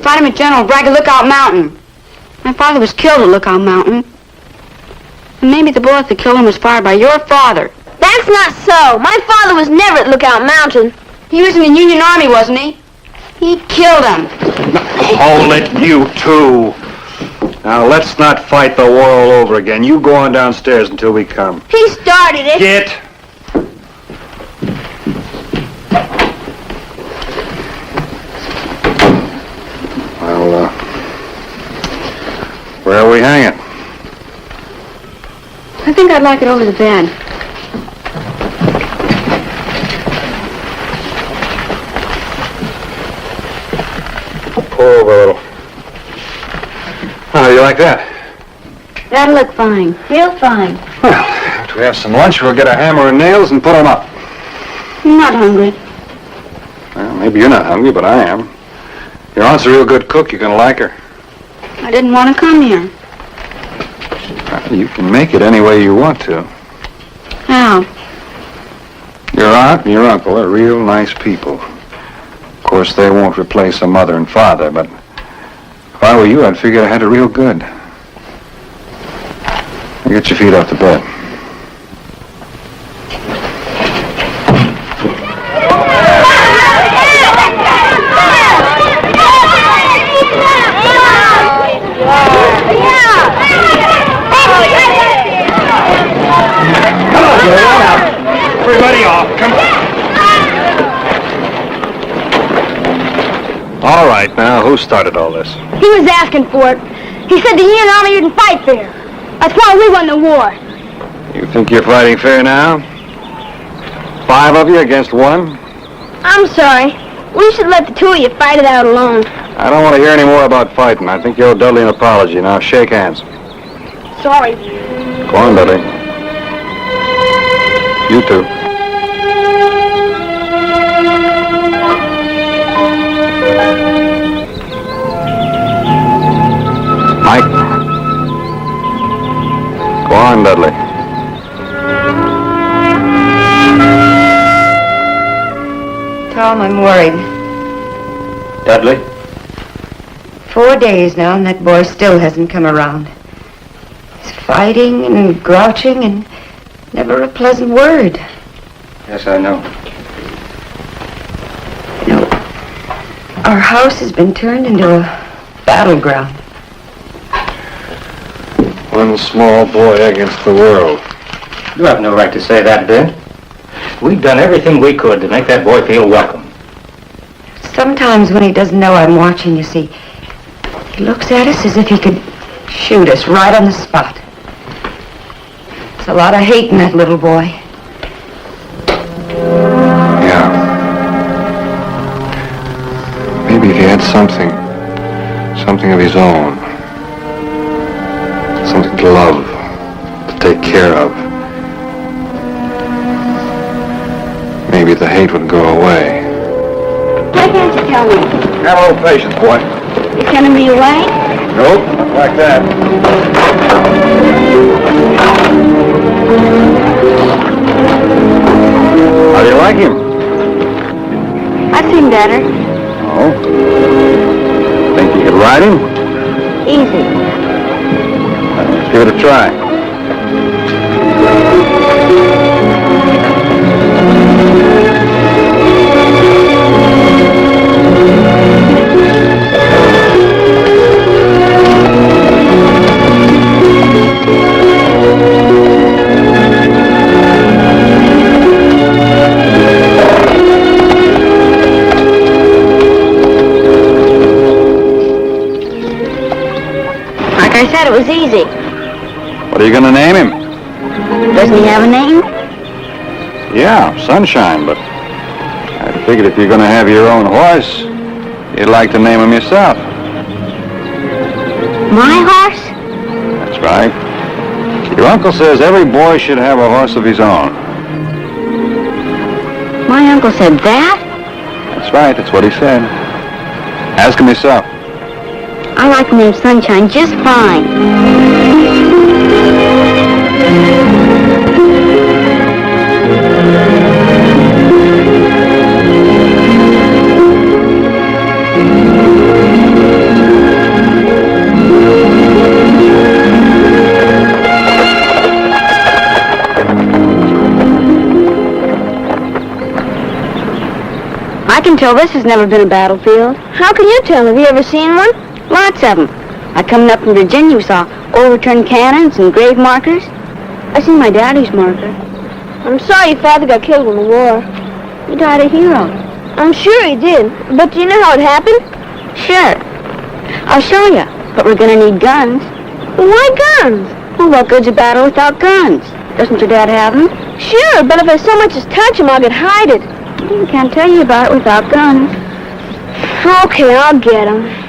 Found him at General Bragg at Lookout Mountain. My father was killed at Lookout Mountain. And maybe the bullet that killed him was fired by your father. That's not so. My father was never at Lookout Mountain. He was in the Union Army, wasn't he? He killed him. Hold it, you two. Now, let's not fight the war all over again. You go on downstairs until we come. He started it. Get. Well, where are we hanging? I think I'd like it over the bed. Pull over a little. How do you like that? That'll look fine. Real fine. Well, after we have some lunch, we'll get a hammer and nails and put them up. I'm not hungry. Well, maybe you're not hungry, but I am. Your aunt's a real good cook. You're going to like her. I didn't want to come here. Well, you can make it any way you want to. How? Your aunt and your uncle are real nice people. Of course, they won't replace a mother and father, but if I were you, I'd figure I had it real good. Now get your feet off the bed. Everybody off. Come on. All right, now, who started all this? He was asking for it. He said the Union Army didn't fight fair. That's why we won the war. You think you're fighting fair now? 5 of you against 1? I'm sorry. We should let the 2 of you fight it out alone. I don't want to hear any more about fighting. I think you owe Dudley an apology. Now, shake hands. Sorry. Go on, Dudley. You too. Mike. Go on, Dudley. Tom, I'm worried. Dudley? 4 days now, and that boy still hasn't come around. He's fighting and grouching and never a pleasant word. Yes, I know. You know, our house has been turned into a battleground. One small boy against the world. You have no right to say that, Ben. We've done everything we could to make that boy feel welcome. Sometimes when he doesn't know I'm watching, you see, he looks at us as if he could shoot us right on the spot. There's a lot of hate in that little boy. Yeah. Maybe if he had something of his own. Something to love, to take care of. Maybe the hate would go away. Why can't you tell me? Have a little patience, boy. You're sending me away? Nope, not like that. How do you like him? I've seen better. Oh? Think you could ride him? Easy. Let's give it a try. Like I said, it was easy. What are you going to name him? Doesn't he have a name? Yeah, Sunshine, but I figured if you're going to have your own horse, you'd like to name him yourself. My horse? That's right. Your uncle says every boy should have a horse of his own. My uncle said that? That's right, that's what he said. Ask him yourself. I like the name Sunshine just fine. I can tell this has never been a battlefield. How can you tell? Have you ever seen one? Lots of them. I coming up from Virginia, we saw overturned cannons and grave markers. I seen my daddy's marker. I'm sorry your father got killed in the war. He died a hero. I'm sure he did. But do you know how it happened? Sure. I'll show you. But we're gonna need guns. Why guns? Well, what good's a battle without guns? Doesn't your dad have them? Sure, but if I so much as touch him, I'll get hided. I can't tell you about it without guns. Okay, I'll get them.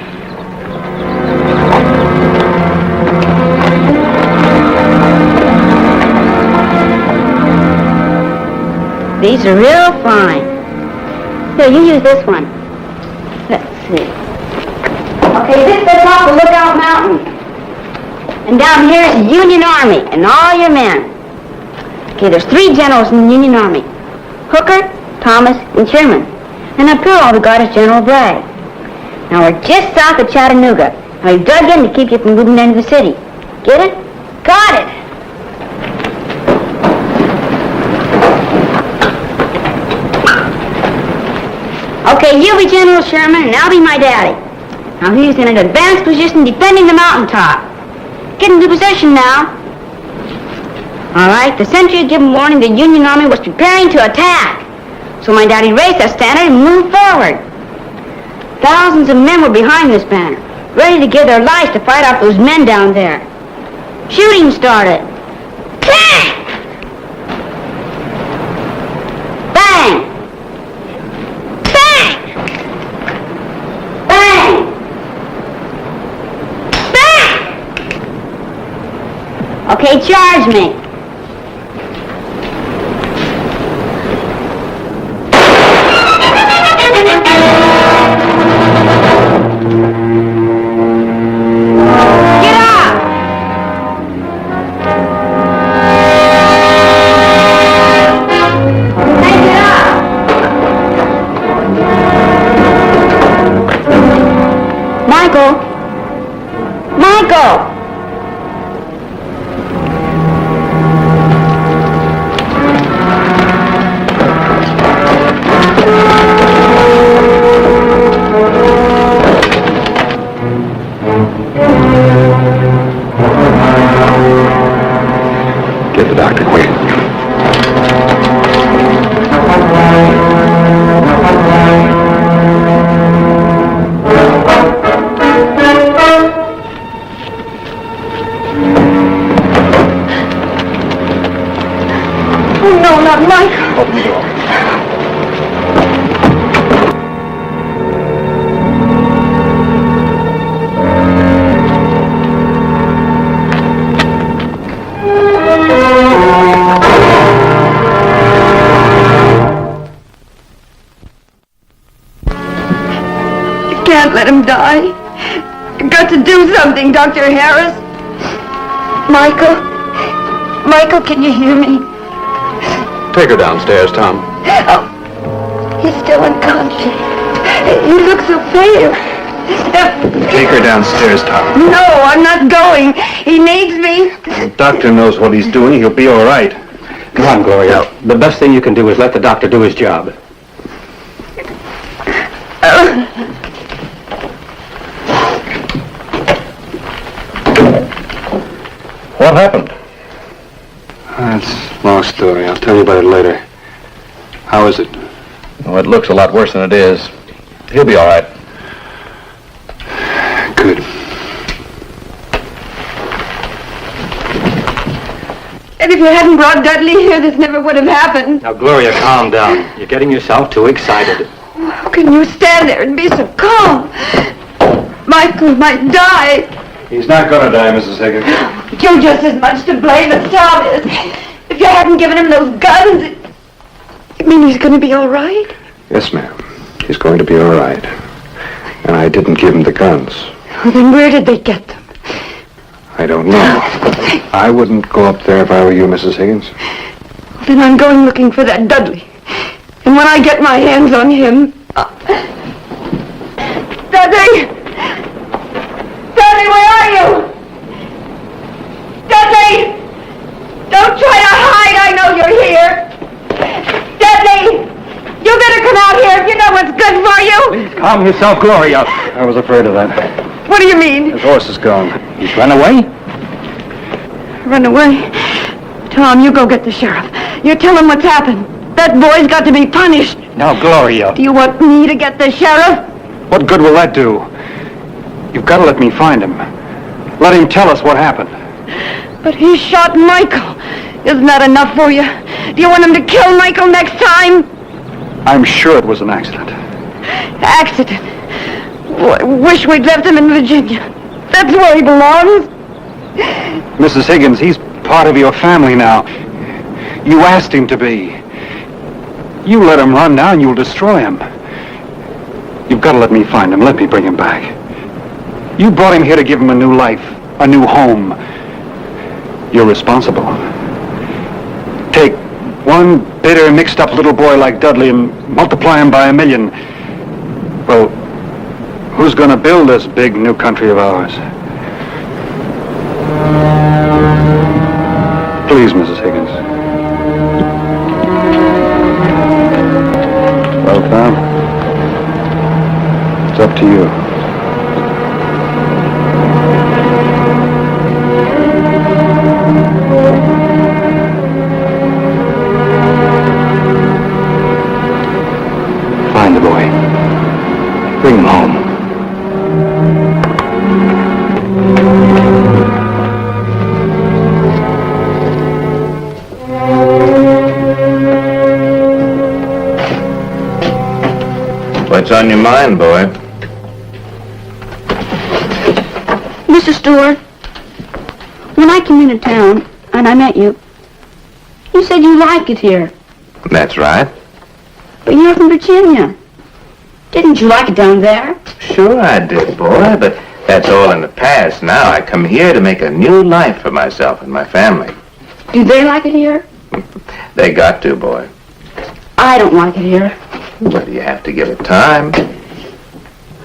These are real fine. Here, you use this one. Let's see. Okay, this is the top of Lookout Mountain. And down here is the Union Army and all your men. Okay, there's 3 generals in the Union Army. Hooker, Thomas, and Sherman. And up here all we got is General Bragg. Now we're just south of Chattanooga. And we've dug in to keep you from moving into the city. Get it? Got it! Okay, you be General Sherman, and I'll be my daddy. Now he's in an advanced position defending the mountaintop. Get into position now. All right, the sentry had given warning the Union Army was preparing to attack. So my daddy raised that standard and moved forward. Thousands of men were behind this banner, ready to give their lives to fight off those men down there. Shooting started. Bang! Bang! Bang! Bang! Bang! Okay, charge me. Get the doctor, quick. Oh, no, not Michael. Open the door. Can't let him die. You've got to do something, Dr. Harris. Michael, can you hear me? Take her downstairs, Tom. Oh, he's still unconscious. He looks so pale. Take her downstairs, Tom. No, I'm not going. He needs me. The doctor knows what he's doing. He'll be all right. Come on, Gloria. The best thing you can do is let the doctor do his job. What happened? That's a long story. I'll tell you about it later. How is it? Well, it looks a lot worse than it is. He'll be all right. Good. And if you hadn't brought Dudley here, this never would have happened. Now, Gloria, calm down. You're getting yourself too excited. How can you stand there and be so calm? Michael might die. He's not going to die, Mrs. Higgins. You're just as much to blame as Tom is. If you hadn't given him those guns, you mean he's going to be all right? Yes, ma'am. He's going to be all right. And I didn't give him the guns. Well, then where did they get them? I don't know. I wouldn't go up there if I were you, Mrs. Higgins. Well, then I'm going looking for that Dudley. And when I get my hands on him... Dudley! Dudley, where are you? Dudley! Don't try to hide, I know you're here. Dudley! You better come out here if you know what's good for you. Calm yourself, Gloria. I was afraid of that. What do you mean? His horse is gone. He's run away? Run away? Tom, you go get the sheriff. You tell him what's happened. That boy's got to be punished. Now, Gloria. Do you want me to get the sheriff? What good will that do? You've got to let me find him. Let him tell us what happened. But he shot Michael. Isn't that enough for you? Do you want him to kill Michael next time? I'm sure it was an accident. Accident? Wish we'd left him in Virginia. That's where he belongs. Mrs. Higgins, he's part of your family now. You asked him to be. You let him run now and you'll destroy him. You've got to let me find him. Let me bring him back. You brought him here to give him a new life, a new home. You're responsible. Take one bitter, mixed-up little boy like Dudley and multiply him by 1,000,000. Well, who's going to build this big new country of ours? Please, Mrs. Higgins. Well, Tom, it's up to you. Find the boy. Bring him home. What's on your mind, boy? Mr. Stewart, when I came into town and I met you, you said you like it here. That's right. But you're from Virginia. Didn't you like it down there? Sure I did, boy, but that's all in the past. Now I come here to make a new life for myself and my family. Do they like it here? They got to, boy. I don't like it here. Well, you have to give it time.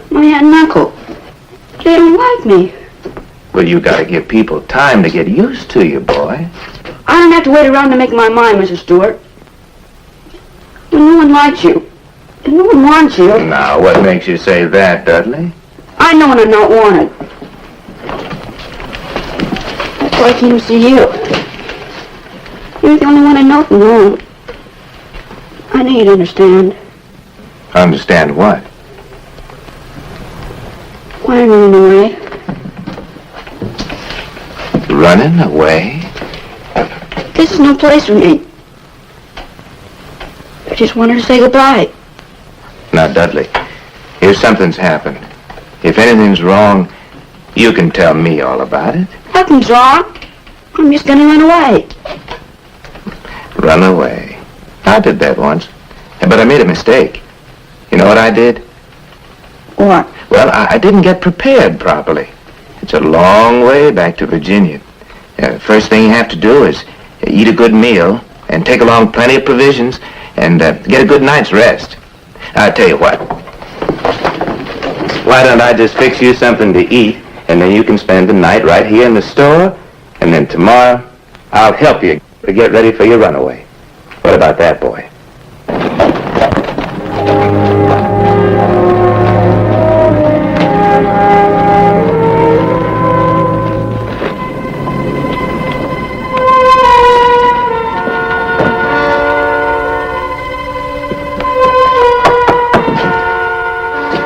My aunt and uncle, they don't like me. Well, you gotta give people time to get used to you, boy. I don't have to wait around to make my mind, Mr. Stewart. When no one likes you, and no one wants you... Now, what makes you say that, Dudley? I know when I'm not wanted. That's why I came to see you. You're the only one I know from home. I know you'd understand. Understand what? Why I'm running away. Running away? This is no place for me. I just wanted to say goodbye. Now, Dudley, if something's happened, if anything's wrong, you can tell me all about it. Nothing's wrong. I'm just gonna run away. Run away. I did that once, but I made a mistake. You know what I did? What? Well, I didn't get prepared properly. It's a long way back to Virginia. First thing you have to do is eat a good meal and take along plenty of provisions and get a good night's rest. I'll tell you what. Why don't I just fix you something to eat, and then you can spend the night right here in the store, and then tomorrow I'll help you to get ready for your runaway. What about that, boy?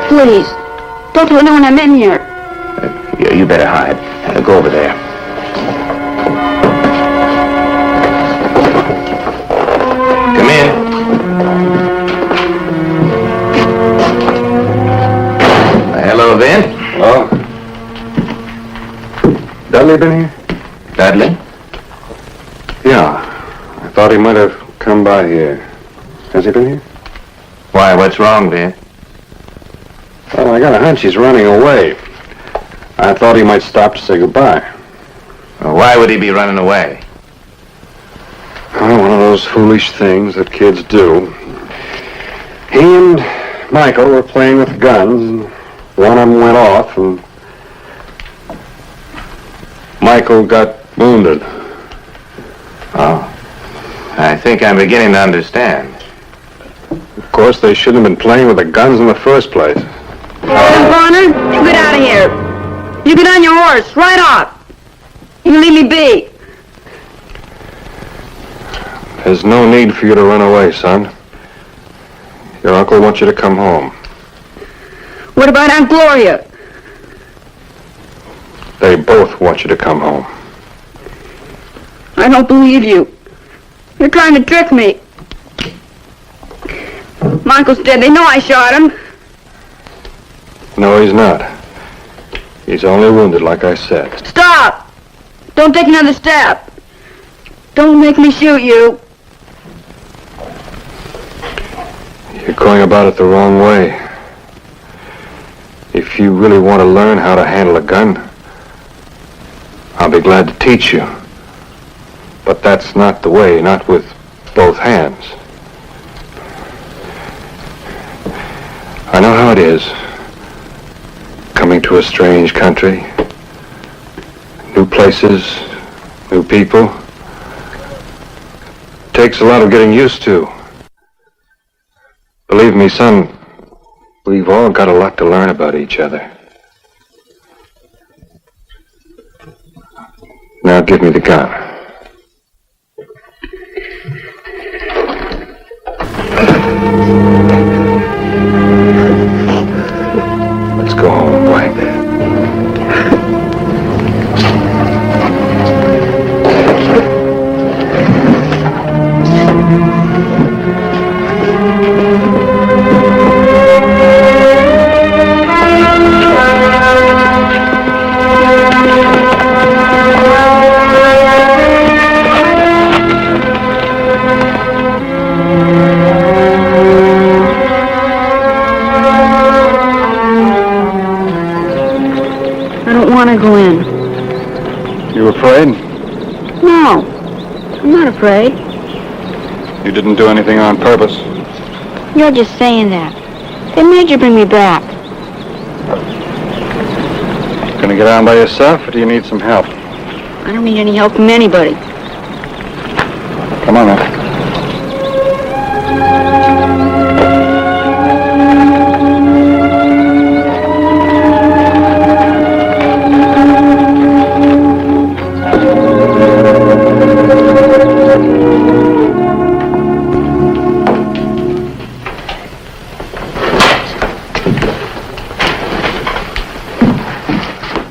Please, don't tell anyone I'm in here. You better hide. Go over there. Come in. Hello, Vin. Hello? Dudley been here? Dudley? Yeah. I thought he might have come by here. Has he been here? Why, what's wrong, Vin? Well, I got a hunch he's running away. I thought he might stop to say goodbye. Well, why would he be running away? Oh, one of those foolish things that kids do. He and Michael were playing with guns, and one of them went off, and Michael got wounded. Oh. I think I'm beginning to understand. Of course, they shouldn't have been playing with the guns in the first place. Bonner, you get out of here. You get on your horse, right off. You leave me be. There's no need for you to run away, son. Your uncle wants you to come home. What about Aunt Gloria? They both want you to come home. I don't believe you. You're trying to trick me. Michael's dead. They know I shot him. No, he's not. He's only wounded, like I said. Stop! Don't take another step. Don't make me shoot you. You're going about it the wrong way. If you really want to learn how to handle a gun, I'll be glad to teach you. But that's not the way, not with both hands. I know how it is, coming to a strange country, new places, new people. Takes a lot of getting used to. Believe me, son, we've all got a lot to learn about each other. Now give me the gun. afraid? No, I'm not afraid. You didn't do anything on purpose. You're just saying that. They made you bring me back. Gonna get on by yourself, or do you need some help? I don't need any help from anybody. Come on, then.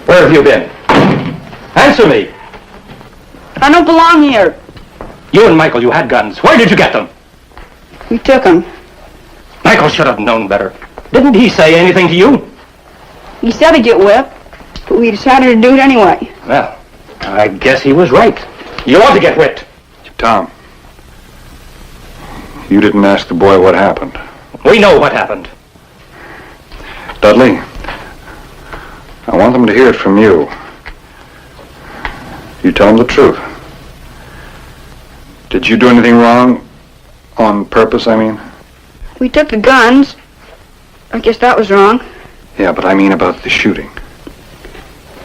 Where have you been? Answer me. I don't belong here. You and Michael, you had guns. Where did you get them? We took them. Michael should have known better. Didn't he say anything to you? He said he'd get whipped, but we decided to do it anyway. Well, I guess he was right. You ought to get whipped. Tom, you didn't ask the boy what happened. We know what happened. Dudley, I want them to hear it from you. You tell them the truth. Did you do anything wrong? On purpose, I mean? We took the guns. I guess that was wrong. Yeah, but I mean about the shooting.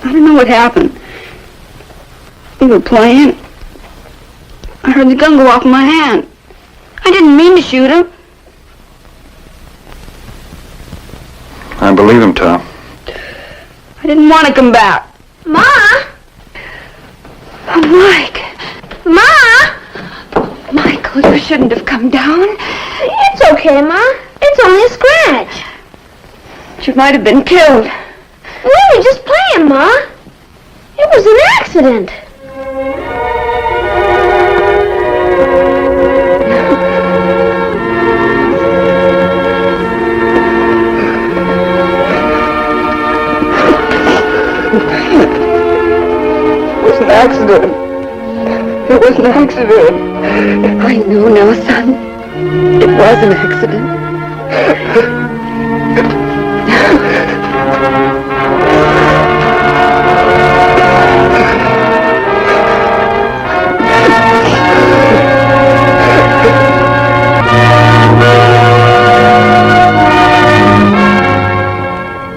I don't know what happened. We were playing. I heard the gun go off in my hand. I didn't mean to shoot him. I believe him, Tom. I didn't want to come back. Ma! Oh, Mike. Ma! Michael, you shouldn't have come down. It's okay, Ma. It's only a scratch. You might have been killed. We were just playing, Ma. It was an accident. It was an accident. It was an accident. I know now, son. It was an accident.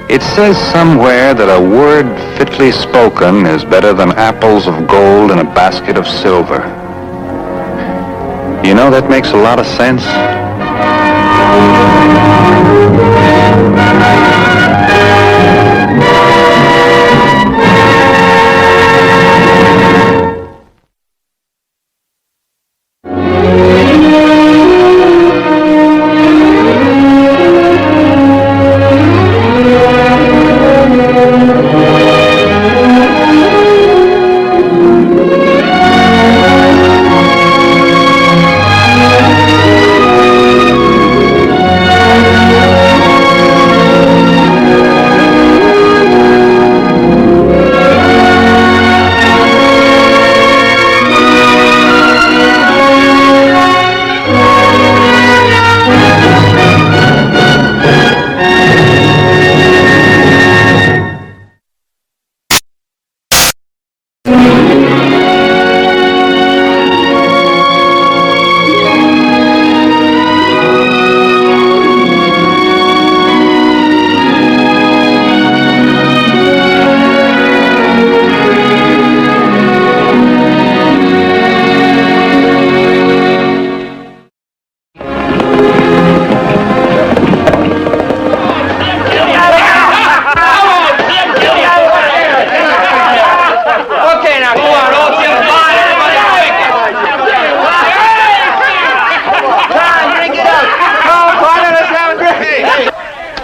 It says somewhere that a word fitly spoken is better than apples of gold in a basket of silver. You know, that makes a lot of sense.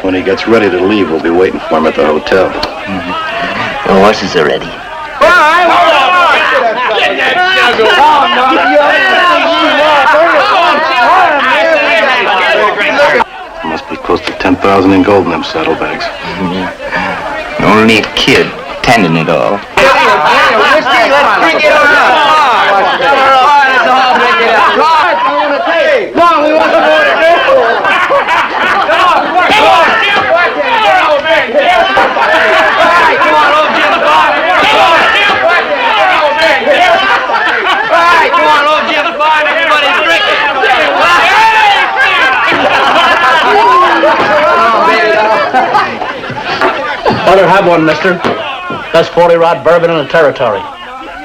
When he gets ready to leave, we'll be waiting for him at the hotel. The horses are ready. Must be close to 10,000 in gold in them saddlebags. Only a kid tending it all. Let's drink it on up. Come on, we want some more to do. Come on, old Jim, Better have one, mister. Best 40-rod bourbon in the territory.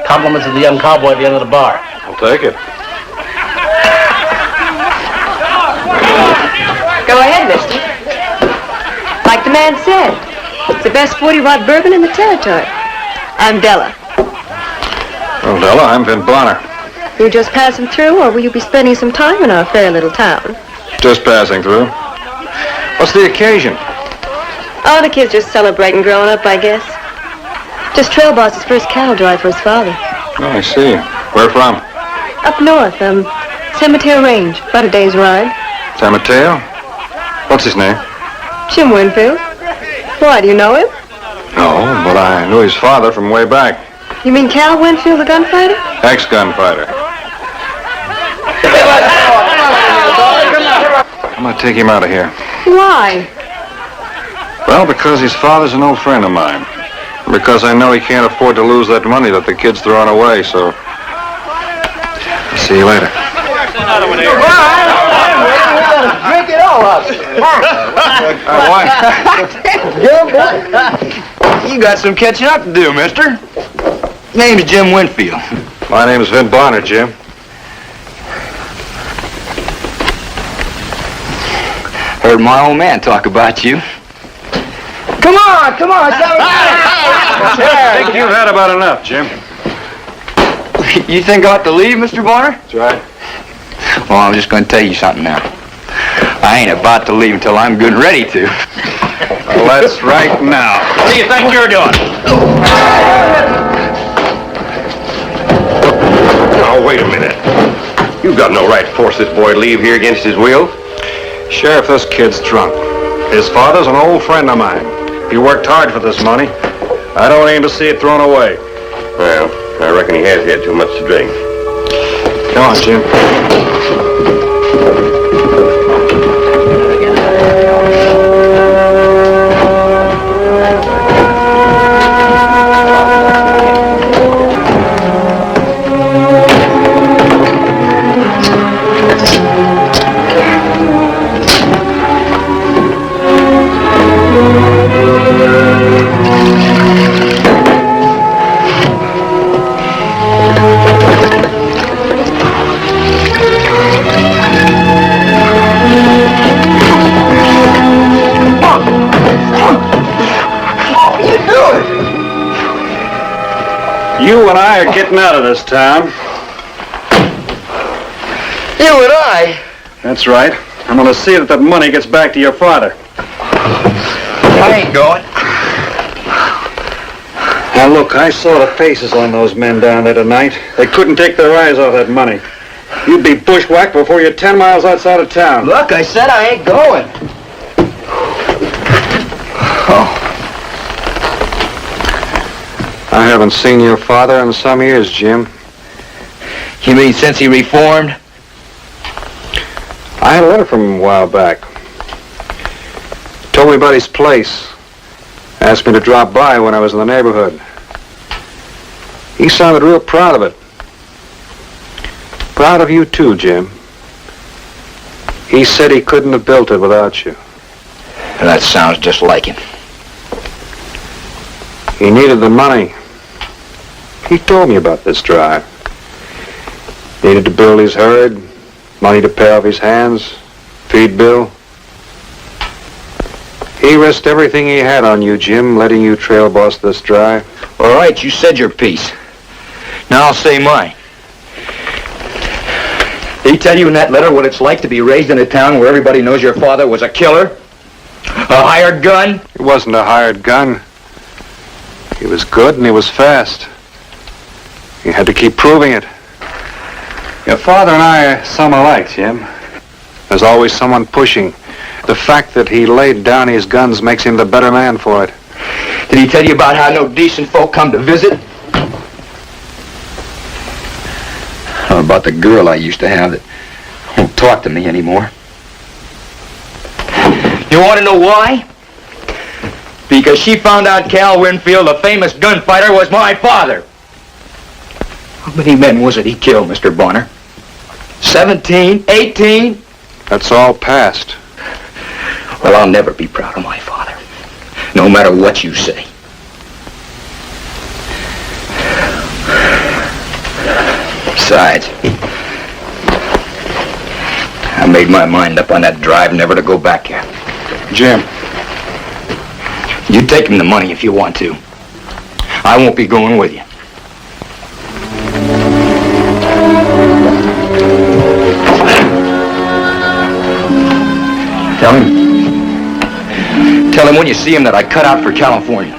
Compliments of the young cowboy at the end of the bar. I'll take it. Go ahead, mister. Like the man said, it's the best 40-rod bourbon in the territory. I'm Della. Well, Della, I'm Vin Bonner. You just passing through, or will you be spending some time in our fair little town? Just passing through. What's the occasion? Oh, the kid's just celebrating growing up, I guess. Just trail boss's first cattle drive for his father. Oh, I see. Where from? Up north, San Mateo Range, about a day's ride. San Mateo? What's his name? Jim Winfield. Why, do you know him? No, but I knew his father from way back. You mean Cal Winfield, the gunfighter? Ex-gunfighter. I'm gonna take him out of here. Why? Well, because his father's an old friend of mine. Because I know he can't afford to lose that money that the kid's throwing away, so... I'll see you later. Drink it all up. You got some catching up to do, mister. Name's Jim Winfield. My name's Vin Bonner, Jim. Heard my old man talk about you. Come on. I think you've had about enough, Jim. You think I ought to leave, Mr. Bonner? That's right. Well, I'm just going to tell you something now. I ain't about to leave until I'm good and ready to. Well, that's right now. What do you think you're doing? Now, wait a minute. You've got no right to force this boy to leave here against his will. Sheriff, this kid's drunk. His father's an old friend of mine. He worked hard for this money. I don't aim to see it thrown away. Well, I reckon he has had too much to drink. Come on, Jim. You and I are getting out of this town. You and I? That's right. I'm going to see that money gets back to your father. I ain't going. Now, look, I saw the faces on those men down there tonight. They couldn't take their eyes off that money. You'd be bushwhacked before you're 10 miles outside of town. Look, I said I ain't going. Oh. I haven't seen your father in some years, Jim. You mean since he reformed? I had a letter from him a while back. Told me about his place. Asked me to drop by when I was in the neighborhood. He sounded real proud of it. Proud of you too, Jim. He said he couldn't have built it without you. That sounds just like him. He needed the money. He told me about this drive. Needed to build his herd, money to pay off his hands, feed Bill. He risked everything he had on you, Jim, letting you trail boss this drive. All right, you said your piece. Now I'll say mine. Did he tell you in that letter what it's like to be raised in a town where everybody knows your father was a killer? A hired gun? He wasn't a hired gun. He was good and he was fast. You had to keep proving it. Your father and I are some alike, Jim. There's always someone pushing. The fact that he laid down his guns makes him the better man for it. Did he tell you about how no decent folk come to visit? Or about the girl I used to have that won't talk to me anymore? You want to know why? Because she found out Cal Winfield, the famous gunfighter, was my father. How many men was it he killed, Mr. Bonner? 17? 18? That's all past. Well, I'll never be proud of my father. No no matter what you say. Besides, I made my mind up on that drive never to go back here. Jim. You take him the money if you want to. I won't be going with you. Tell him when you see him that I cut out for California.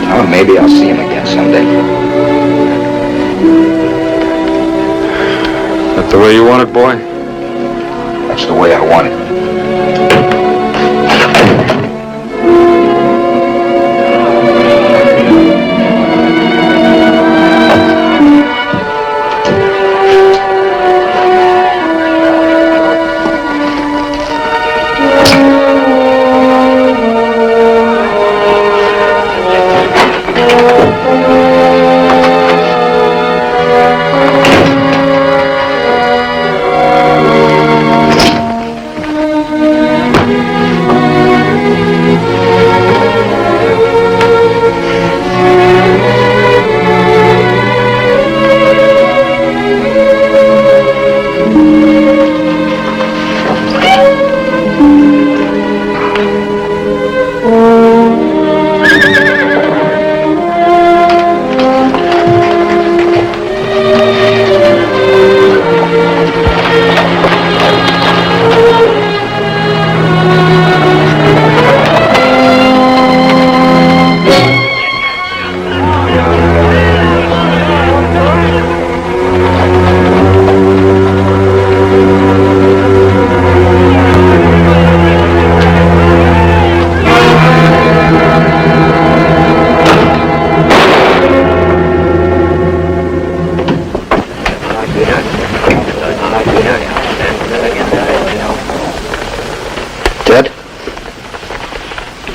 Tell him maybe I'll see him again someday. That the way you want it, boy? That's the way I want it.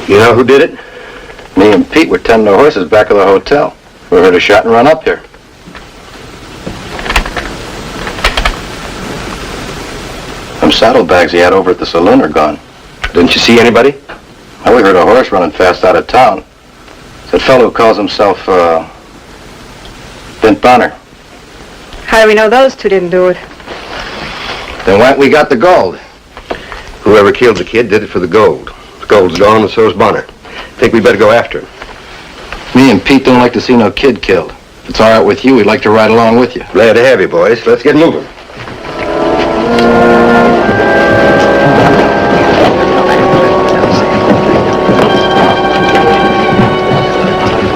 You know who did it? Me and Pete were tending the horses back of the hotel. We heard a shot and run up here. Them saddlebags he had over at the saloon are gone. Didn't you see anybody? Well, we heard a horse running fast out of town. It's that fellow who calls himself, Vint Bonner. How do we know those two didn't do it? Then why we got the gold? Whoever killed the kid did it for the gold. The gold's gone, and so's Bonner. Think we better go after him. Me and Pete don't like to see no kid killed. If it's all right with you, we'd like to ride along with you. Glad to have you, boys. Let's get moving.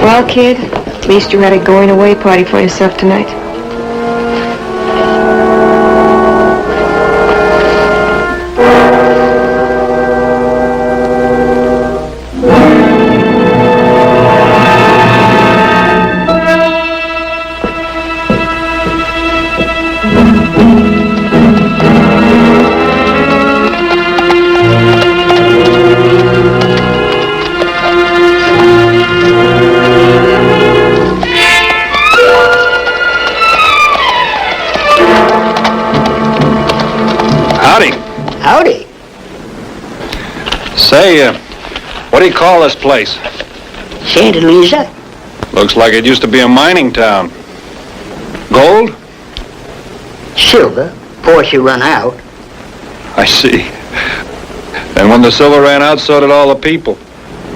Well, kid, at least you had a going-away party for yourself tonight. Howdy. Say, what do you call this place? Santa Lisa. Looks like it used to be a mining town. Gold? Silver. Before she run out. I see. And when the silver ran out, so did all the people.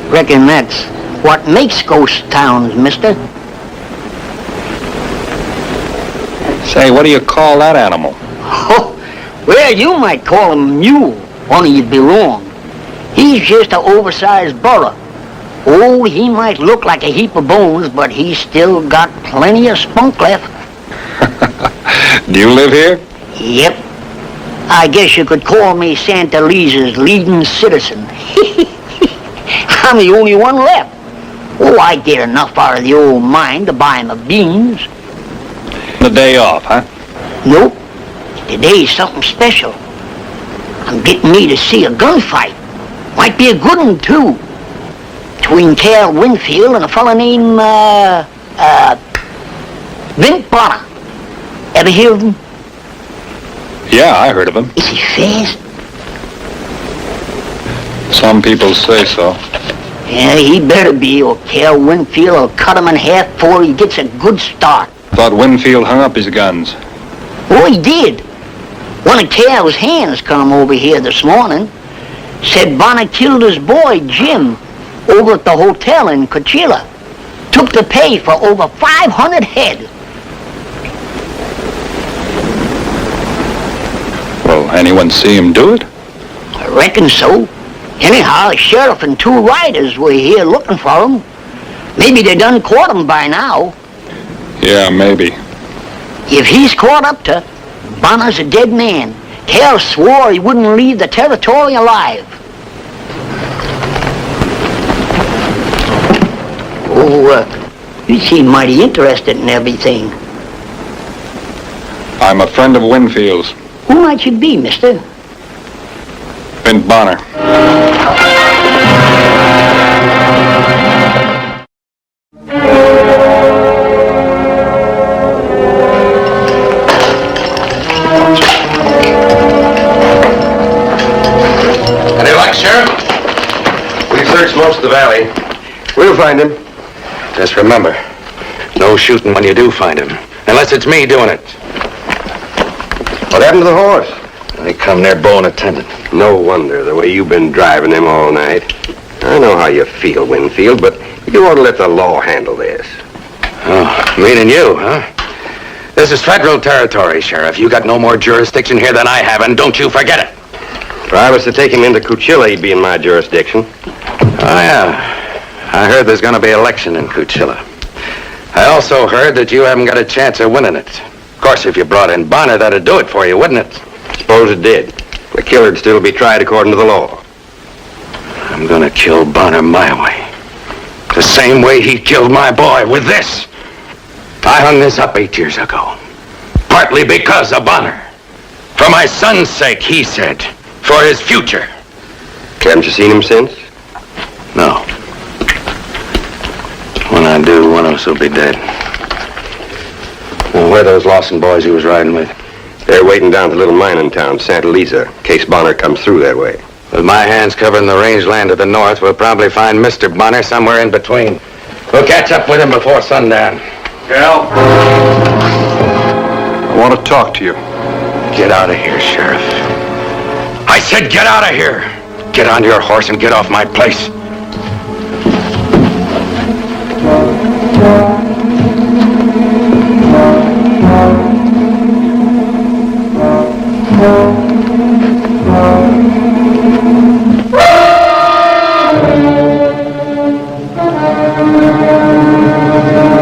Reckon that's what makes ghost towns, mister. Say, what do you call that animal? Oh, well, you might call him a mule, only you'd be wrong. He's just an oversized burro. Oh, he might look like a heap of bones, but he's still got plenty of spunk left. Do you live here? Yep. I guess you could call me Santa Lisa's leading citizen. I'm the only one left. Oh, I get enough out of the old mine to buy him a beans. The day off, huh? Nope. Today's something special. I'm getting me to see a gunfight. Might be a good one, too. Between Cal Winfield and a fella named, Vint Bonner. Ever hear of him? Yeah, I heard of him. Is he fast? Some people say so. Yeah, he better be, or Cal Winfield will cut him in half before he gets a good start. Thought Winfield hung up his guns. Oh, he did. One of Cal's hands come over here this morning. Said Bonner killed his boy, Jim, over at the hotel in Coachella. Took the pay for over 500 head. Well, anyone see him do it? I reckon so. Anyhow, the sheriff and 2 riders were here looking for him. Maybe they done caught him by now. Yeah, maybe. If he's caught up to, Bonner's a dead man. Cal swore he wouldn't leave the territory alive. Oh, you seem mighty interested in everything. I'm a friend of Winfield's. Who might you be, mister? Vint Bonner. Any luck, Sheriff? We've searched most of the valley. We'll find him. Just remember, no shooting when you do find him. Unless it's me doing it. What happened to the horse? They come near bone attendant. No wonder, the way you've been driving him all night. I know how you feel, Winfield, but you ought to let the law handle this. Oh, meaning you, huh? This is federal territory, Sheriff. You got no more jurisdiction here than I have, and don't you forget it. If I was to take him into Coachella, he'd be in my jurisdiction. Oh, yeah. I heard there's going to be an election in Coachella. I also heard that you haven't got a chance of winning it. Of course, if you brought in Bonner, that'd do it for you, wouldn't it? Suppose it did. The killer'd still be tried according to the law. I'm going to kill Bonner my way. The same way he killed my boy, with this. I hung this up 8 years ago. Partly because of Bonner. For my son's sake, he said. For his future. Haven't you seen him since? No. When I do, one of us will be dead. Well, where are those Lawson boys he was riding with? They're waiting down at the little mining town, Santa Lisa, in case Bonner comes through that way. With my hands covering the rangeland to the north, we'll probably find Mr. Bonner somewhere in between. We'll catch up with him before sundown. Cal? I want to talk to you. Get out of here, Sheriff. I said get out of here! Get on your horse and get off my place.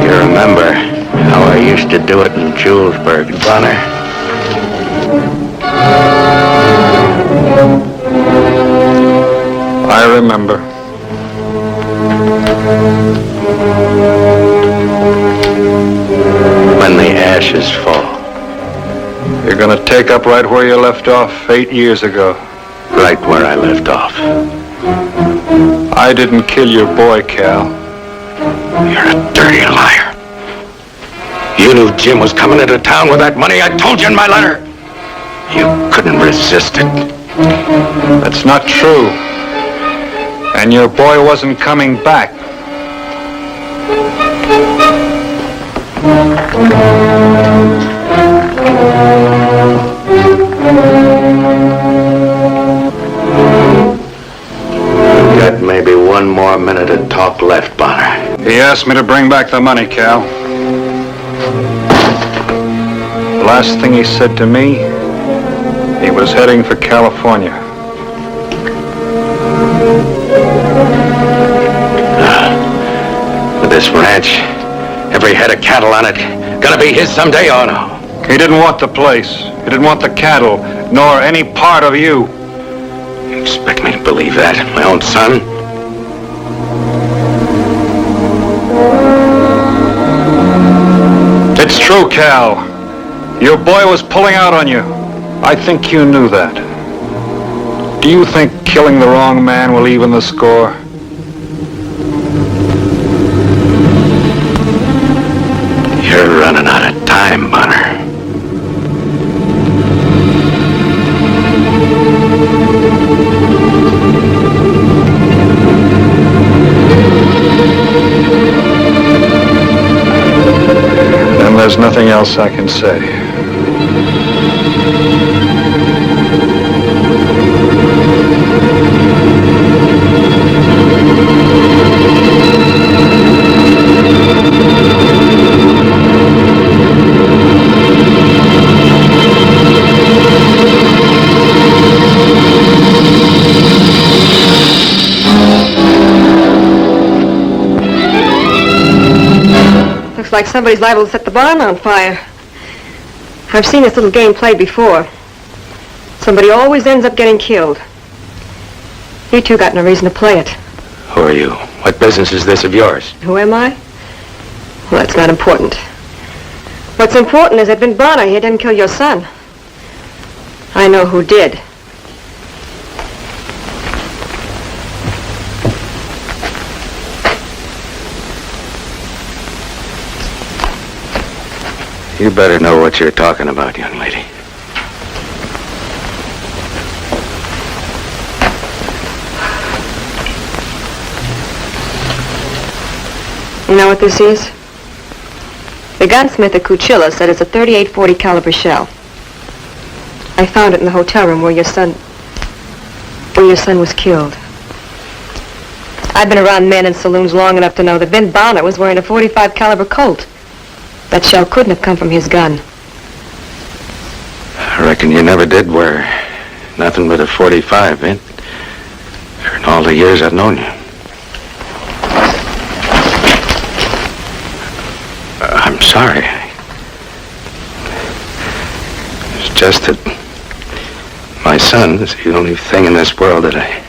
You remember how I used to do it in Julesburg, Bonner? I remember. When the ashes fall. You're gonna take up right where you left off 8 years ago. Right where I left off. I didn't kill your boy, Cal. You're a dirty liar. You knew Jim was coming into town with that money. I told you in my letter. You couldn't resist it. That's not true. And your boy wasn't coming back. We've got maybe one more minute of talk left, Bonner. He asked me to bring back the money, Cal. The last thing he said to me, he was heading for California. With this ranch, every head of cattle on it, gonna be his someday, oh no. He didn't want the place. He didn't want the cattle, nor any part of you. You expect me to believe that, my own son? It's true, Cal. Your boy was pulling out on you. I think you knew that. Do you think killing the wrong man will even the score? You're running out of time, Bonner. nothing else I can say. Looks like somebody's liable to set the barn on fire. I've seen this little game played before. Somebody always ends up getting killed. You two got no reason to play it. Who are you? What business is this of yours? Who am I? Well, that's not important. What's important is that Vin Bonner here didn't kill your son. I know who did. You better know what you're talking about, young lady. You know what this is? The gunsmith at Cuchilla said it's a .38-40 caliber shell. I found it in the hotel room where your son was killed. I've been around men in saloons long enough to know that Vin Bonner was wearing a .45 caliber Colt. That shell couldn't have come from his gun. I reckon you never did wear nothing but a .45, Vin. In all the years I've known you. I'm sorry. It's just that my son is the only thing in this world that I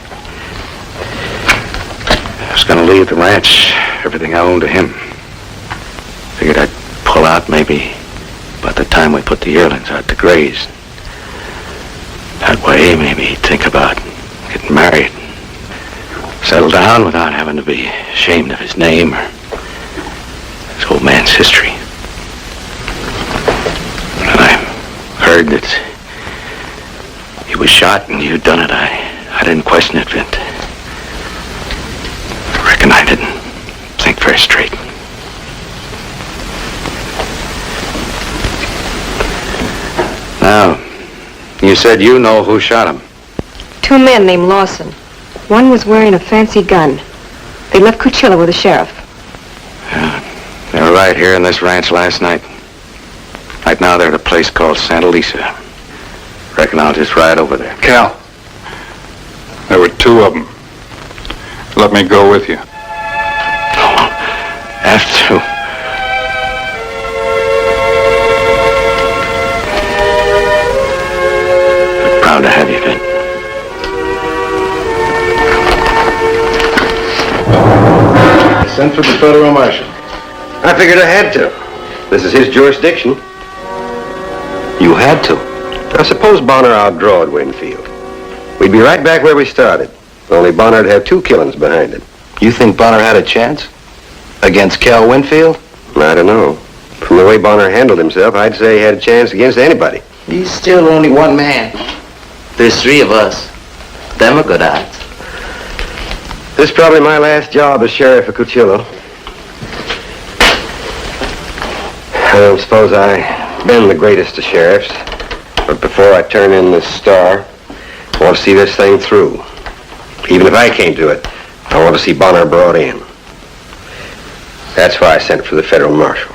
was going to leave the ranch, everything I owned to him. Figured I'd pull out maybe by the time we put the yearlings out to graze. That way, maybe he'd think about getting married. Settle down without having to be ashamed of his name or his old man's history. When I heard that he was shot and you'd done it, I didn't question it, Vint. I reckon I didn't think very straight. Now, you said you know who shot him. Two men named Lawson. One was wearing a fancy gun. They left Cuchilla with the sheriff. Yeah, they were right here in this ranch last night. Right now they're at a place called Santa Lisa. Reckon I'll just ride over there. Cal, there were two of them. Let me go with you. Have to. But proud to have you, Vin. Sent for the federal marshal. I figured I had to. This is his jurisdiction. You had to? Now suppose Bonner outdrawed Winfield. We'd be right back where we started. Only Bonner'd have two killings behind it. You think Bonner had a chance? Against Cal Winfield? I don't know. From the way Bonner handled himself, I'd say he had a chance against anybody. He's still only one man. There's three of us. Them are good odds. This is probably my last job as sheriff of Cuchilla. I don't suppose I've been the greatest of sheriffs, but before I turn in this star, I want to see this thing through. Even if I can't do it, I want to see Bonner brought in. That's why I sent for the federal marshal.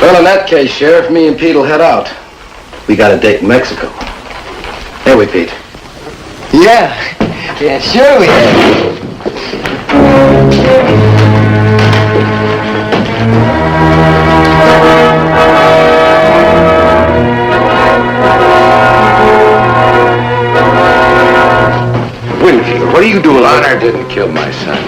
Well, in that case, Sheriff, me and Pete will head out. We got a date in Mexico. Ain't we, Pete? Yeah, sure we have. Winfield, what are you doing? Bonner didn't kill my son.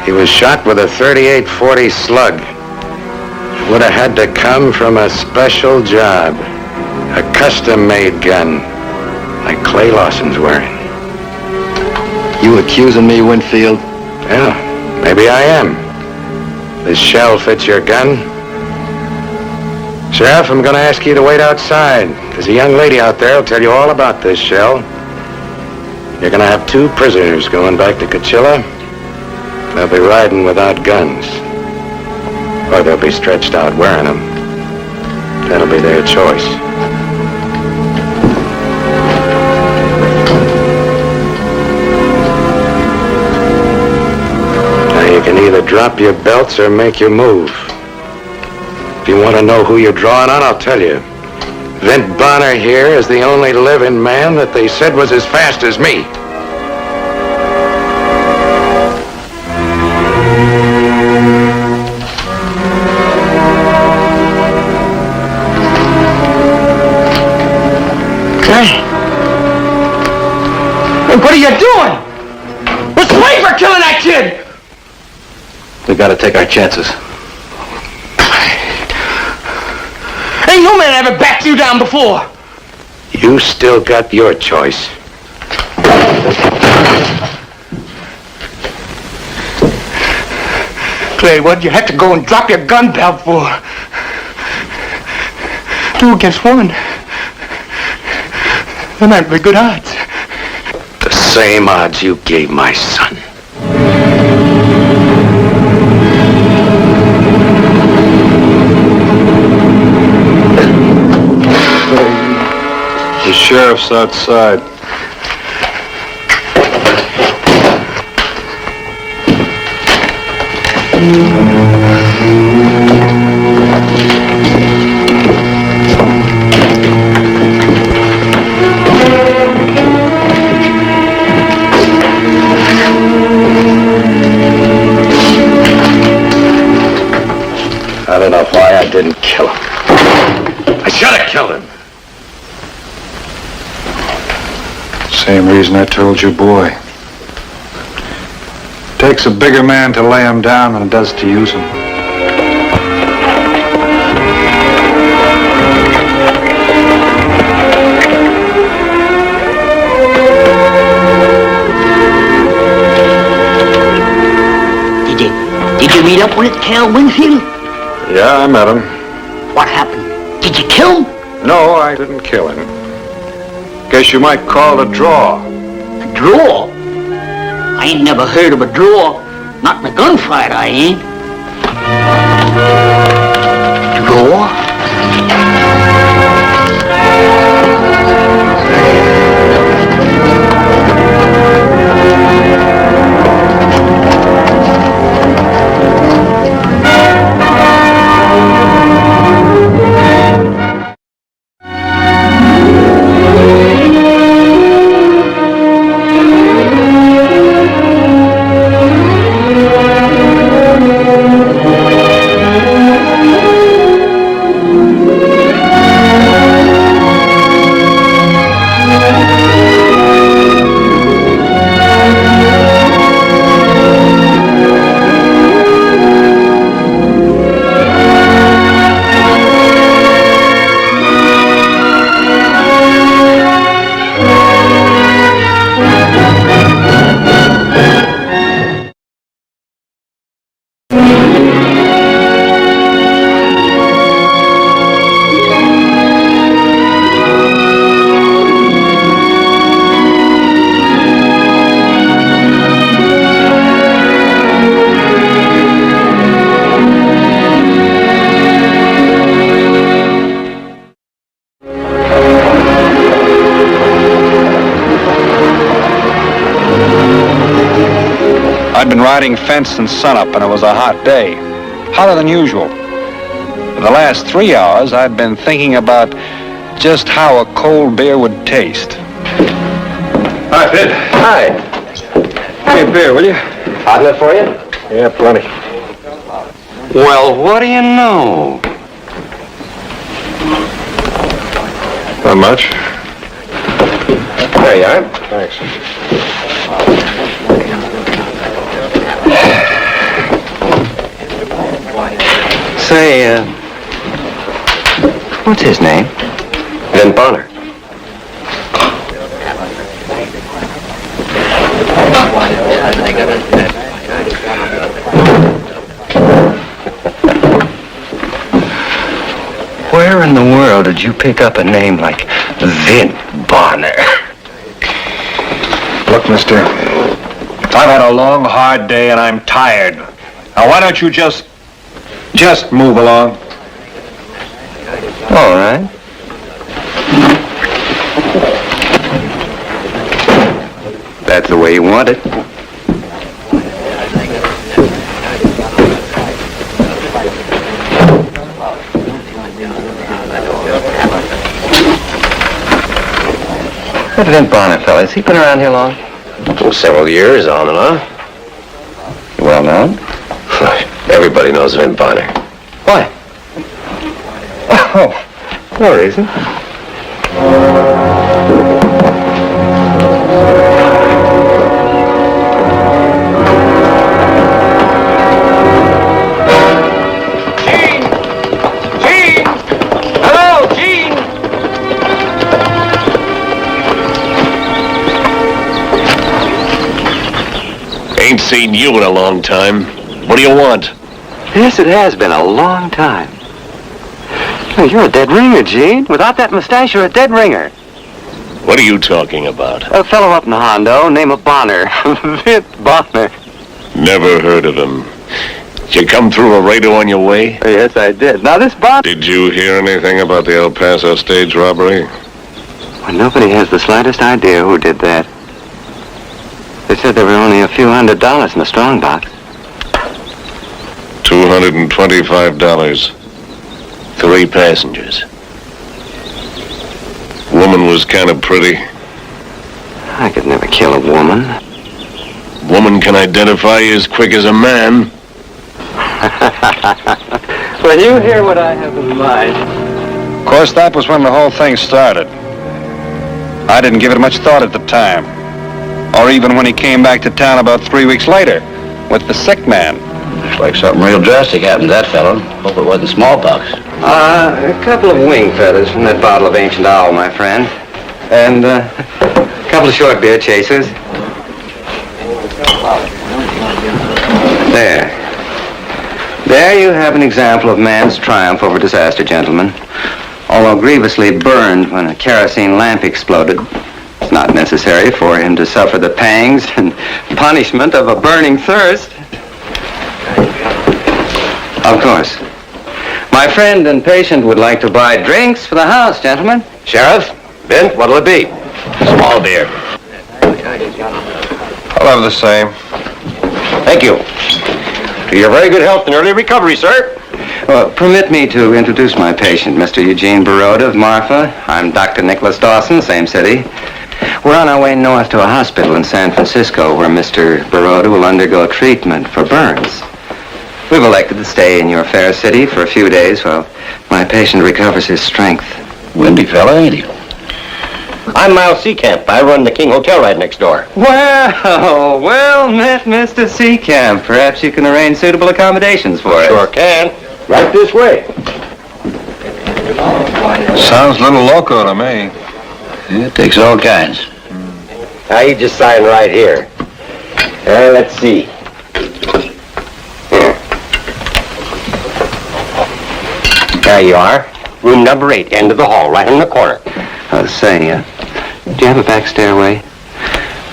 He was shot with a .38-40 slug. It would have had to come from a special job. A custom-made gun, like Clay Lawson's wearing. You accusing me, Winfield? Yeah, maybe I am. This shell fits your gun? Sheriff, I'm going to ask you to wait outside. There's a young lady out there who'll tell you all about this shell. You're going to have two prisoners going back to Cuchilla. They'll be riding without guns. Or they'll be stretched out wearing them. That'll be their choice. Now you can either drop your belts or make your move. If you want to know who you're drawing on, I'll tell you. Vint Bonner here is the only living man that they said was as fast as me. Hey, what are you doing? What's the way for killing that kid? We gotta take our chances. Ain't no man ever backed you down before. You still got your choice. Clay, what'd you have to go and drop your gun belt for? 2 against 1. That might be good odds. The same odds you gave my son. The sheriff's outside. I don't know why I didn't kill him. I should have killed him. Same reason I told your boy. Takes a bigger man to lay him down than it does to use him. Did you meet up with Cal Winfield? Yeah, I met him. What happened? Did you kill him? No, I didn't kill him. Guess you might call it a draw. A draw? I ain't never heard of a draw. Not in a gunfight, I ain't. Draw? I'd been riding fence since sunup, and it was a hot day. Hotter than usual. For the last 3 hours, I'd been thinking about just how a cold beer would taste. Hi, Fid. Hi. Give me a beer, will you? Hot enough for you? Yeah, plenty. Well, what do you know? Not much. There you are. Thanks. Say, what's his name? Vint Bonner. Where in the world did you pick up a name like Vint Bonner? Look, mister, I've had a long, hard day, and I'm tired. Now, why don't you just... Just move along. All right. That's the way you want it. That Vint Bonner fella, has he been around here long? Oh, several years, on and on. You well known? Everybody knows Vint Bonner. Why? Oh, no reason. Ain't seen you in a long time. What do you want? Yes, it has been a long time. Oh, you're a dead ringer, Gene. Without that mustache, you're a dead ringer. What are you talking about? A fellow up in Hondo, name of Bonner. Vint Bonner. Never heard of him. Did you come through a radio on your way? Oh, yes, I did. Now, this Bonner... Did you hear anything about the El Paso stage robbery? Well, nobody has the slightest idea who did that. They said there were only a few $100s in the strong box. $225. 3 passengers. Woman was kind of pretty. I could never kill a woman. Woman can identify you as quick as a man. Well, you hear what I have in mind. Of course, that was when the whole thing started. I didn't give it much thought at the time. Or even when he came back to town about 3 weeks later with the sick man. Looks like something real drastic happened to that fellow. Hope it wasn't smallpox. A couple of wing feathers from that bottle of ancient owl, my friend. And a couple of short beer chasers. There. There you have an example of man's triumph over disaster, gentlemen. Although grievously burned when a kerosene lamp exploded, it's not necessary for him to suffer the pangs and punishment of a burning thirst. Of course. My friend and patient would like to buy drinks for the house, gentlemen. Sheriff, Vint, what'll it be? Small beer. I'll have the same. Thank you. To your very good health and early recovery, sir. Well, permit me to introduce my patient, Mr. Eugene Baroda of Marfa. I'm Dr. Nicholas Dawson, same city. We're on our way north to a hospital in San Francisco where Mr. Baroda will undergo treatment for burns. We've elected to stay in your fair city for a few days while my patient recovers his strength. Windy fella, ain't he? I'm Miles Seacamp. I run the King Hotel right next door. Well met, Mr. Seacamp. Perhaps you can arrange suitable accommodations for us. Sure can. Right this way. Sounds a little loco to me. Yeah, it takes all kinds. Now, you just sign right here. Let's see. Here. There you are. Room number 8, end of the hall, right in the corner. Do you have a back stairway?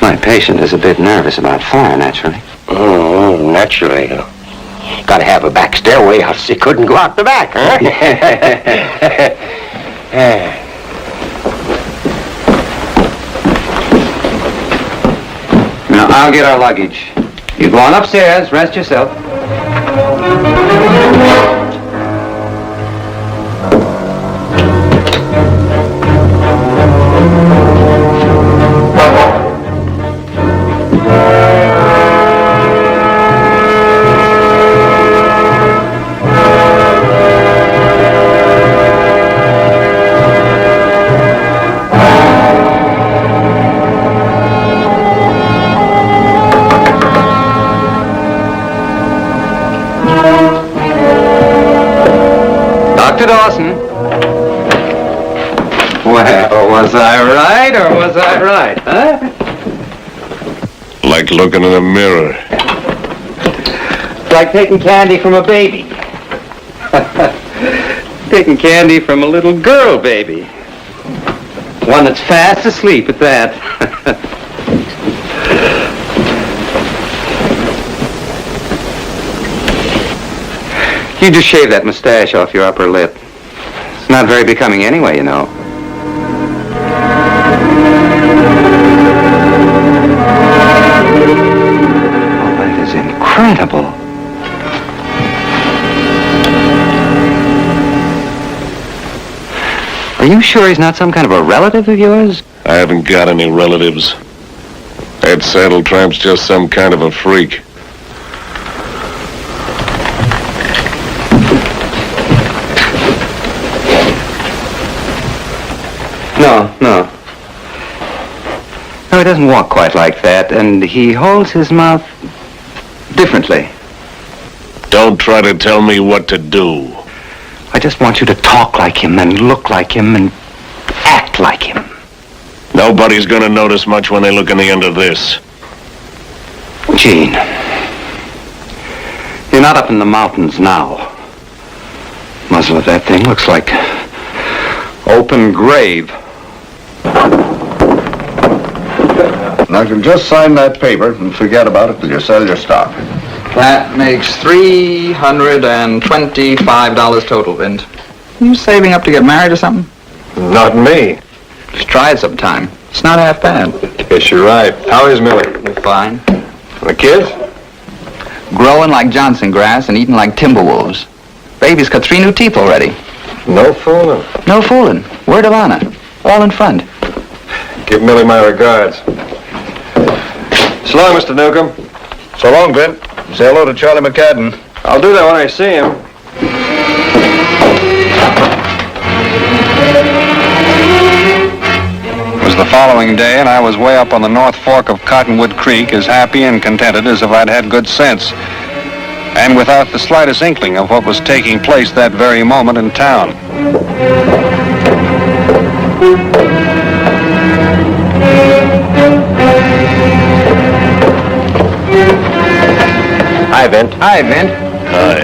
My patient is a bit nervous about fire, naturally. Oh, naturally. Gotta have a back stairway, else he couldn't go out the back, huh? Now, I'll get our luggage. You go on upstairs, rest yourself. Dr. Dawson. Well, was I right or was I right, huh? Like looking in a mirror. It's like taking candy from a baby. Taking candy from a little girl baby. One that's fast asleep at that. You just shave that mustache off your upper lip. It's not very becoming anyway, you know. Oh, that is incredible. Are you sure he's not some kind of a relative of yours? I haven't got any relatives. That saddle tramp's just some kind of a freak. No, he doesn't walk quite like that, and he holds his mouth differently. Don't try to tell me what to do. I just want you to talk like him and look like him and act like him. Nobody's gonna notice much when they look in the end of this. Gene, you're not up in the mountains now. Muzzle of that thing looks like open grave. Now, you can just sign that paper and forget about it till you sell your stock. That makes $325 total, Vint. You saving up to get married or something? Not me. Just try it sometime. It's not half bad. Guess you're right. How is Millie? You're fine. The kids? Growing like Johnson grass and eating like timberwolves. Baby's got 3 new teeth already. No fooling. No fooling. Word of honor. All in front. Give Millie my regards. So long, Mr. Newcomb. So long, Vint. Say hello to Charlie McCadden. I'll do that when I see him. It was the following day, and I was way up on the North Fork of Cottonwood Creek, as happy and contented as if I'd had good sense, and without the slightest inkling of what was taking place that very moment in town. Hi, Vint. Hi, Vint. Hi.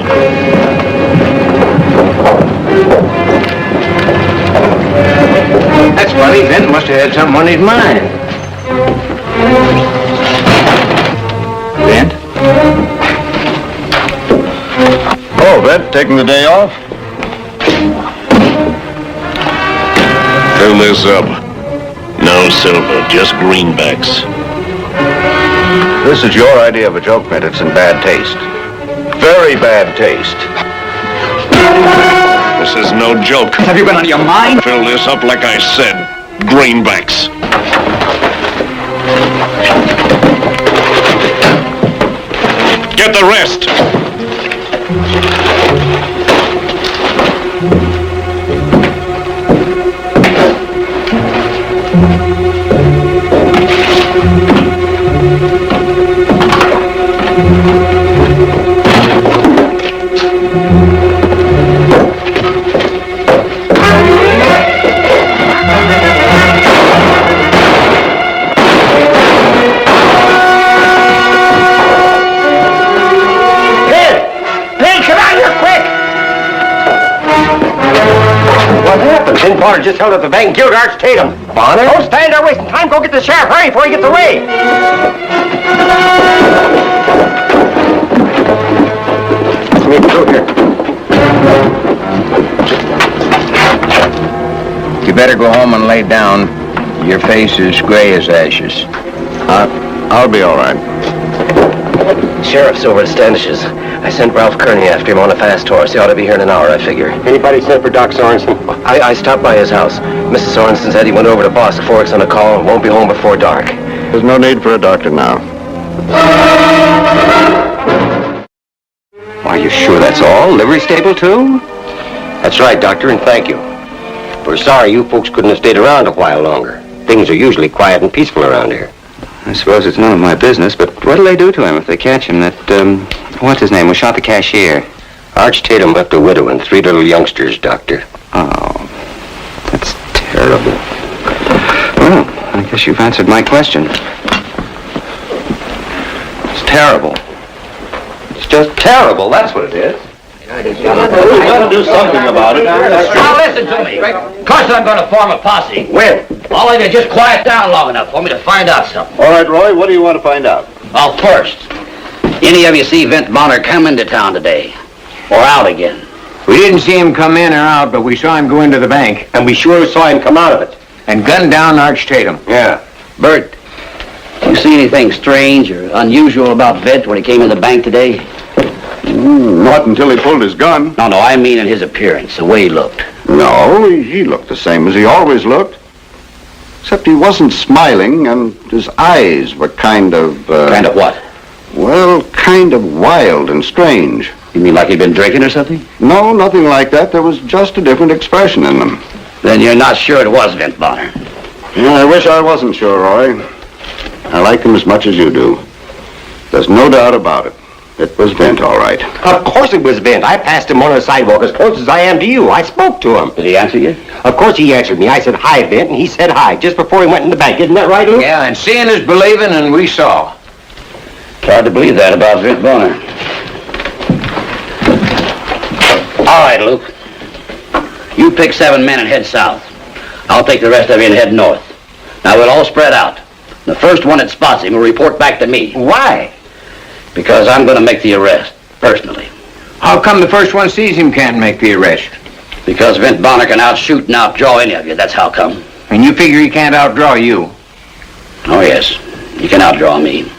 That's funny. Vint must have had something on his mind. Vint? Oh, Vint, taking the day off? Fill this up. No silver, just greenbacks. This is your idea of a joke, Mint. It's in bad taste. Very bad taste. This is no joke. Have you been on your mind? Fill this up like I said. Greenbacks. Get the rest. Tin Bonner just held up the bank. Killed Arch Tatum. Bonner? Don't stand there wasting time. Go get the sheriff. Hurry before he gets away. Let me through here. You better go home and lay down. Your face is gray as ashes. I'll be all right. Sheriff's over at Standish's. I sent Ralph Kearney after him on a fast horse. He ought to be here in an hour, I figure. Anybody sent for Doc Sorensen? I stopped by his house. Mrs. Sorensen said he went over to Bosk Forks on a call and won't be home before dark. There's no need for a doctor now. Are you sure that's all? Livery stable, too? That's right, Doctor, and thank you. We're sorry you folks couldn't have stayed around a while longer. Things are usually quiet and peaceful around here. I suppose it's none of my business, but what'll they do to him if they catch him? That, what's his name, who shot the cashier? Arch Tatum left a widow and 3 little youngsters, Doctor. Oh, that's terrible. Well, I guess you've answered my question. It's terrible. It's just terrible, that's what it is. We've got to do something about it. Now listen to me. Of course I'm going to form a posse. When? All of you just quiet down long enough for me to find out something. All right, Roy, what do you want to find out? Well, first, any of you see Vint Bonner come into town today? Or out again? We didn't see him come in or out, but we saw him go into the bank. And we sure saw him come out of it. And gun down Arch Tatum. Yeah. Bert, you see anything strange or unusual about Vint when he came in the bank today? Not until he pulled his gun. No, I mean in his appearance, the way he looked. No, he looked the same as he always looked. Except he wasn't smiling, and his eyes were kind of... Kind of what? Well, kind of wild and strange. You mean like he'd been drinking or something? No, nothing like that. There was just a different expression in them. Then you're not sure it was Vint Bonner? Yeah, I wish I wasn't sure, Roy. I like him as much as you do. There's no doubt about it. It was Vint, all right. Of course it was Vint. I passed him on the sidewalk as close as I am to you. I spoke to him. Did he answer you? Of course he answered me. I said, hi, Vint, and he said hi, just before he went in the bank. Isn't that right, Luke? Yeah, and seeing is believing, and we saw. It's hard to believe that about Vint Bonner. All right, Luke. You pick 7 men and head south. I'll take the rest of you and head north. Now we'll all spread out. The first one that spots him will report back to me. Why? Because I'm going to make the arrest, personally. How come the first one sees him can't make the arrest? Because Vint Bonner can outshoot and outdraw any of you, that's how come. And you figure he can't outdraw you? Oh, yes. He can outdraw me.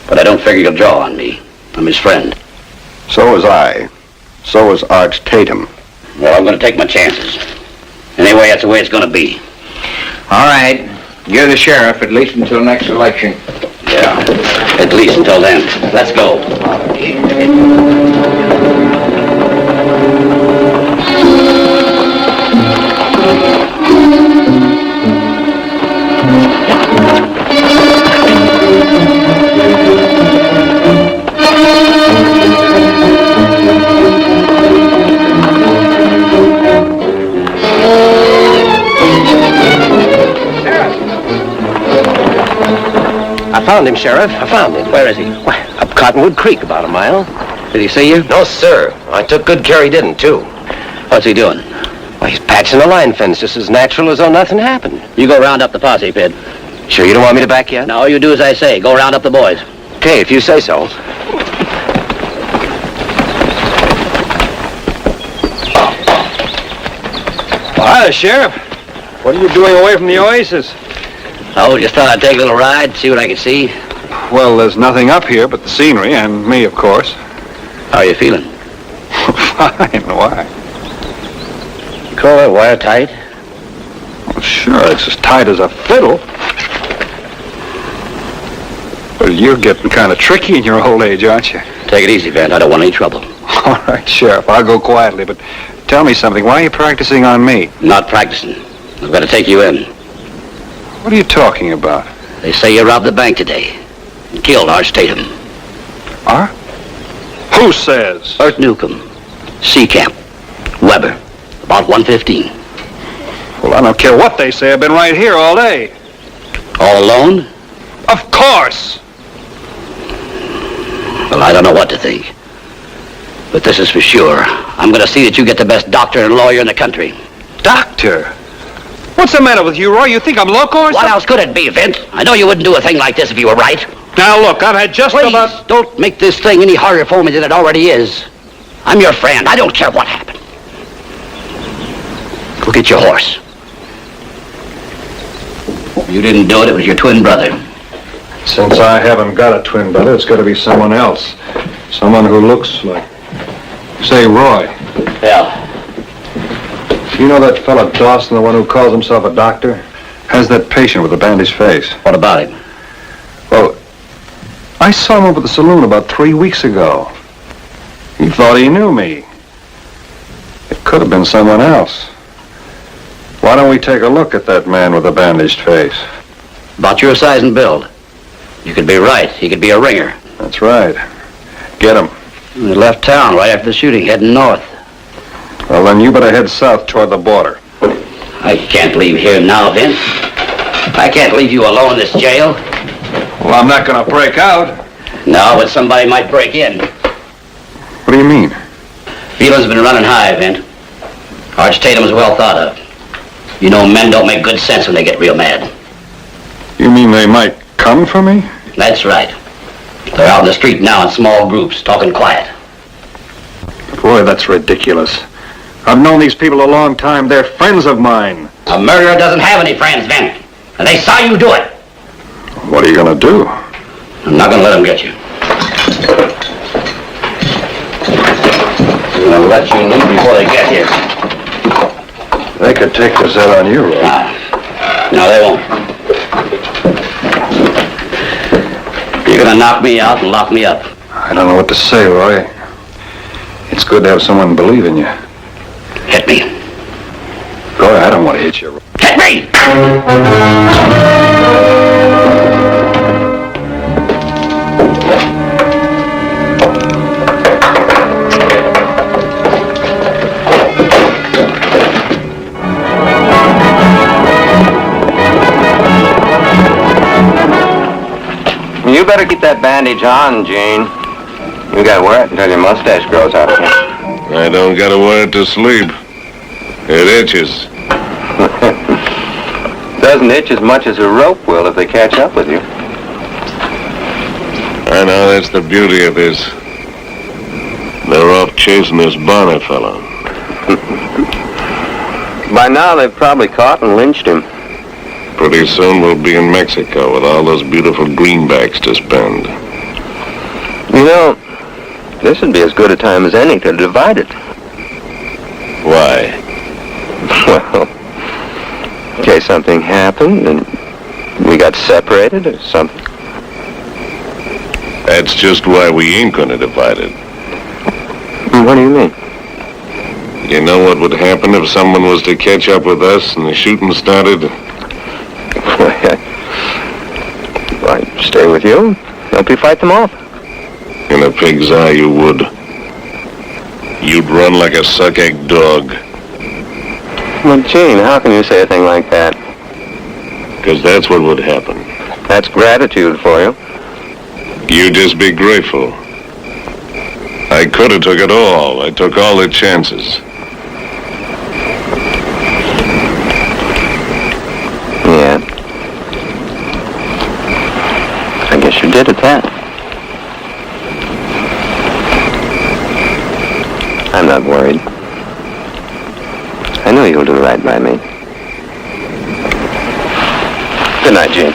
But I don't figure he'll draw on me. I'm his friend. So was I. So was Arch Tatum. Well, I'm going to take my chances. Anyway, that's the way it's going to be. All right. You're the sheriff, at least until next election. Yeah, at least until then. Let's go. I found him, Sheriff. I found him. Where is he? Why, up Cottonwood Creek, about a mile. Did he see you? No, sir. I took good care he didn't, too. What's he doing? Why, he's patching the line fence just as natural as though nothing happened. You go round up the posse, Pid. Sure you don't want me to back you up? No, you do as I say. Go round up the boys. Okay, if you say so. Hi, Sheriff. What are you doing away from the Oasis? Oh, just thought I'd take a little ride, see what I could see. Well, there's nothing up here but the scenery and me, of course. How are you feeling? Fine. Why? You call that wire tight? Well, sure, it's as tight as a fiddle. Well, you're getting kind of tricky in your old age, aren't you? Take it easy, Vint. I don't want any trouble. All right, Sheriff, I'll go quietly, but tell me something. Why are you practicing on me? Not practicing. I've got to take you in. What are you talking about? They say you robbed the bank today and killed Arch Tatum. Huh? Who says? Bert Newcomb, C Camp, Weber, about 1:15. Well, I don't care what they say. I've been right here all day. All alone? Of course. Well, I don't know what to think. But this is for sure. I'm going to see that you get the best doctor and lawyer in the country. Doctor? What's the matter with you, Roy? You think I'm loco or something? What else could it be, Vint? I know you wouldn't do a thing like this if you were right. Now, look, I've had just about... don't make this thing any harder for me than it already is. I'm your friend. I don't care what happened. Go get your horse. You didn't do it. It was your twin brother. Since I haven't got a twin brother, it's got to be someone else. Someone who looks like... Say, Roy. Yeah. You know that fellow Dawson, the one who calls himself a doctor? Has that patient with a bandaged face. What about him? Well, I saw him over at the saloon about 3 weeks ago. He thought he knew me. It could have been someone else. Why don't we take a look at that man with a bandaged face? About your size and build. You could be right. He could be a ringer. That's right. Get him. He left town right after the shooting, heading north. Well, then you better head south toward the border. I can't leave here now, Vince. I can't leave you alone in this jail. Well, I'm not going to break out. No, but somebody might break in. What do you mean? Feeling's been running high, Vint. Arch Tatum's well thought of. You know men don't make good sense when they get real mad. You mean they might come for me? That's right. They're out in the street now in small groups, talking quiet. Boy, that's ridiculous. I've known these people a long time. They're friends of mine. A murderer doesn't have any friends, Vin. And they saw you do it. What are you going to do? I'm not going to let them get you. I'm going to let you leave before they get here. They could take this out on you, Roy. No, they won't. You're going to knock me out and lock me up. I don't know what to say, Roy. It's good to have someone believe in you. Hit me. Roy, I don't want to hit you. Hit me! You better keep that bandage on, Gene. You gotta wear it until your mustache grows out. I don't gotta wear it to sleep. It itches. Doesn't itch as much as a rope will if they catch up with you. I know, that's the beauty of this. They're off chasing this Bonner fella. By now, they've probably caught and lynched him. Pretty soon we'll be in Mexico with all those beautiful greenbacks to spend. You know, this would be as good a time as any to divide it. Why? Well, in case something happened and we got separated or something. That's just why we ain't gonna divide it. What do you mean? You know what would happen if someone was to catch up with us and the shooting started? I'd stay with you. Help you fight them off. In a pig's eye, you would. You'd run like a suck-egg dog. Well, Gene, how can you say a thing like that? Because that's what would happen. That's gratitude for you. You just be grateful. I could have took it all. I took all the chances. Yeah. I guess you did at that. I'm not worried. I know you'll do right by me. Good night, Gene.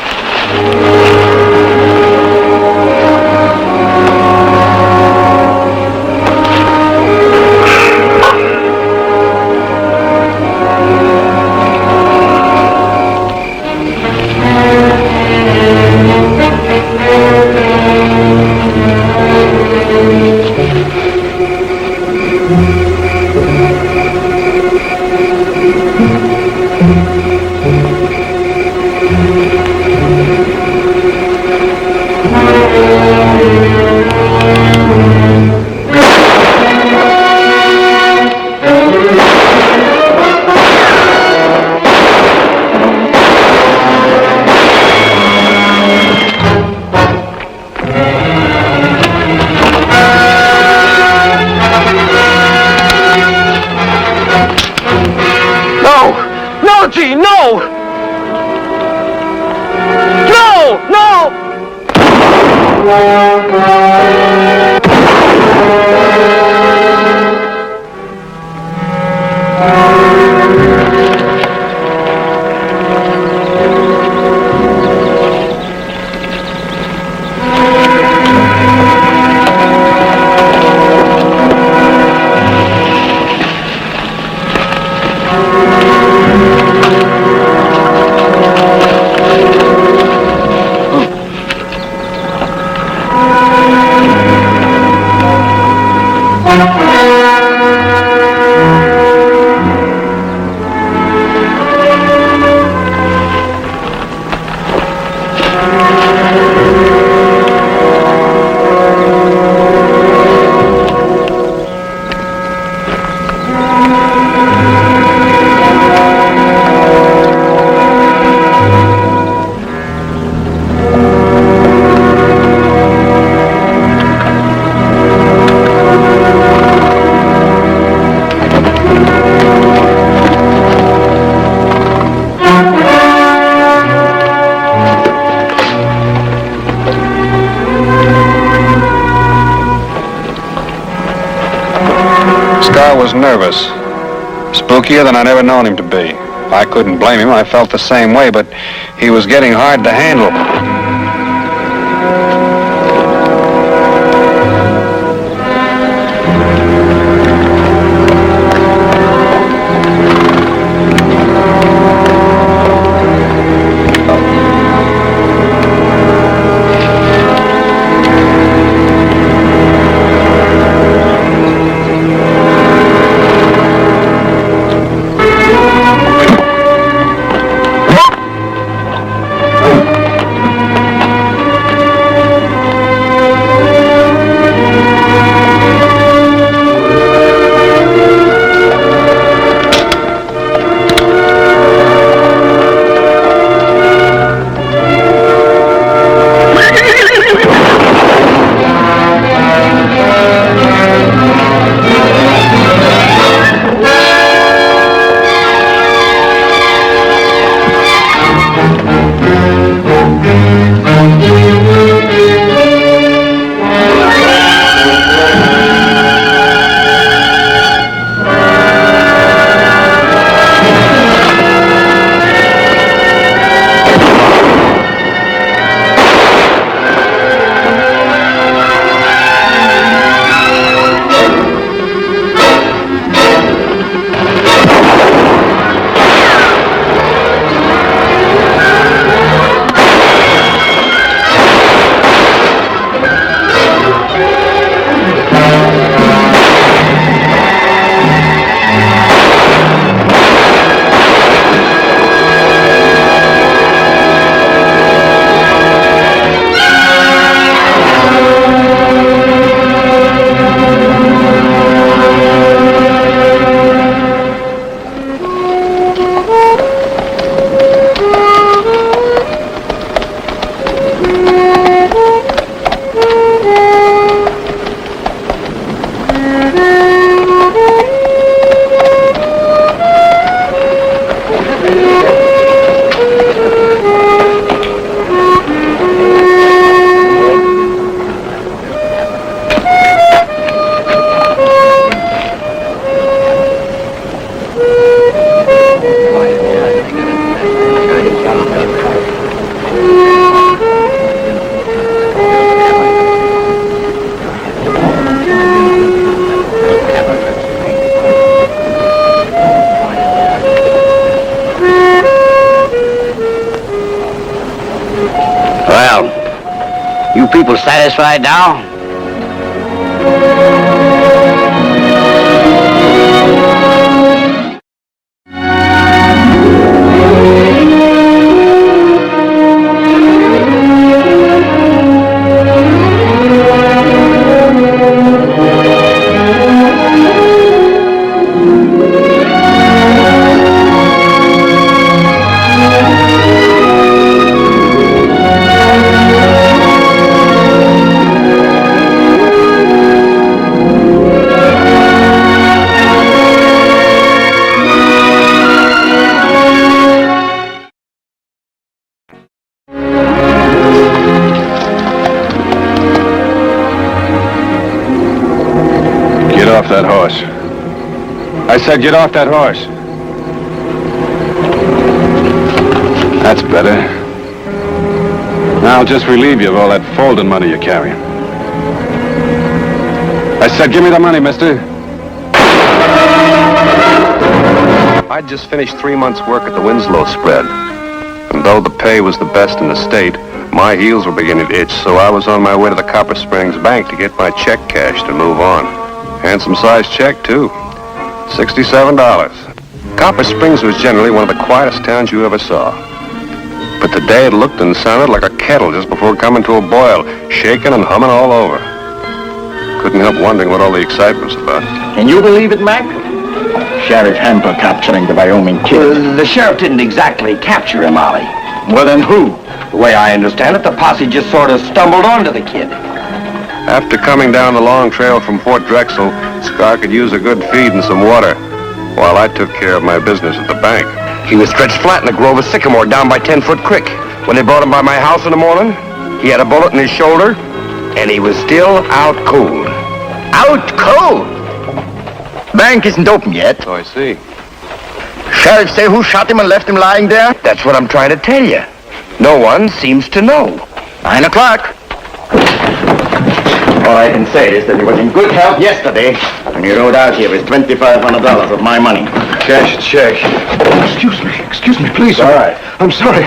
Gene, no! No! No! Scar was nervous. Spookier than I'd ever known him to be. I couldn't blame him. I felt the same way, but he was getting hard to handle. You people satisfied now? Get off that horse. I said get off that horse. That's better. Now I'll just relieve you of all that folding money you carry. I said give me the money, mister. I'd just finished 3 months' work at the Winslow spread. And though the pay was the best in the state, my heels were beginning to itch, so I was on my way to the Copper Springs Bank to get my check cashed and move on. Handsome-sized check, too. $67. Copper Springs was generally one of the quietest towns you ever saw. But today it looked and sounded like a kettle just before coming to a boil, shaking and humming all over. Couldn't help wondering what all the excitement was about. Can you believe it, Mac? Sheriff Hempel capturing the Wyoming kid. Well, the sheriff didn't exactly capture him, Ollie. Well, then who? The way I understand it, the posse just sort of stumbled onto the kid. After coming down the long trail from Fort Drexel, Scar could use a good feed and some water, while I took care of my business at the bank. He was stretched flat in a grove of sycamore down by 10-Foot Creek. When they brought him by my house in the morning, he had a bullet in his shoulder, and he was still out cold. Out cold? Bank isn't open yet. So I see. Sheriff say who shot him and left him lying there? That's what I'm trying to tell you. No one seems to know. 9 o'clock. All I can say is that he was in good health yesterday, and he rode out here with $2,500 of my money. Cash check. Excuse me, please. All right. I'm sorry.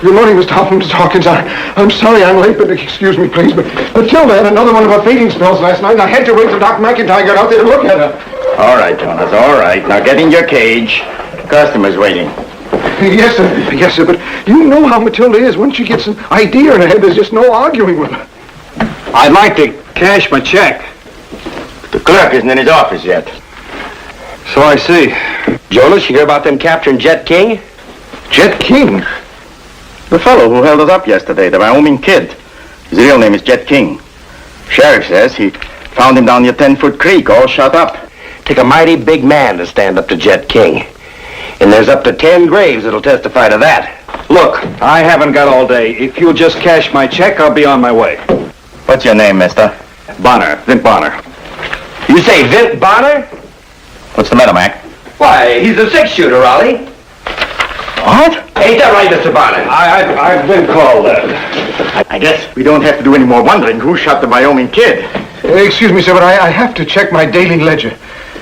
Good morning, Mr. Hawkins. I'm sorry I'm late, but excuse me, please. But Matilda had another one of her fainting spells last night, and I had to wait till Doc McIntyre got out there to look at her. All right, Jonas, all right. Now get in your cage. Customer's waiting. Yes, sir, but you know how Matilda is. Once she gets an idea in her head, there's just no arguing with her. I'd like to cash my check. The clerk isn't in his office yet. So I see. Jonas, you hear about them capturing Jet King? Jet King? The fellow who held us up yesterday, the Wyoming kid. His real name is Jet King. Sheriff says he found him down near 10-Foot Creek, all shot up. Take a mighty big man to stand up to Jet King. And there's up to 10 graves that'll testify to that. Look, I haven't got all day. If you'll just cash my check, I'll be on my way. What's your name, mister? Bonner, Vint Bonner. You say Vint Bonner? What's the matter, Mac? Why, he's a six-shooter, Ollie. What? Ain't that right, Mr. Bonner? I've been called that. I guess we don't have to do any more wondering who shot the Wyoming kid. Excuse me, sir, but I have to check my daily ledger.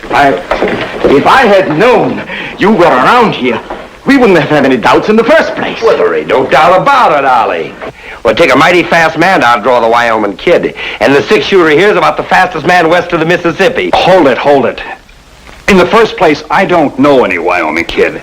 If I had known you were around here, we wouldn't have had any doubts in the first place. Well, there ain't no doubt about it, Ollie. Well, take a mighty fast man to outdraw the Wyoming kid. And the six-shooter here is about the fastest man west of the Mississippi. Hold it. In the first place, I don't know any Wyoming kid.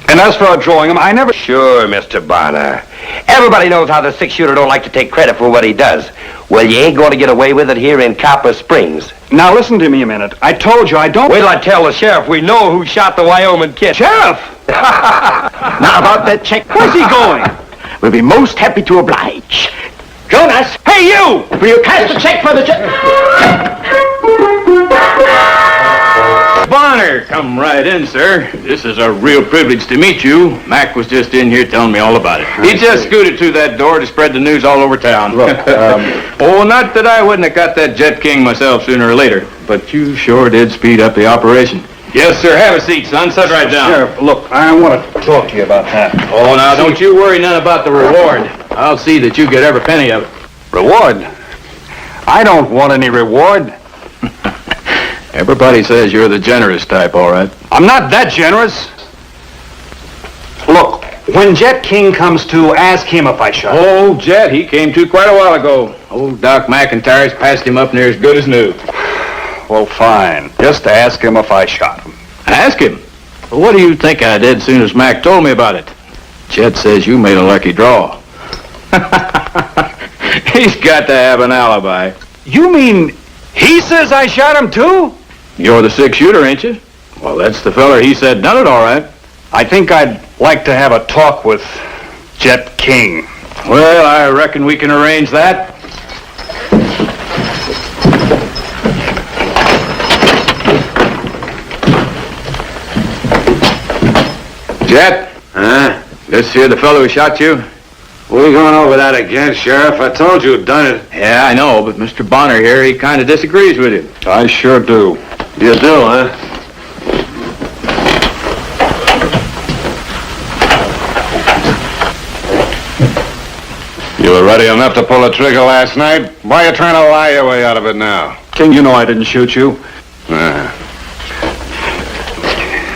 And as for outdrawing him, I never... Sure, Mr. Bonner. Everybody knows how the six-shooter don't like to take credit for what he does. Well, you ain't going to get away with it here in Copper Springs. Now, listen to me a minute. I told you I don't... Wait till I tell the sheriff we know who shot the Wyoming kid. Sheriff! Now, about that check. Where's he going? We'll be most happy to oblige. Jonas! Hey, you! Will you cash the check for the Bonner, come right in, sir. This is a real privilege to meet you. Mac was just in here telling me all about it. He just scooted through that door to spread the news all over town. Look, oh, not that I wouldn't have got that Jet King myself sooner or later, but you sure did speed up the operation. Yes, sir. Have a seat, son. Sit right down. Sheriff, look, I want to talk to you about that. Oh, now, don't you worry none about the reward. I'll see that you get every penny of it. Reward? I don't want any reward. Everybody says you're the generous type, all right. I'm not that generous. Look, when Jet King comes to, ask him if I shot him. Oh, Jet, he came to quite a while ago. Old Doc McIntyre's passed him up near as good as new. Well, fine. Just ask him if I shot him. Ask him? Well, what do you think I did as soon as Mac told me about it? Jet says you made a lucky draw. He's got to have an alibi. You mean he says I shot him too? You're the six-shooter, ain't you? Well, that's the feller he said done it all right. I think I'd like to have a talk with Jet King. Well, I reckon we can arrange that. Jet? Huh? This here the fellow who shot you? We're going over that again, Sheriff. I told you who'd done it. Yeah, I know, but Mr. Bonner here, he kind of disagrees with you. I sure do. You do, huh? You were ready enough to pull the trigger last night. Why are you trying to lie your way out of it now? King, you know I didn't shoot you.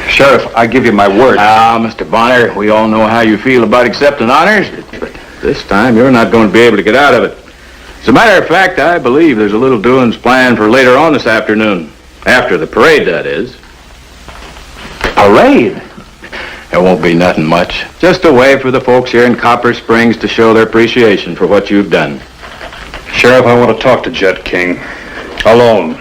Sheriff, I give you my word. Ah, Mr. Bonner, we all know how you feel about accepting honors, but this time you're not going to be able to get out of it. As a matter of fact, I believe there's a little doings planned for later on this afternoon. After the parade, that is. Parade? There won't be nothing much. Just a way for the folks here in Copper Springs to show their appreciation for what you've done. Sheriff, I want to talk to Jet King. Alone.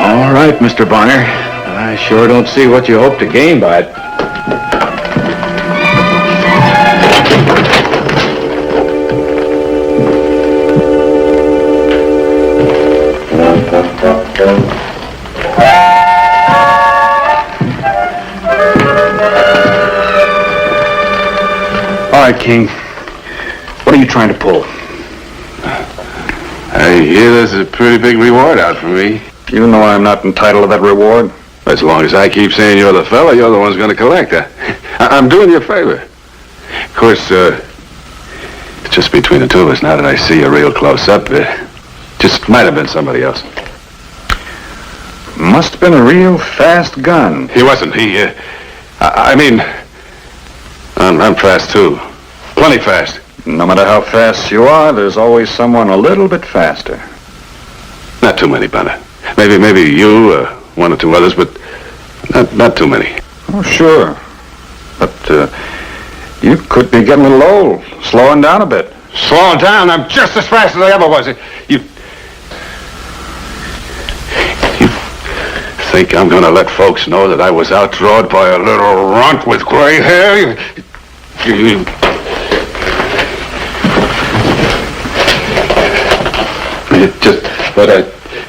All right, Mr. Bonner. I sure don't see what you hope to gain by it. All right, King. What are you trying to pull? I hear there's a pretty big reward out for me. You know I'm not entitled to that reward. As long as I keep saying you're the fella, you're the one's going to collect. I'm doing you a favor. Of course, it's just between the two of us now that I see you real close up. Just might have been somebody else. Must have been a real fast gun. He wasn't. I mean, I'm fast too. Plenty fast. No matter how fast you are, there's always someone a little bit faster. Not too many, Banner. Maybe you, one or two others, but not too many. Oh, sure. But you could be getting a little old, slowing down a bit. Slowing down? I'm just as fast as I ever was. You think I'm going to let folks know that I was outdrawed by a little runt with gray hair?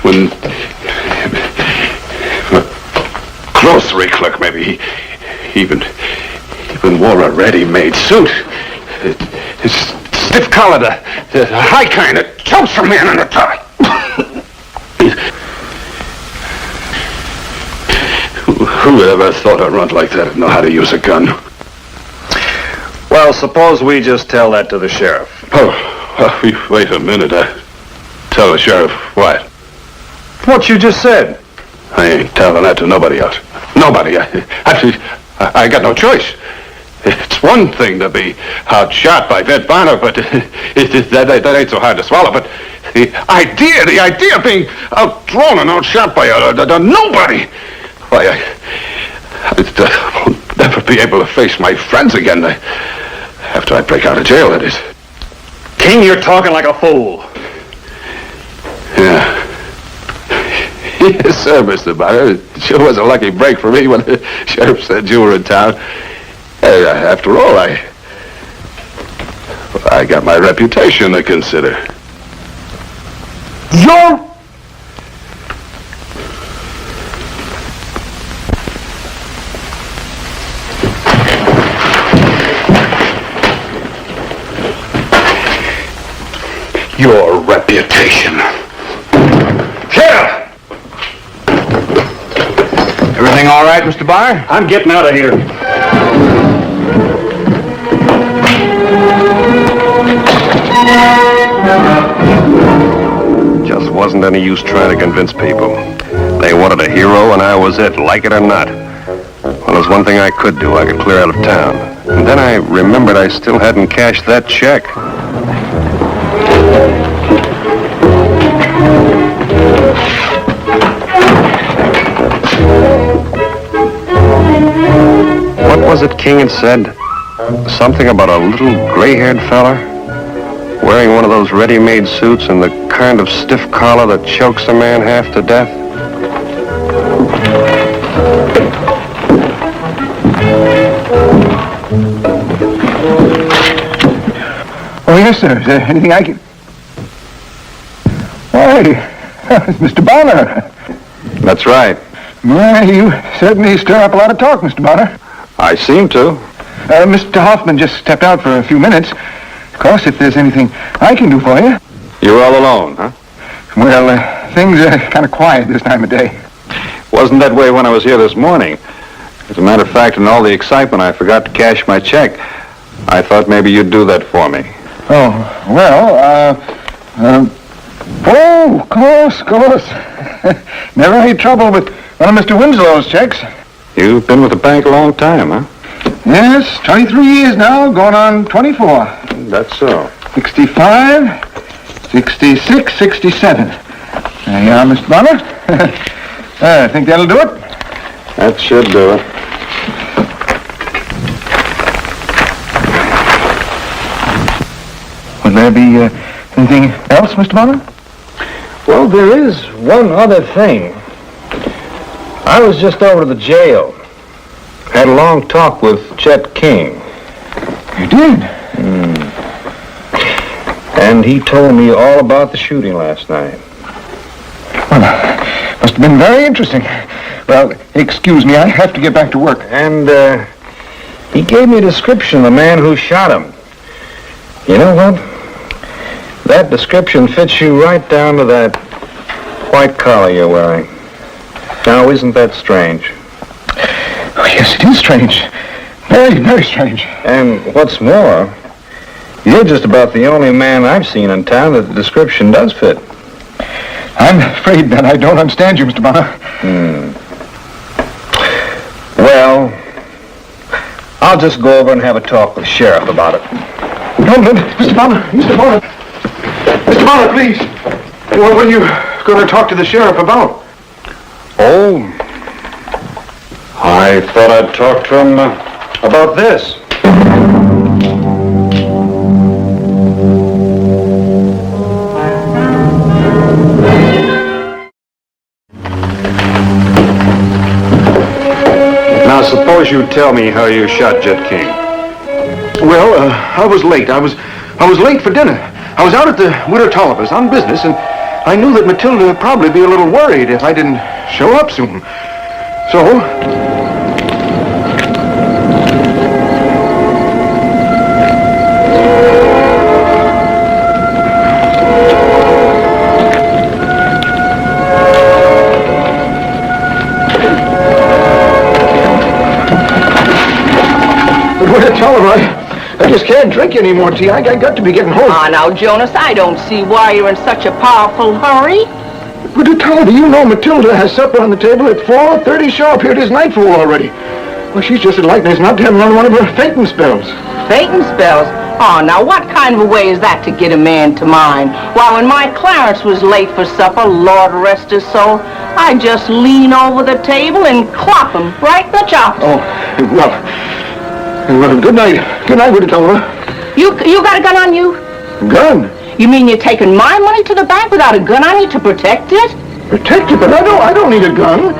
When a grocery clerk, maybe, he even wore a ready-made suit. It's stiff collar, the high kind that chokes a man in the tie. Who would ever thought a runt like that would know how to use a gun? Well, suppose we just tell that to the sheriff. Oh, wait a minute. Tell the sheriff what? What you just said. I ain't telling that to nobody else. Nobody. I got no choice. It's one thing to be outshot by Vet Bonner, but that ain't so hard to swallow. But the idea of being outdrawn and outshot by a nobody. Why, I'll never be able to face my friends again after I break out of jail, that is. King, you're talking like a fool. Yeah. Yes, sir, Mr. Bonner. It sure was a lucky break for me when the sheriff said you were in town. After all, I got my reputation to consider. Your reputation. Here! Everything all right, Mr. Bonner? I'm getting out of here. Just wasn't any use trying to convince people. They wanted a hero, and I was it, like it or not. Well, there's one thing I could do. I could clear out of town. And then I remembered I still hadn't cashed that check. What was it King had said? Something about a little gray-haired fella wearing one of those ready-made suits and the kind of stiff collar that chokes a man half to death? Oh, yes, sir. Is there anything I can... Why, it's Mr. Bonner. That's right. Well, you certainly stir up a lot of talk, Mr. Bonner. I seem to. Mr. Hoffman just stepped out for a few minutes. Of course, if there's anything I can do for you. You're all alone, huh? Well, things are kind of quiet this time of day. Wasn't that way when I was here this morning. As a matter of fact, in all the excitement, I forgot to cash my check. I thought maybe you'd do that for me. Oh, well, of course. Never any trouble with one of Mr. Winslow's checks. You've been with the bank a long time, huh? Yes, 23 years now, going on 24. That's so. 65, 66, 67. There you are, Mr. Bonner. I think that'll do it. That should do it. Would there be anything else, Mr. Bonner? Well, there is one other thing. I was just over to the jail. Had a long talk with Chet King. You did? And he told me all about the shooting last night. Well, must have been very interesting. Well, excuse me, I have to get back to work. And he gave me a description of the man who shot him. You know what? That description fits you right down to that white collar you're wearing. Now, isn't that strange? Oh, yes, it is strange. Very, very strange. And what's more, you're just about the only man I've seen in town that the description does fit. I'm afraid that I don't understand you, Mr. Bonner. Well, I'll just go over and have a talk with the sheriff about it. No, Mr. Bonner, Mr. Bonner. Mr. Bonner, please. What are you going to talk to the sheriff about? Oh, I thought I'd talk to him about this. Now, suppose you tell me how you shot Jet King. Well, I was late. I was late for dinner. I was out at the Widow Tolliver's on business, and I knew that Matilda would probably be a little worried if I didn't show up soon. So, Widow Tolliver, I just can't drink any more tea. I got to be getting home. Ah, now, Jonas, I don't see why you're in such a powerful hurry. But Tolliver, you know Matilda has supper on the table at 4:30 sharp. Here it is nightfall already. Well, she's just as likely as not to have on one of her fainting spells. Fainting spells? Oh, now, what kind of a way is that to get a man to mind? Why, when my Clarence was late for supper, Lord rest his soul, I'd just lean over the table and clop him right in the chops. Oh, well, good night. Good night, Widow Tolliver. You got a gun on you? Gun? You mean you're taking my money to the bank without a gun on you to protect it? Protect it? But I don't need a gun.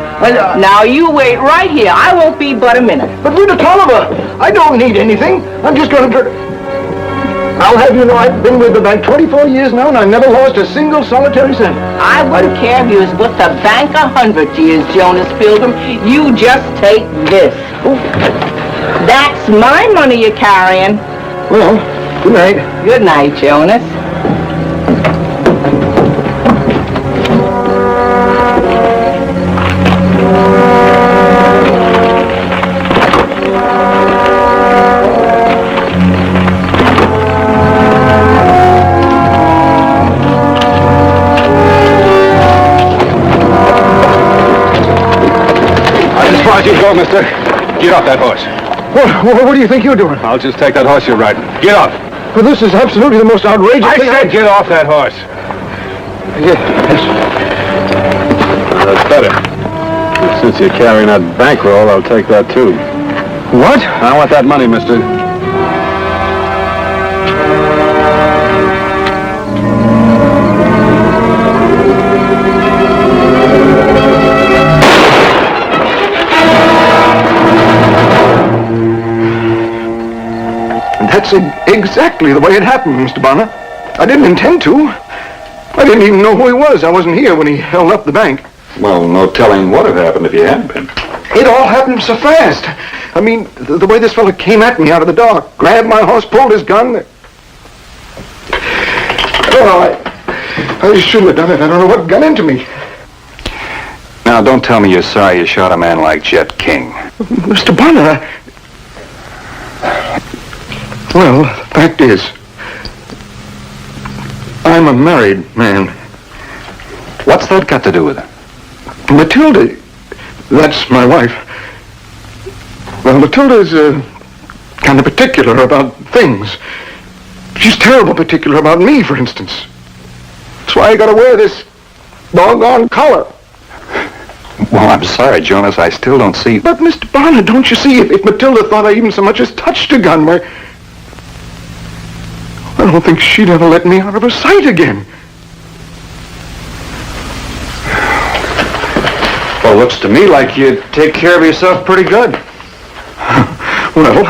Now you wait right here. I won't be but a minute. But Widow Tolliver, I don't need anything. I'm just going to... I'll have you know I've been with the bank 24 years now, and I've never lost a single solitary cent. I wouldn't care if you was with the bank 100 years, Jonas Pilgrim. You just take this. Oh. That's my money you're carrying. Well, good night. Good night, Jonas. As far as you go, mister, get off that horse. What do you think you're doing? I'll just take that horse you're riding. Get off. Well, this is absolutely the most outrageous thing I said get off that horse. Yes. That's better. Since you're carrying that bankroll, I'll take that too. What? I want that money, mister. That's exactly the way it happened, Mr. Bonner. I didn't intend to. I didn't even know who he was. I wasn't here when he held up the bank. Well, no telling what had happened if you hadn't been. It all happened so fast. I mean, the way this fella came at me out of the dark, grabbed my horse, pulled his gun. Oh, I shouldn't have done it. I don't know what got into me. Now, don't tell me you're sorry you shot a man like Jet King. Mr. Bonner, Well, the fact is, I'm a married man. What's that got to do with it? Matilda, that's my wife. Well, Matilda's kind of particular about things. She's terrible particular about me, for instance. That's why I gotta wear this doggone collar. Well, I'm sorry, Jonas. I still don't see... But, Mr. Bonner, don't you see, if Matilda thought I even so much as touched a gun, why... I don't think she'd ever let me out of her sight again. Well, looks to me like you take care of yourself pretty good. Well,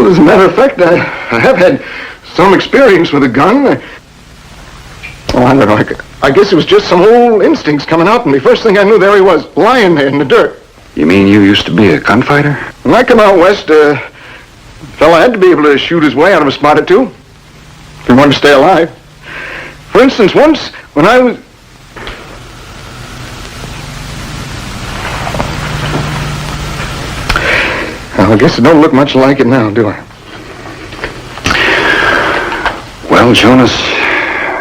as a matter of fact, I have had some experience with a gun. I don't know, I guess it was just some old instincts coming out in me. First thing I knew, there he was, lying there in the dirt. You mean you used to be a gunfighter? When I come out west, a fella had to be able to shoot his way out of a spot or two if he wanted to stay alive. For instance, once when I was... Well, I guess it don't look much like it now, do I? Well, Jonas,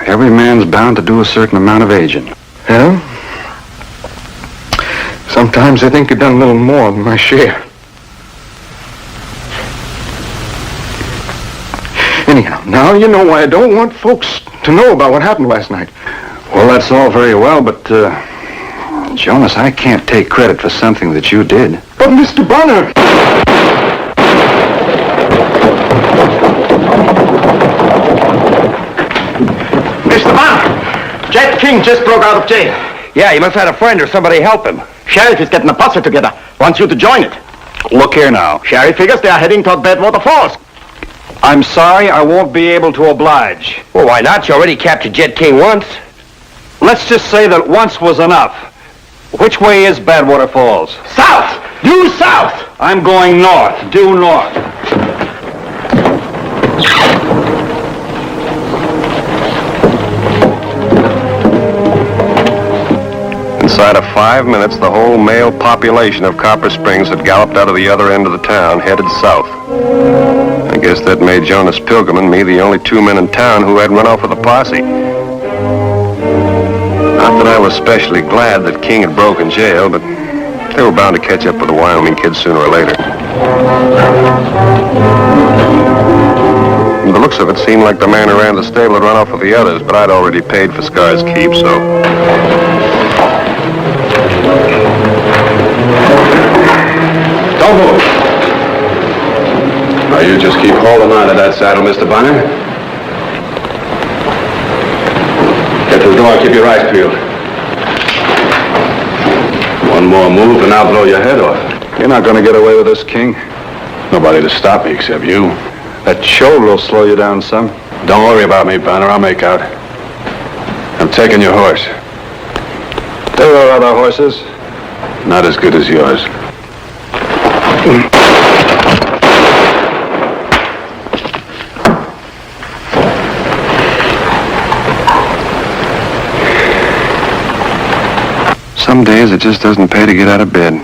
every man's bound to do a certain amount of aging. Yeah? Sometimes I think I've done a little more than my share. Anyhow, now you know why I don't want folks to know about what happened last night. Well, that's all very well, but, Jonas, I can't take credit for something that you did. But, Mr. Bonner! Mr. Bonner! Jet King just broke out of jail. Yeah, he must have had a friend or somebody help him. Sheriff is getting a posse together. Wants you to join it. Look here now. Sheriff figures they are heading toward Badwater Falls. I'm sorry, I won't be able to oblige. Well, why not? You already captured Jet King once. Let's just say that once was enough. Which way is Badwater Falls? South! Due south! I'm going north. Due north. Inside of 5 minutes, the whole male population of Copper Springs had galloped out of the other end of the town, headed south. I guess that made Jonas Pilgrim and me the only two men in town who had run off with a posse. Not that I was especially glad that King had broken jail, but they were bound to catch up with the Wyoming kid sooner or later. From the looks of it, seemed like the man who ran the stable had run off with the others, but I'd already paid for Scar's keep, so... Don't move. Now, you just keep holding on to that saddle, Mr. Bonner. Get to the door, keep your eyes peeled. One more move and I'll blow your head off. You're not going to get away with this, King. Nobody to stop me except you. That shoulder will slow you down some. Don't worry about me, Bonner. I'll make out. I'm taking your horse. There are other horses. Not as good as yours. Some days it just doesn't pay to get out of bed.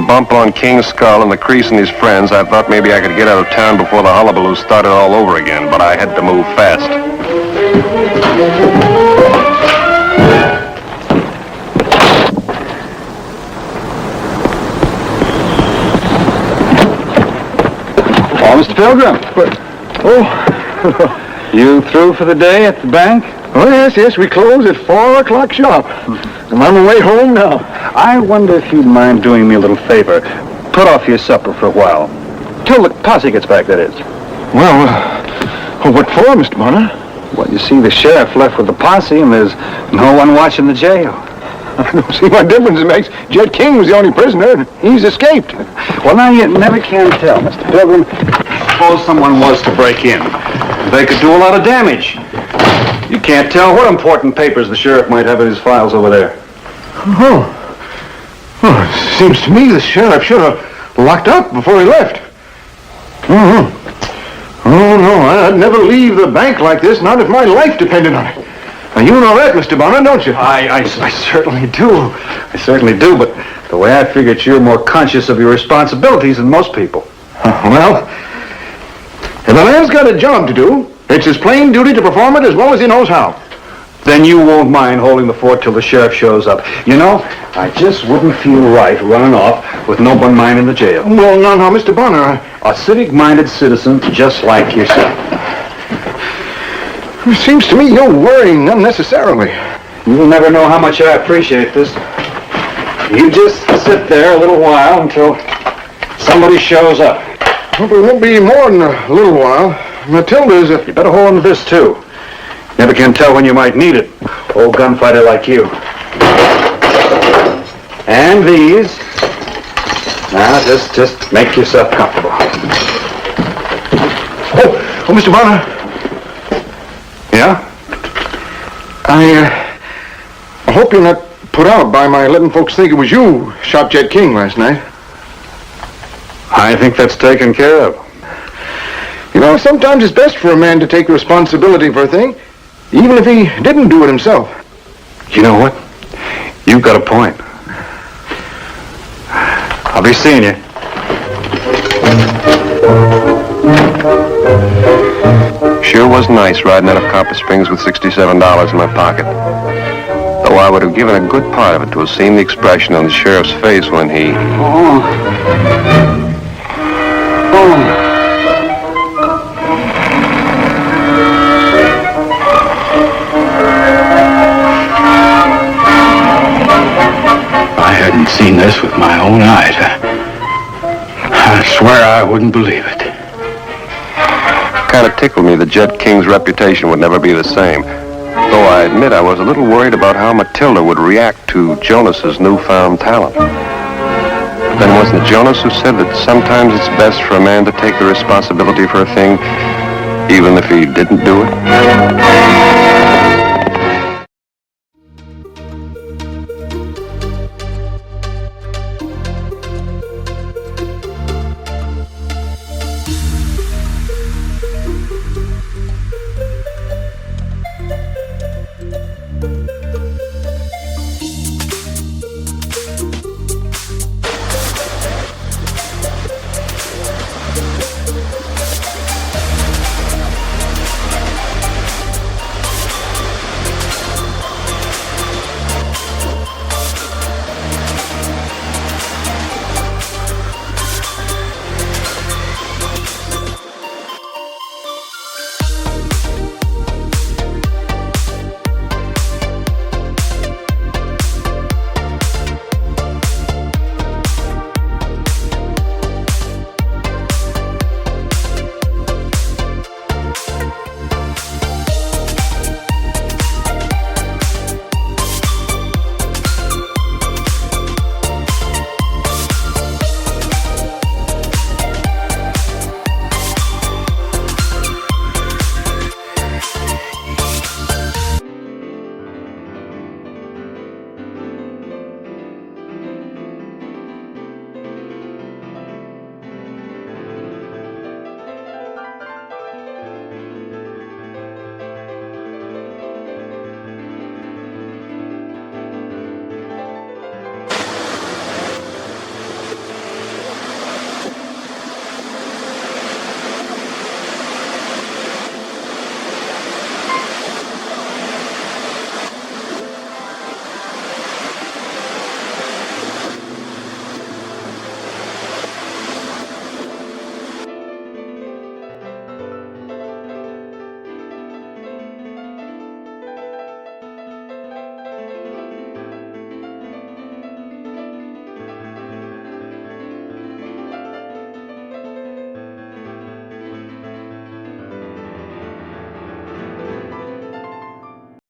Bump on King's skull and the crease in his friends, I thought maybe I could get out of town before the hullabaloo started all over again, but I had to move fast. Oh, Mr. Pilgrim. Oh. You through for the day at the bank? Oh, yes, we close at 4 o'clock sharp. I'm on my way home now. I wonder if you'd mind doing me a little favor. Put off your supper for a while. Till the posse gets back, that is. Well, what for, Mr. Bonner? Well, you see, the sheriff left with the posse, and there's no one watching the jail. I don't see what difference it makes. Jed King was the only prisoner, and he's escaped. Well, now you never can tell, Mr. Pilgrim. Suppose someone was to break in. They could do a lot of damage. You can't tell what important papers the sheriff might have in his files over there. Oh. Well, it seems to me the sheriff should have locked up before he left. Mm-hmm. Oh, no, I'd never leave the bank like this, not if my life depended on it. Now, you know that, Mr. Bonner, don't you? I certainly do. I certainly do, but the way I figure it, you're more conscious of your responsibilities than most people. Well, if a man's got a job to do, it's his plain duty to perform it as well as he knows how. Then you won't mind holding the fort till the sheriff shows up. You know, I just wouldn't feel right running off with no one minding the jail. Well, no, Mr. Bonner, A civic-minded citizen just like yourself. It seems to me you're worrying unnecessarily. You'll never know how much I appreciate this. You just sit there a little while until somebody shows up. Hope it won't be more than a little while. Matilda's a... You better hold on to this, too. Never can tell when you might need it. Old gunfighter like you. And these. Now, just make yourself comfortable. Oh, Mr. Bonner. Yeah? I hope you're not put out by my letting folks think it was you who shot Jed King last night. I think that's taken care of. You know, sometimes it's best for a man to take responsibility for a thing, even if he didn't do it himself. You know what? You've got a point. I'll be seeing you. Sure was nice riding out of Copper Springs with $67 in my pocket. Though I would have given a good part of it to have seen the expression on the sheriff's face when he... I hadn't seen this with my own eyes. I swear I wouldn't believe it. Kind of tickled me that Jed King's reputation would never be the same. Though I admit I was a little worried about how Matilda would react to Jonas's newfound talent. But then wasn't it Jonas who said that sometimes it's best for a man to take the responsibility for a thing, even if he didn't do it?